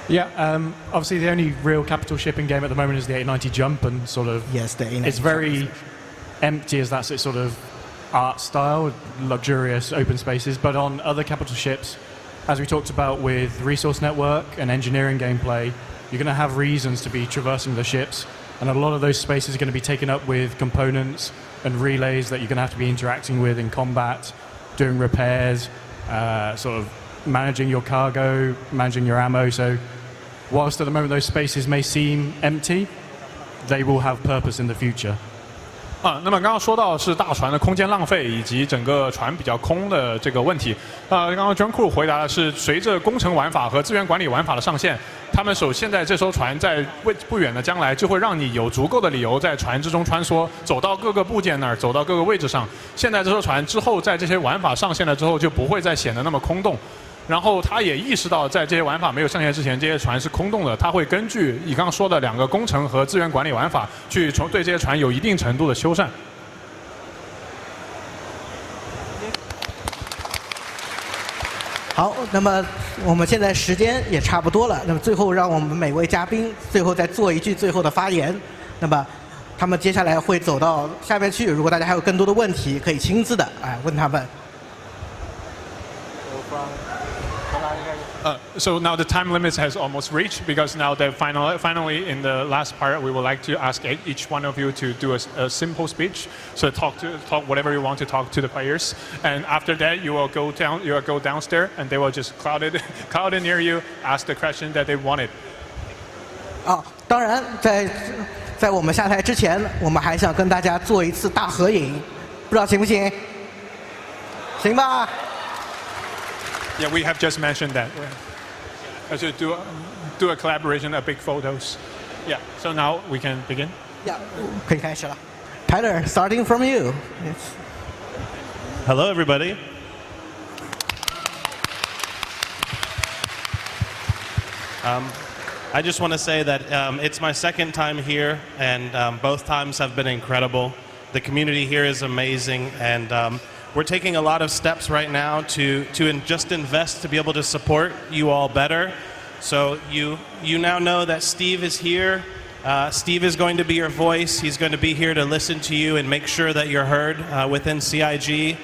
Yeah, obviously the only real capital shipping game at the moment is the 890 Jump, and sort of yes, the 890 it's very empty as that's its sort of art style, luxurious open spaces. But on other capital ships, as we talked about with Resource Network and engineering gameplay, you're going to have reasons to be traversing the ships, and a lot of those spaces are going to be taken up with components and relays that you're going to have to be interacting with in combat, doing repairs, sort of managing your cargo, managing your ammo. So whilst at the moment those spaces may seem empty, they will have purpose in the future. 那么刚刚说到是大船的空间浪费以及整个船比较空的这个问题。刚刚 John Crew 回答的是，随着工程玩法和资源管理玩法的上线，他们现在这艘船在不远的将来就会让你有足够的理由在船之中穿梭，走到各个部件那儿，走到各个位置上。现在这艘船之后在这些玩法上线了之后，就不会再显得那么空洞。然后他也意识到，在这些玩法没有上线之前，这些船是空洞的。他会根据你刚刚说的2个工程和资源管理玩法，去对这些船有一定程度的修缮。好，那么我们现在时间也差不多了。那么最后，让我们每位嘉宾最后再做一句最后的发言。那么他们接下来会走到下面去。如果大家还有更多的问题，可以亲自的问他们。So now the time limit has almost reached, because now that finally in the last part we would like to ask each one of you to do a simple speech. So talk whatever you want to talk to the players, and after that you will go downstairs, and they will just crowd in near you, ask the question that they wanted. 当然在我们下台之前，我们还想跟大家做一次大合影，不知道行不行？行吧。Yeah, we have just mentioned that. So do a collaboration, a big photos. Yeah. So now we can begin. Yeah, 可以开始了。Tyler, starting from you. Yes. Hello, everybody. I just want to say that it's my second time here, and both times have been incredible. The community here is amazing, and we're taking a lot of steps right now to just invest to be able to support you all better. So you now know that Steve is here. Steve is going to be your voice. He's going to be here to listen to you and make sure that you're heard within CIG.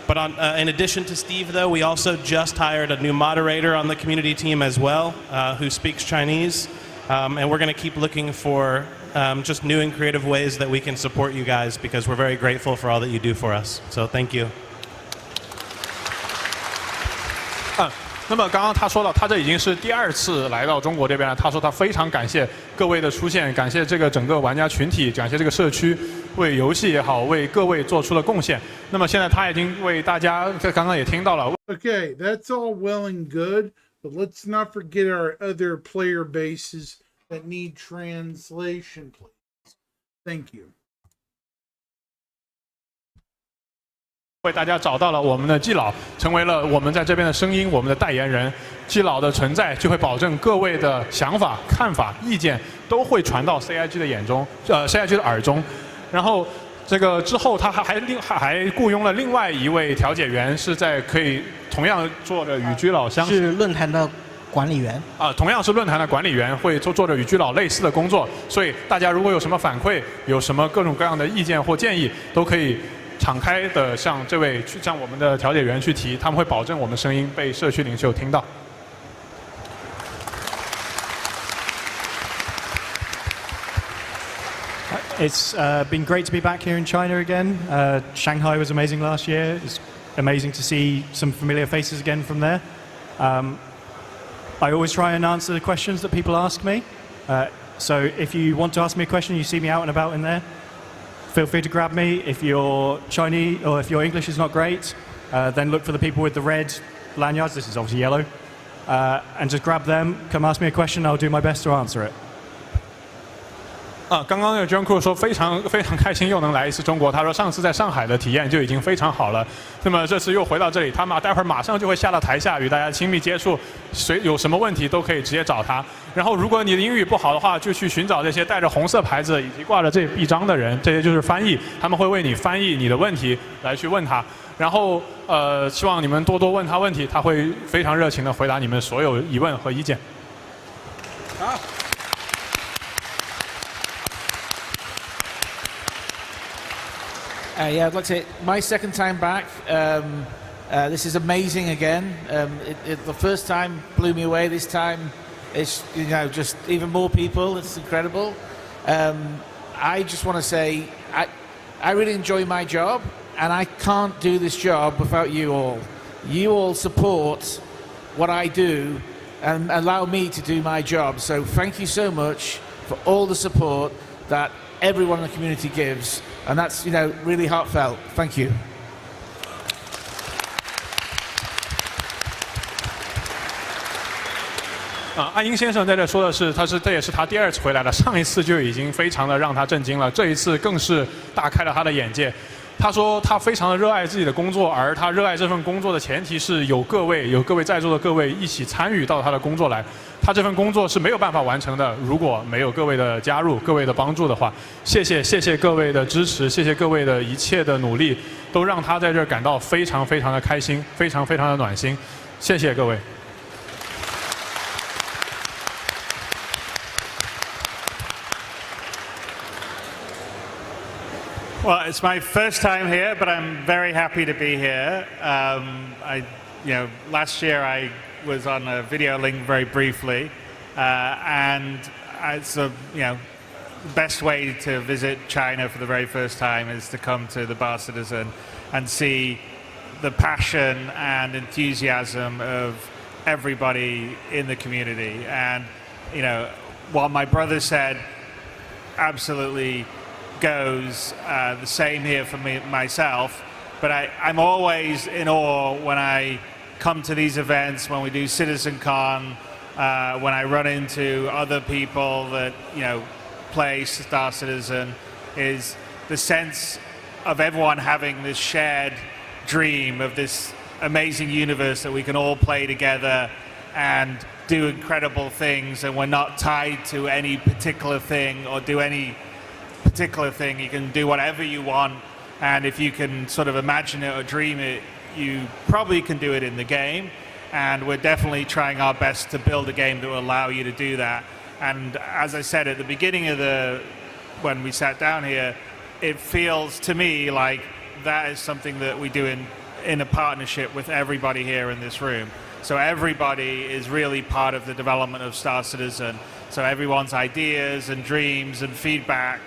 But in addition to Steve, though, we also just hired a new moderator on the community team as well, who speaks Chinese. And we're going to keep looking for just new and creative ways that we can support you guys, because we're very grateful for all that you do for us. So thank you. 那么刚刚他说到，他这已经是第2次来到中国这边了。他说他非常感谢各位的出现，感谢这个整个玩家群体，感谢这个社区为游戏也好，为各位做出了贡献。那么现在他已经为大家刚刚也听到了。Okay, that's all well and good, but let's not forget our other player bases that need translation, please. Thank you. 为大家找到了我们的季老，成为了我们在这边的声音，我们的代言人。季老的存在就会保证各位的想法、看法、意见都会传到 CIG 的眼中，CIG 的耳中。然后这个之后，他还雇佣了另外一位调解员，是在可以同样做着与居老相是论坛的管理员同样是论坛的管理员，会做着与居老类似的工作。所以大家如果有什么反馈，有什么各种各样的意见或建议，都可以敞开的向我们的调解员去提，他们会保证我们声音被社区领袖听到。It's been great to be back here in China again. Shanghai was amazing last year. It's amazing to see some familiar faces again from there. I always try and answer the questions that people ask me. So if you want to ask me a question, you see me out and about in there, feel free to grab me. If you're Chinese or if your English is not great, then look for the people with the red lanyards. This is obviously yellow. And just grab them, come ask me a question, I'll do my best to answer it. 刚刚那个 John Crew 说非常开心又能来一次中国，他说上次在上海的体验就已经非常好了，那么这次又回到这里，他待会儿马上就会下到台下与大家亲密接触，有什么问题都可以直接找他。然后如果你的英语不好的话，就去寻找这些带着红色牌子以及挂着这臂章的人，这些就是翻译，他们会为你翻译你的问题来去问他。然后希望你们多多问他问题，他会非常热情的回答你们所有疑问和意见。好。Yeah, I'd like to say my second time back. This is amazing again. The first time blew me away. This time, it's just even more people. It's incredible. I just want to say I really enjoy my job, and I can't do this job without you all. You all support what I do and allow me to do my job. So thank you so much for all the support that everyone in the community gives. And that's, really heartfelt. Thank you. 安英先生在这说的是，这也是他第二次回来了，上一次就已经非常的让他震惊了，这一次更是大开了他的眼界。他说他非常的热爱自己的工作，而他热爱这份工作的前提是有各位在座的各位一起参与到他的工作来。他这份工作是没有办法完成的，如果没有各位的加入、各位的帮助的话。谢谢各位的支持，谢谢各位的一切的努力，都让他在这儿感到非常非常的开心，非常非常的暖心。谢谢各位。Well, it's my first time here, but I'm very happy to be here. Last year I was on a video link very briefly, and it's the best way to visit China for the very first time is to come to the Bar Citizen and see the passion and enthusiasm of everybody in the community. And what my brother said absolutely goes the same here for myself, but I'm always in awe when I come to these events, when we do CitizenCon, when I run into other people that play Star Citizen, is the sense of everyone having this shared dream of this amazing universe that we can all play together and do incredible things, and we're not tied to any particular thing or do any particular thing. You can do whatever you want, and if you can sort of imagine it or dream it, you probably can do it in the game. And we're definitely trying our best to build a game that will allow you to do that. And as I said at the beginning of when we sat down here, it feels to me like that is something that we do in a partnership with everybody here in this room. So everybody is really part of the development of Star Citizen. So everyone's ideas and dreams and feedback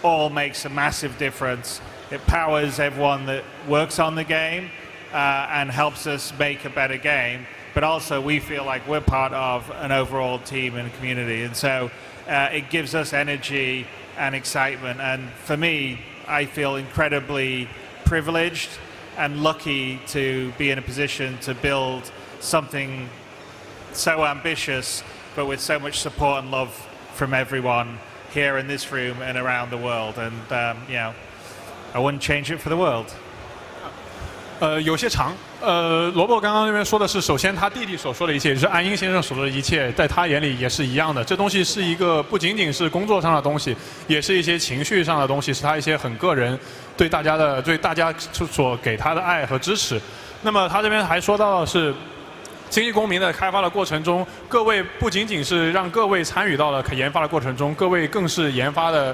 all makes a massive difference. It powers everyone that works on the game and helps us make a better game. But also we feel like we're part of an overall team and community. And so it gives us energy and excitement. And for me, I feel incredibly privileged and lucky to be in a position to build something so ambitious, but with so much support and love from everyone here in this room and around the world. And I wouldn't change it for the world. 有些长。萝卜刚刚那边说的是，首先他弟弟所说的一切，也是安英先生所说的一切，在他眼里也是一样的。这东西是一个不仅仅是工作上的东西，也是一些情绪上的东西，是他一些很个人对大家所给他的爱和支持。那么他这边还说到的是。星际公民的开发的过程中，各位不仅仅是让各位参与到了研发的过程中，各位更是研发的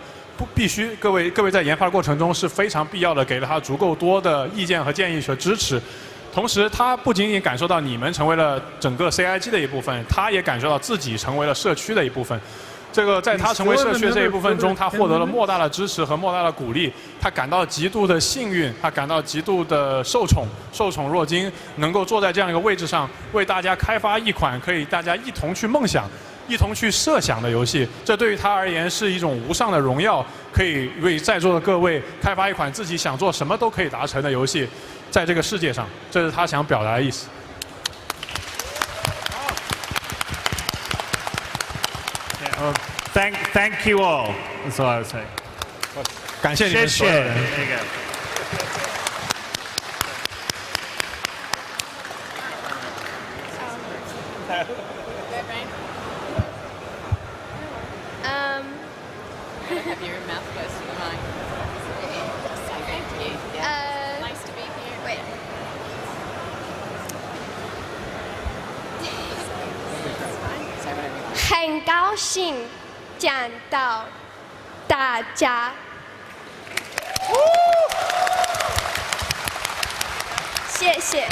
必须，各位在研发的过程中是非常必要的，给了他足够多的意见和建议和支持。同时，他不仅仅感受到你们成为了整个 CIG 的一部分，他也感受到自己成为了社区的一部分。这个在他成为社区的这一部分中，他获得了莫大的支持和莫大的鼓励，他感到极度的幸运，他感到极度的受宠若惊，能够坐在这样一个位置上，为大家开发一款可以大家一同去梦想、一同去设想的游戏。这对于他而言是一种无上的荣耀，可以为在座的各位开发一款自己想做什么都可以达成的游戏，在这个世界上，这是他想表达的意思。Thank you all. That's all I would say. 感谢你们所有人。There you go. Have your mouth close to the mic. Thank you. Nice to be here. Wait. 很高兴见到大家。谢谢。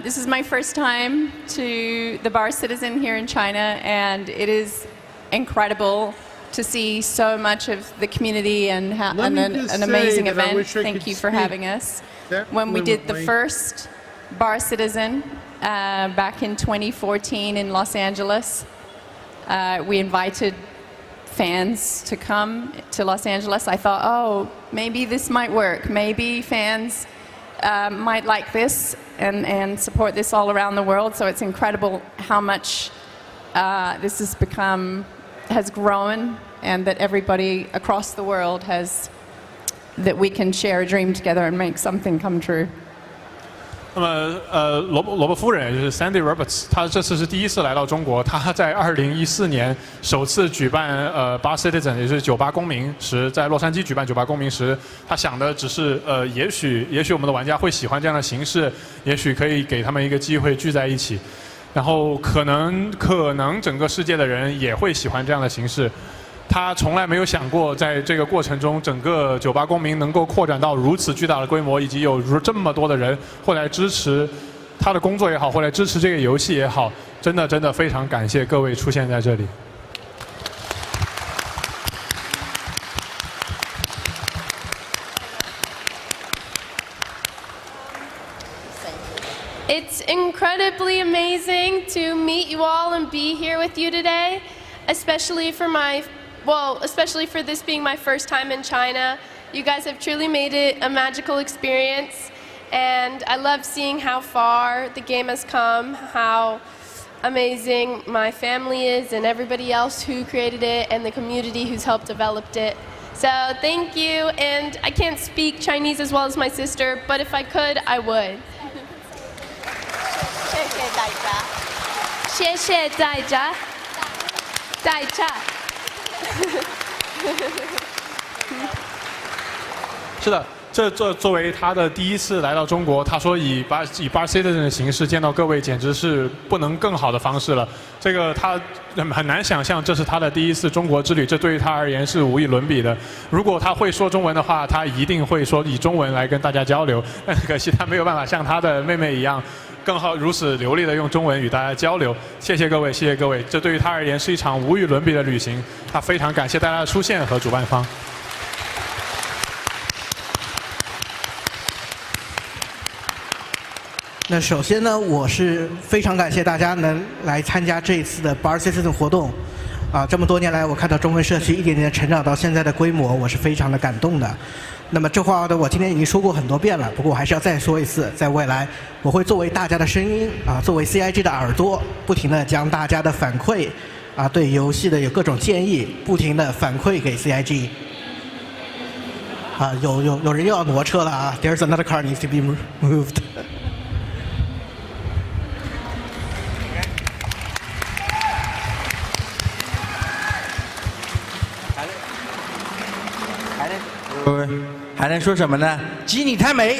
This is my first time to the Bar Citizen here in China, and it is incredible to see so much of the community and an amazing event. Thank you for having us. When we did the first Bar Citizen back in 2014 in Los Angeles, we invited fans to come to Los Angeles. I thought, oh, maybe this might work. Maybe fans might like this and support this all around the world. So it's incredible how much this has grown, and that everybody across the world that we can share a dream together and make something come true. 那么，罗伯夫人就是 Sandy Roberts， 她这次是第一次来到中国。她在2014年首次举办Bar Citizen， 也就是酒吧公民时，在洛杉矶举办酒吧公民时，她想的只是也许我们的玩家会喜欢这样的形式，也许可以给他们一个机会聚在一起，然后可能整个世界的人也会喜欢这样的形式。他从来没有想过，在这个过程中，整个酒吧公民能够扩展到如此巨大的规模，以及有这么多的人会来支持他的工作也好，会来支持这个游戏也好，真的非常感谢各位出现在这里。It's incredibly amazing to meet you all and be here with you today, especially for this being my first time in China. You guys have truly made it a magical experience, and I love seeing how far the game has come, how amazing my family is and everybody else who created it and the community who's helped develop it. So thank you, and I can't speak Chinese as well as my sister, but if I could, I would. 谢谢大家。大家。是的，这作为他的第一次来到中国，他说以 Bar Citizen 的形式见到各位，简直是不能更好的方式了。这个他很难想象，这是他的第一次中国之旅，这对于他而言是无与伦比的。如果他会说中文的话，他一定会说以中文来跟大家交流。但可惜他没有办法像他的妹妹一样，更好如此流利的用中文与大家交流。谢谢各位，谢谢各位，这对于他而言是一场无与伦比的旅行。他非常感谢大家的出现和主办方。那首先呢，我是非常感谢大家能来参加这一次的 Bar Citizen 活动。这么多年来，我看到中文社区一点点成长到现在的规模，我是非常的感动的。那么这话呢，我今天已经说过很多遍了，不过我还是要再说一次，在未来我会作为大家的声音作为 CIG 的耳朵，不停地将大家的反馈对游戏的有各种建议，不停地反馈给 CIG。有人又要挪车了啊 ！There's another car needs to be moved. 还能说什么呢？基你太美，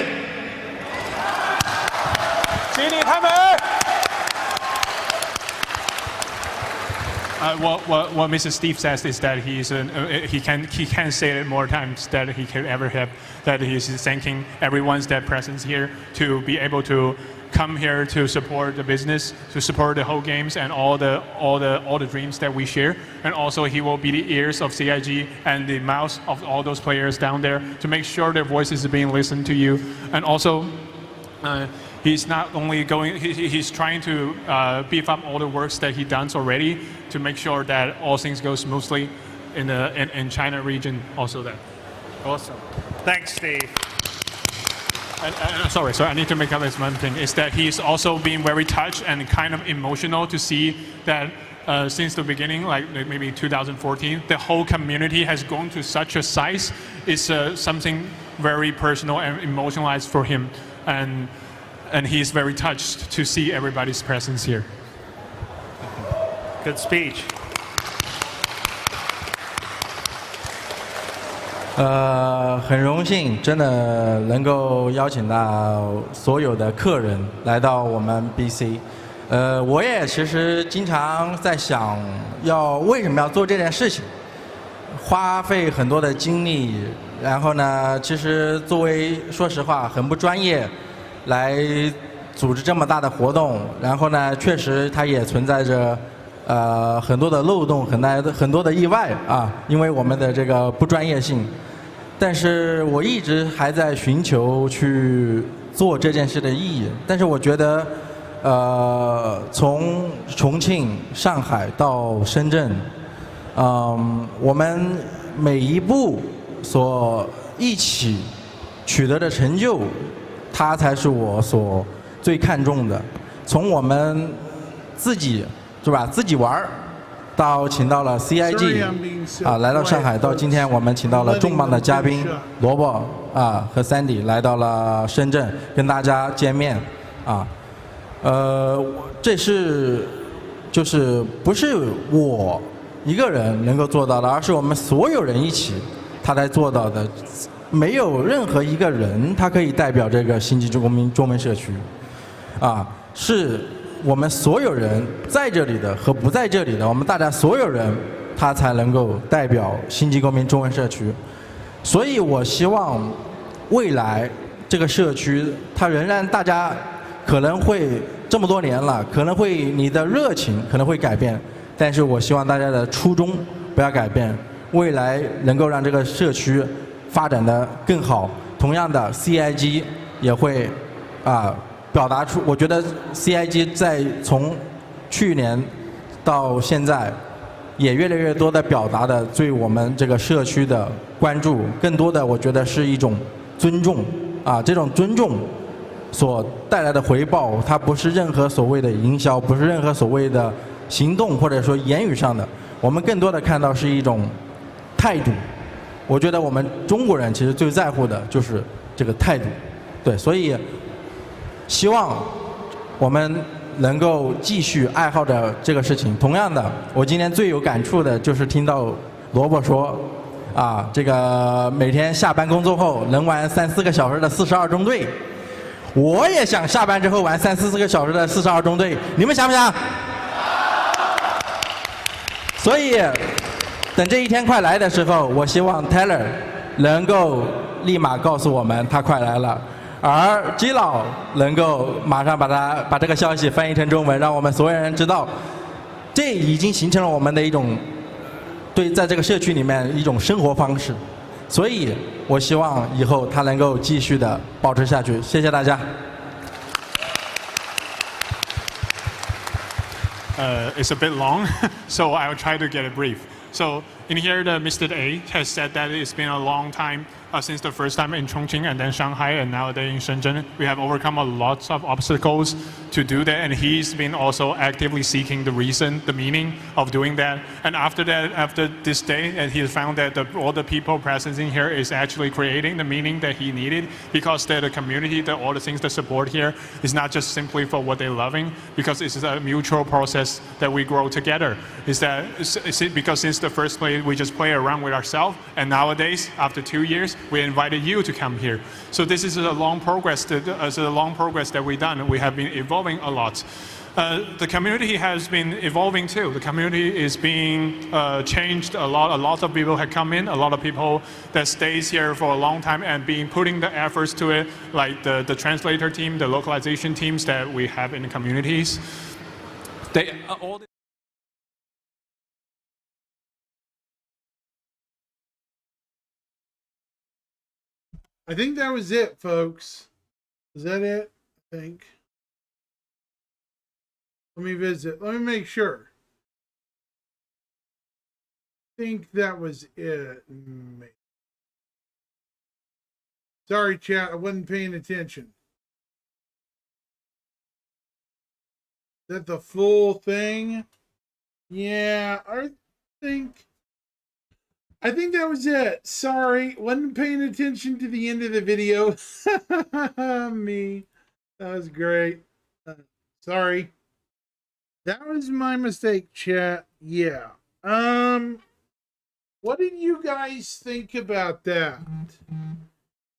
基你太美。What Mr. Steve says is that he can say it more times that he could ever have. That he's thanking everyone's that presence here to be able to come here to support the business, to support the whole games and all the dreams that we share. And also he will be the ears of CIG and the mouths of all those players down there to make sure their voices are being listened to you. And also. He's not only going, he's trying to beef up all the works that he does already to make sure that all things go smoothly in China region also there. Awesome. Thanks, Steve. And sorry, I need to make up this one thing, is that he's also being very touched and kind of emotional to see that since the beginning, like maybe 2014, the whole community has grown to such a size. It's something very personal and emotionalized for him. And he's very touched to see everybody's presence here. Good speech. 很荣幸，真的能够邀请到所有的客人来到我们 BC。我也其实经常在想，为什么要做这件事情，花费很多的精力，然后呢，其实作为说实话很不专业。来组织这么大的活动，然后呢，确实它也存在着很多的漏洞，很多的意外啊，因为我们的这个不专业性。但是我一直还在寻求去做这件事的意义。但是我觉得，从重庆、上海到深圳，我们每一步所一起取得的成就。它才是我所最看重的。从我们自己是吧，自己玩，到请到了 CIG 啊，来到上海，到今天我们请到了重磅的嘉宾萝卜啊和 Sandy 来到了深圳跟大家见面啊。这是就是不是我一个人能够做到的，而是我们所有人一起他才做到的。没有任何一个人他可以代表这个星际公民中文社区，啊，是我们所有人在这里的和不在这里的，我们大家所有人，他才能够代表星际公民中文社区。所以我希望未来这个社区，它仍然大家可能会这么多年了，可能会你的热情可能会改变，但是我希望大家的初衷不要改变，未来能够让这个社区发展的更好。同样的 ，CIG 也会表达出，我觉得 CIG 在从去年到现在，也越来越多的表达的对我们这个社区的关注，更多的我觉得是一种尊重啊，这种尊重所带来的回报，它不是任何所谓的营销，不是任何所谓的行动或者说言语上的，我们更多的看到是一种态度。我觉得我们中国人其实最在乎的就是这个态度，对，所以希望我们能够继续爱好着这个事情。同样的，我今天最有感触的就是听到萝卜说，这个每天下班工作后能玩3-4个小时的42中队，我也想下班之后玩3-4个小时的42中队，你们想不想？所以。等这一天快来的时候，我希望 Taylor 能够立马告诉我们他快来了，而基佬能够马上把这个消息翻译成中文，让我们所有人知道，这已经形成了我们的一种在这个社区里面一种生活方式。所以我希望以后他能够继续的保持下去。谢谢大家。It's a bit long, so I'll try to get it brief. So In here, the Mr. A has said that it's been a long time since the first time in Chongqing and then Shanghai and nowadays in Shenzhen. We have overcome a lot of obstacles to do that, and he's been also actively seeking the reason, the meaning of doing that. And after that, after this day, and he found that all the people present in here is actually creating the meaning that he needed, because the community, all the things that support here is not just simply for what they're loving, because it's a mutual process that we grow together. Because since the first place we just play around with ourselves, and nowadays after 2 years we invited you to come here. So this is a long progress that we've done. We have been evolving a lot. The community has been evolving too. The community is being changed a lot. A lot of people have come in. A lot of people that stays here for a long time and putting the efforts to it, like the translator team, the localization teams that we have in the communities. I think that was it, folks. Is that it? I think. Let me visit. Let me make sure. I think that was it. Sorry, chat. I wasn't paying attention. Is that the full thing? Yeah, I think that was it. Sorry, wasn't paying attention to the end of the video. Me. That was great. Sorry. That was my mistake, chat. Yeah. What did you guys think about that?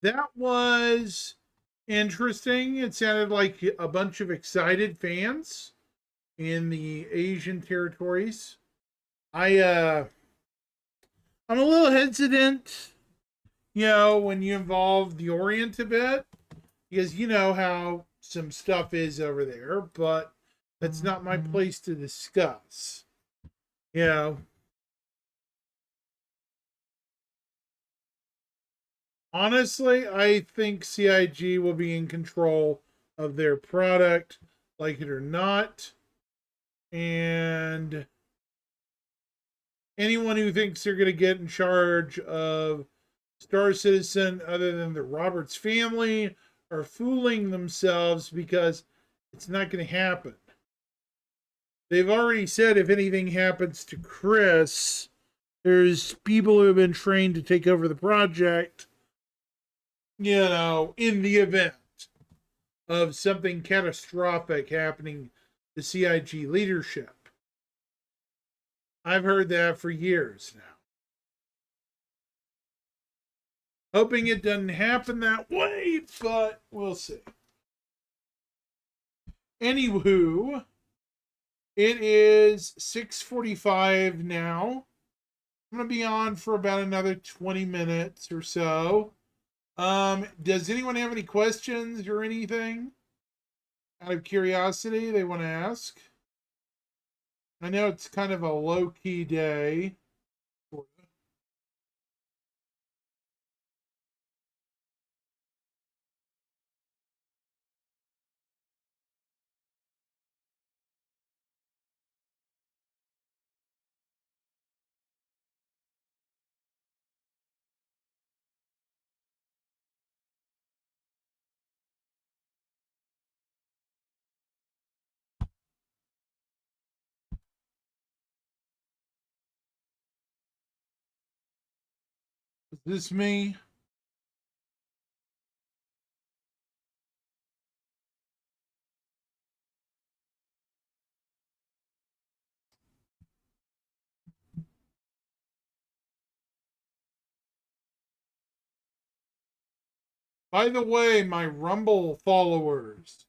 That was interesting. It sounded like a bunch of excited fans in the Asian territories. I'm a little hesitant, when you involve the Orient a bit, because you know how some stuff is over there, but that's not my place to discuss. Honestly, I think CIG will be in control of their product, like it or not. And anyone who thinks they're going to get in charge of Star Citizen other than the Roberts family are fooling themselves, because it's not going to happen. They've already said if anything happens to Chris, there's people who have been trained to take over the project, in the event of something catastrophic happening to CIG leadership. I've heard that for years now. Hoping it doesn't happen that way, but we'll see. Anywho, it is 6:45 now. I'm going to be on for about another 20 minutes or so. Does anyone have any questions or anything out of curiosity they want to ask? I know it's kind of a low-key day. Is this me? By the way, my Rumble followers,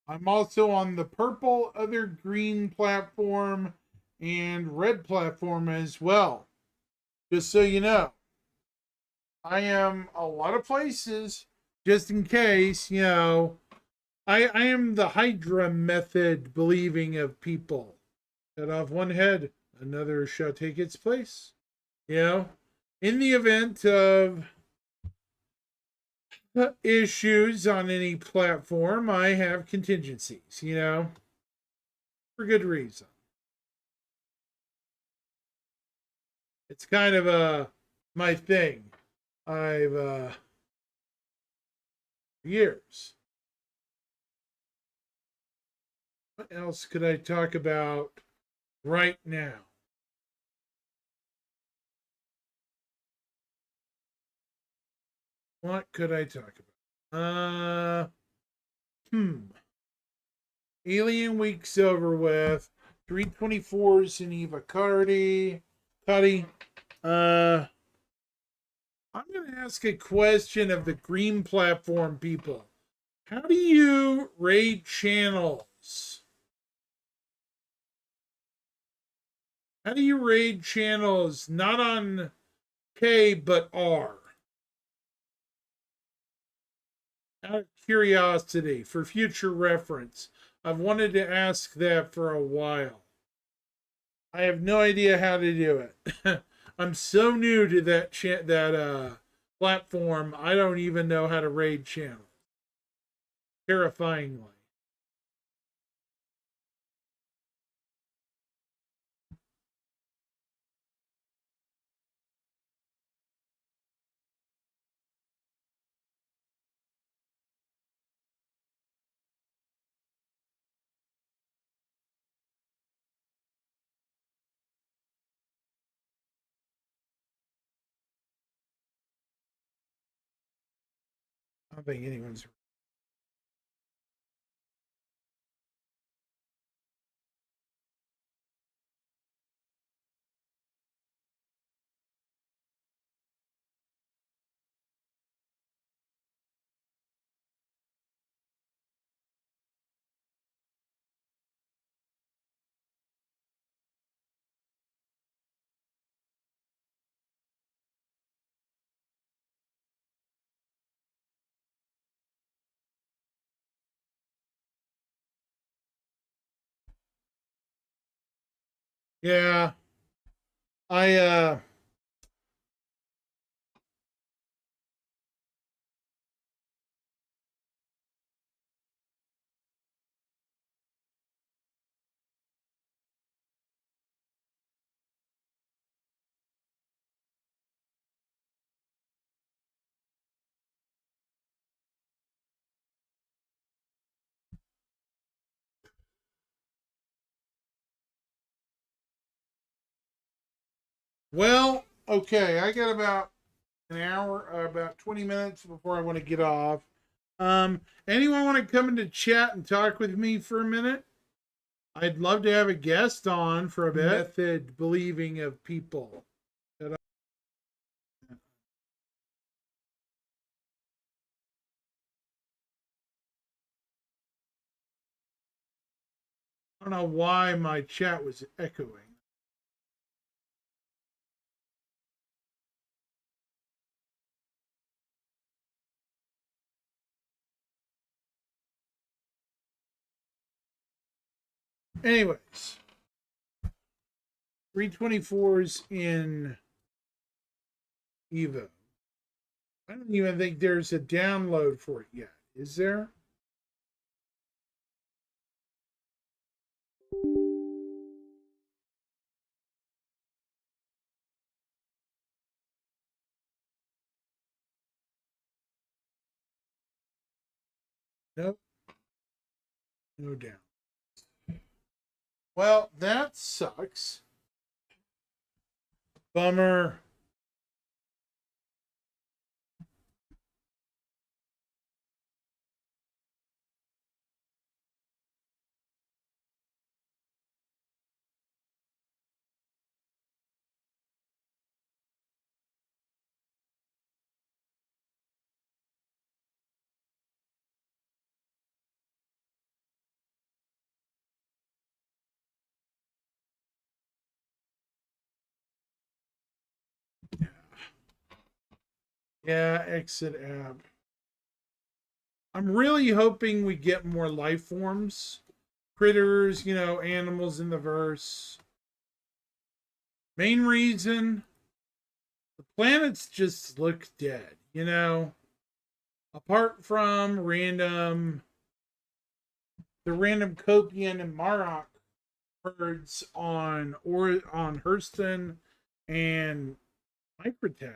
I'm also on the purple, other green platform and red platform as well. Just so you know. I am a lot of places, just in case, I am the Hydra method believing of people. Cut off one head, another shall take its place. In the event of issues on any platform, I have contingencies, for good reason. It's kind of my thing. I've years. What else could I talk about right now? What could I talk about? Alien Week's over with. 324's in Eva Cuddy. I'm going to ask a question of the Green Platform people. How do you raid channels? How do you raid channels not on K but R? Out of curiosity, for future reference, I've wanted to ask that for a while. I have no idea how to do it. I'm so new to that platform. I don't even know how to raid channels. Terrifyingly. I don't think anyone's. Yeah. Well, okay, I got about an hour, about 20 minutes before I want to get off. Anyone want to come into chat and talk with me for a minute? I'd love to have a guest on for a bit. Method believing of people. I don't know why my chat was echoing. Anyways, 324's in Evo. I don't even think there's a download for it yet. Is there? Nope. No down. Well, that sucks. Bummer. Yeah, exit app. I'm really hoping we get more life forms. Critters, you know, animals in the verse. Main reason, the planets just look dead, you know? Apart from the random Copian and Marok herds on Hurston and Microtech,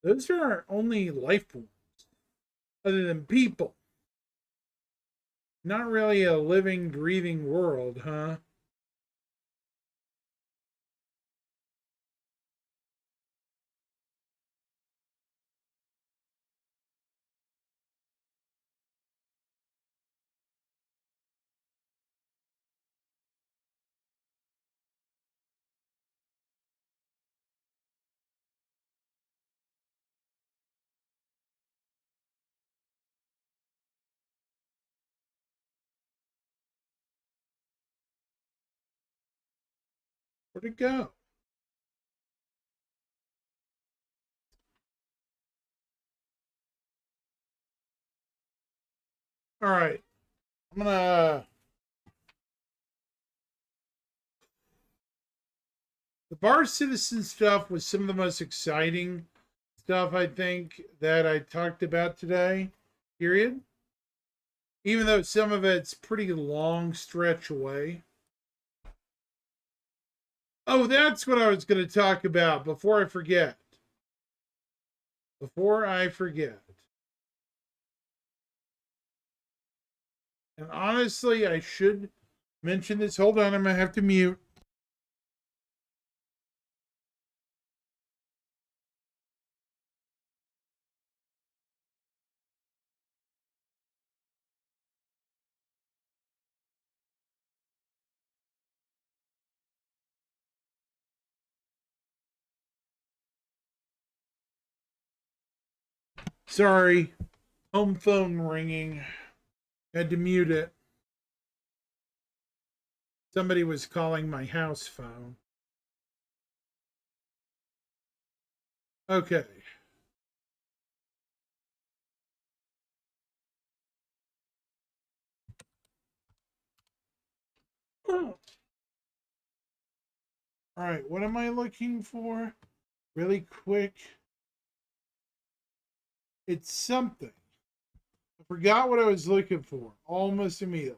those are our only life forms other than people. Not really a living, breathing world, huh? Where'd it go? All right. I'm gonna... The Bar Citizen stuff was some of the most exciting stuff, I think, that I talked about today, period. Even though some of it's pretty long stretch away. Oh, that's what I was going to talk about before I forget. Before I forget. And honestly, I should mention this. Hold on, I'm going to have to mute. Sorry. Home phone ringing. Had to mute it. Somebody was calling my house phone. Okay. Oh. All right, what am I looking for? Really quick. It's something. I forgot what I was looking for almost immediately.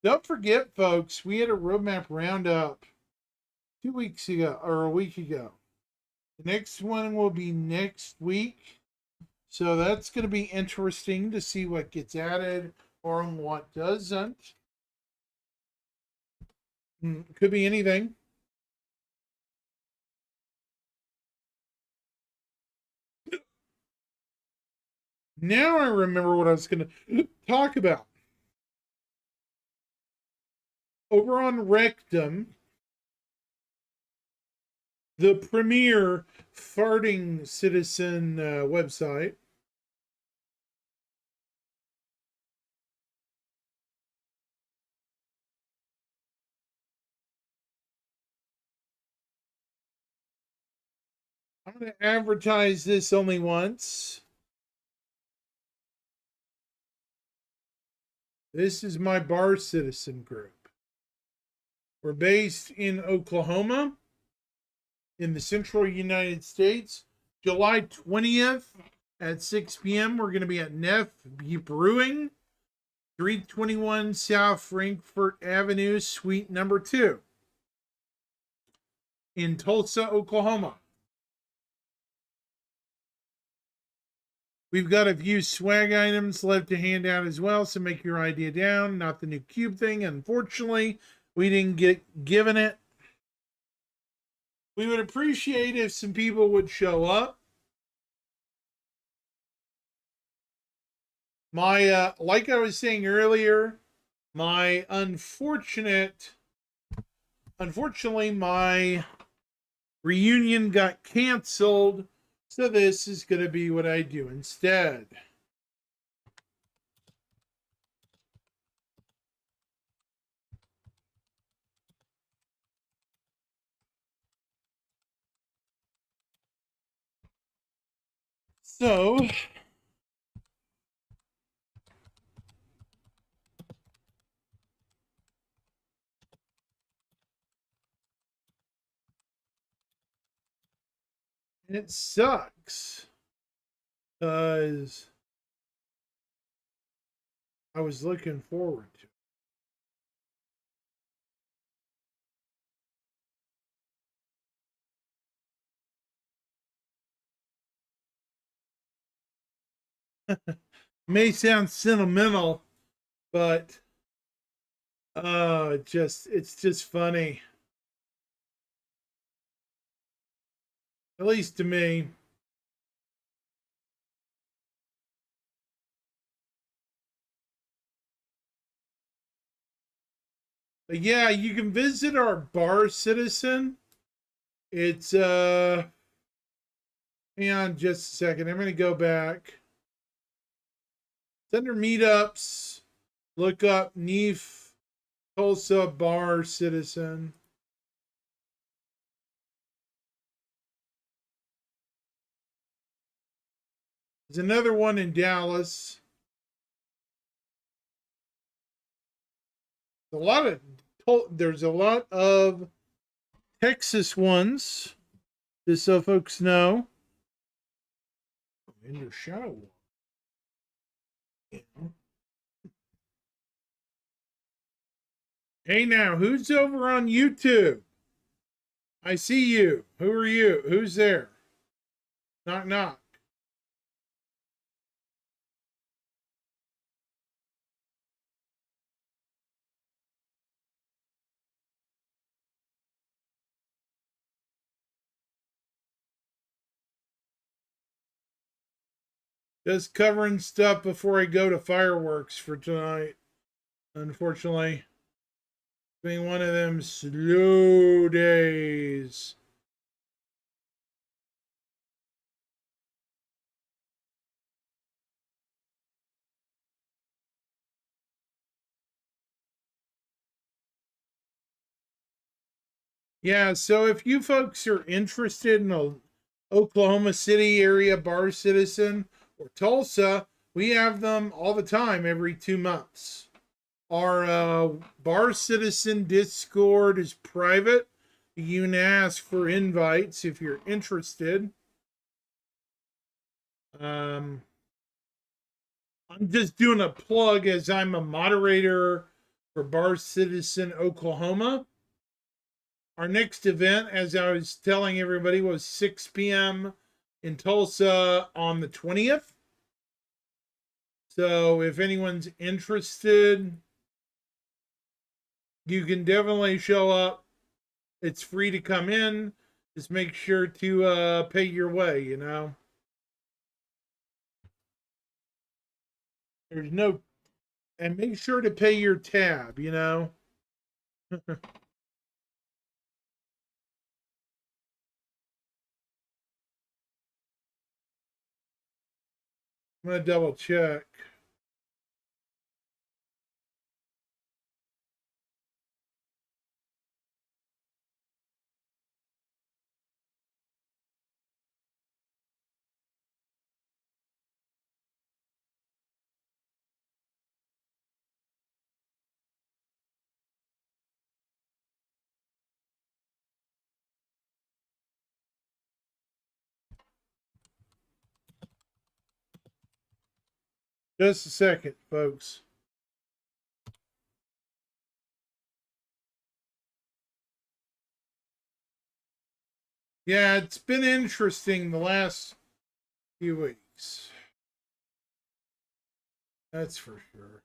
Don't forget, folks, we had a roadmap roundup 2 weeks ago, or a week ago. The next one will be next week. So that's going to be interesting to see what gets added or what doesn't. Could be anything. Now I remember what I was going to talk about. Over on Rectum, the premier farting citizen website, I'm going to advertise this only once. This is my Bar Citizen group. We're based in Oklahoma, in the central United States. July 20th at 6 p.m. We're going to be at Neff Brewing, 321 South Frankfort Avenue, Suite number 2, in Tulsa, Oklahoma. We've got a few swag items left to hand out as well, so make your idea down. Not the new cube thing, unfortunately. We didn't get given it. We would appreciate if some people would show up. My, like I was saying earlier, unfortunately, my reunion got canceled. So this is going to be what I do instead. So it sucks because I was looking forward to it. may sound sentimental, but it's just funny. At least to me. But yeah, you can visit our Bar Citizen. It's hang on just a second. I'm gonna go back. It's under meetups. Look up Neef Tulsa Bar Citizen. There's another one in Dallas. There's a lot of Texas ones, just so folks know. In your shadow. Yeah. Hey now, who's over on YouTube? I see you. Who are you? Who's there? Knock knock. Just covering stuff before I go to fireworks for tonight. Unfortunately, it's been one of them slow days. Yeah, so if you folks are interested in a Oklahoma City area Bar Citizen or Tulsa, we have them all the time, every 2 months. Our Bar Citizen Discord is private. You can ask for invites if you're interested. I'm just doing a plug as I'm a moderator for Bar Citizen Oklahoma. Our next event, as I was telling everybody, was 6 p.m. in Tulsa on the 20th. So if anyone's interested, you can definitely show up. It's free to come in. Just make sure to pay your way, you know. There's no... And make sure to pay your tab, you know. I'm going to double check. Just a second, folks. Yeah, it's been interesting the last few weeks. That's for sure.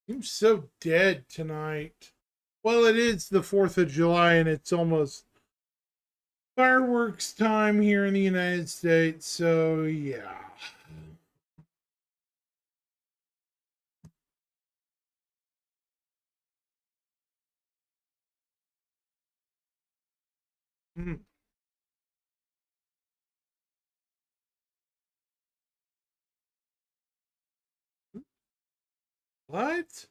Seems so dead tonight. Well, it is the 4th of July and it's almost fireworks time here in the United States, so yeah. What?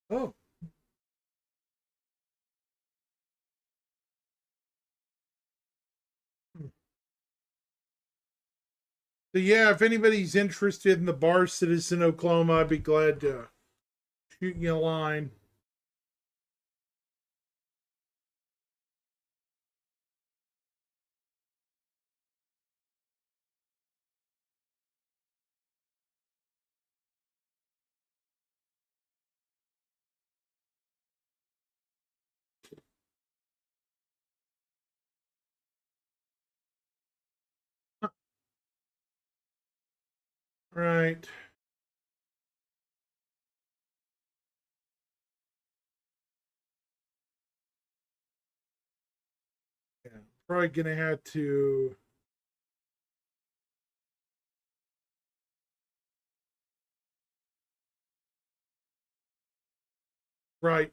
Oh. So yeah, if anybody's interested in the Bar Citizen Oklahoma, I'd be glad to shoot you a line. Right. Yeah, probably gonna have to. Right.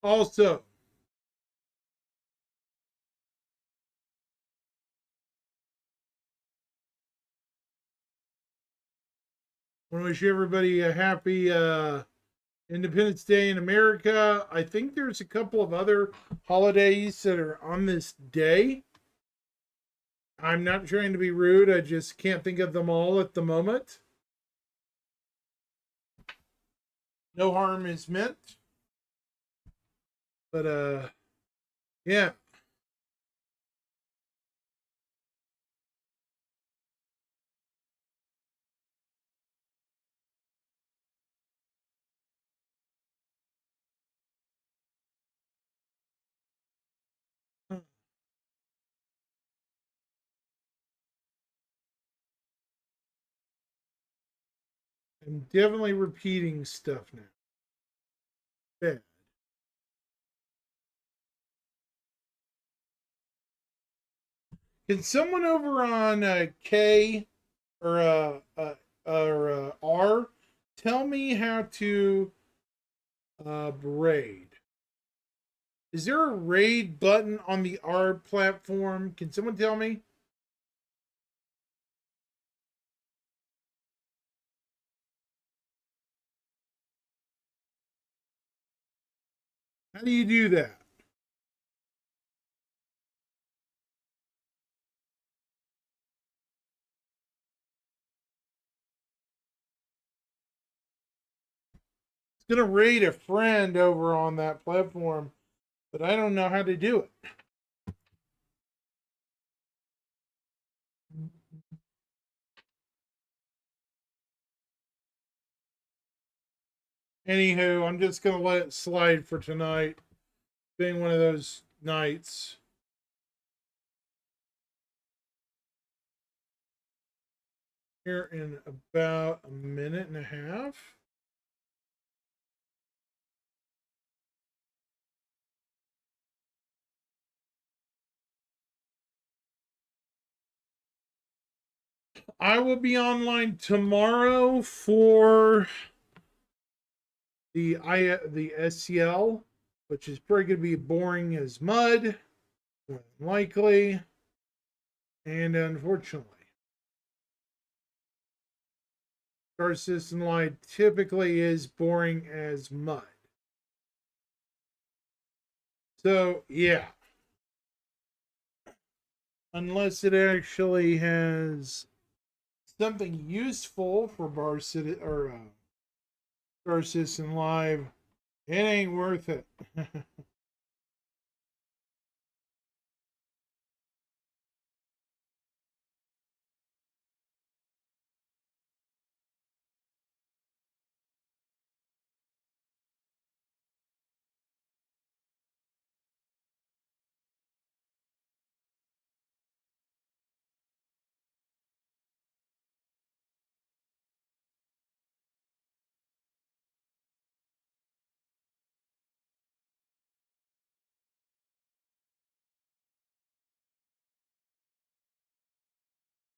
Also, I want to wish everybody a happy Independence Day in America. I think there's a couple of other holidays that are on this day. I'm not trying to be rude. I just can't think of them all at the moment. No harm is meant. But yeah. I'm definitely repeating stuff now. Bad. Can someone over on K or R tell me how to braid? Is there a raid button on the R platform? Can someone tell me? How do you do that? It's gonna raid a friend over on that platform, but I don't know how to do it. Anywho, I'm just gonna let it slide for tonight. Being one of those nights. Here in about a minute and a half. I will be online tomorrow for the SCL, which is probably going to be boring as mud, more than likely, and unfortunately, Star Citizen Live typically is boring as mud. So yeah, unless it actually has something useful for Bar City or Star Citizen Live, it ain't worth it.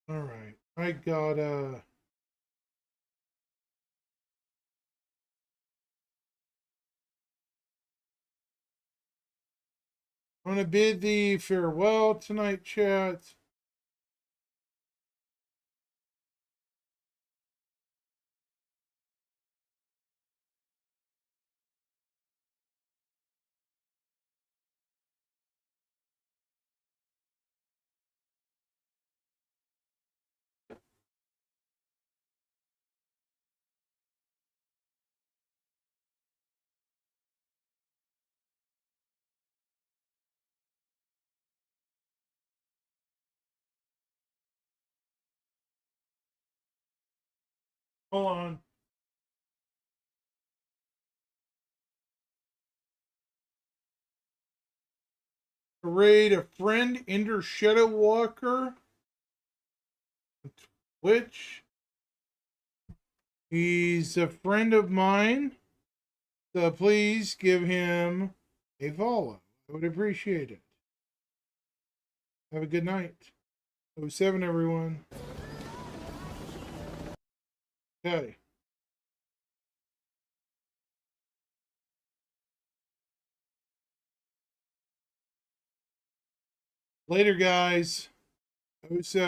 All right, I got I'm gonna bid thee farewell tonight, chat. Hold on. Raid a friend, Ender Shadow Walker. Twitch. He's a friend of mine. So please give him a follow. I would appreciate it. Have a good night. 07, everyone. Okay. Later, guys. 07.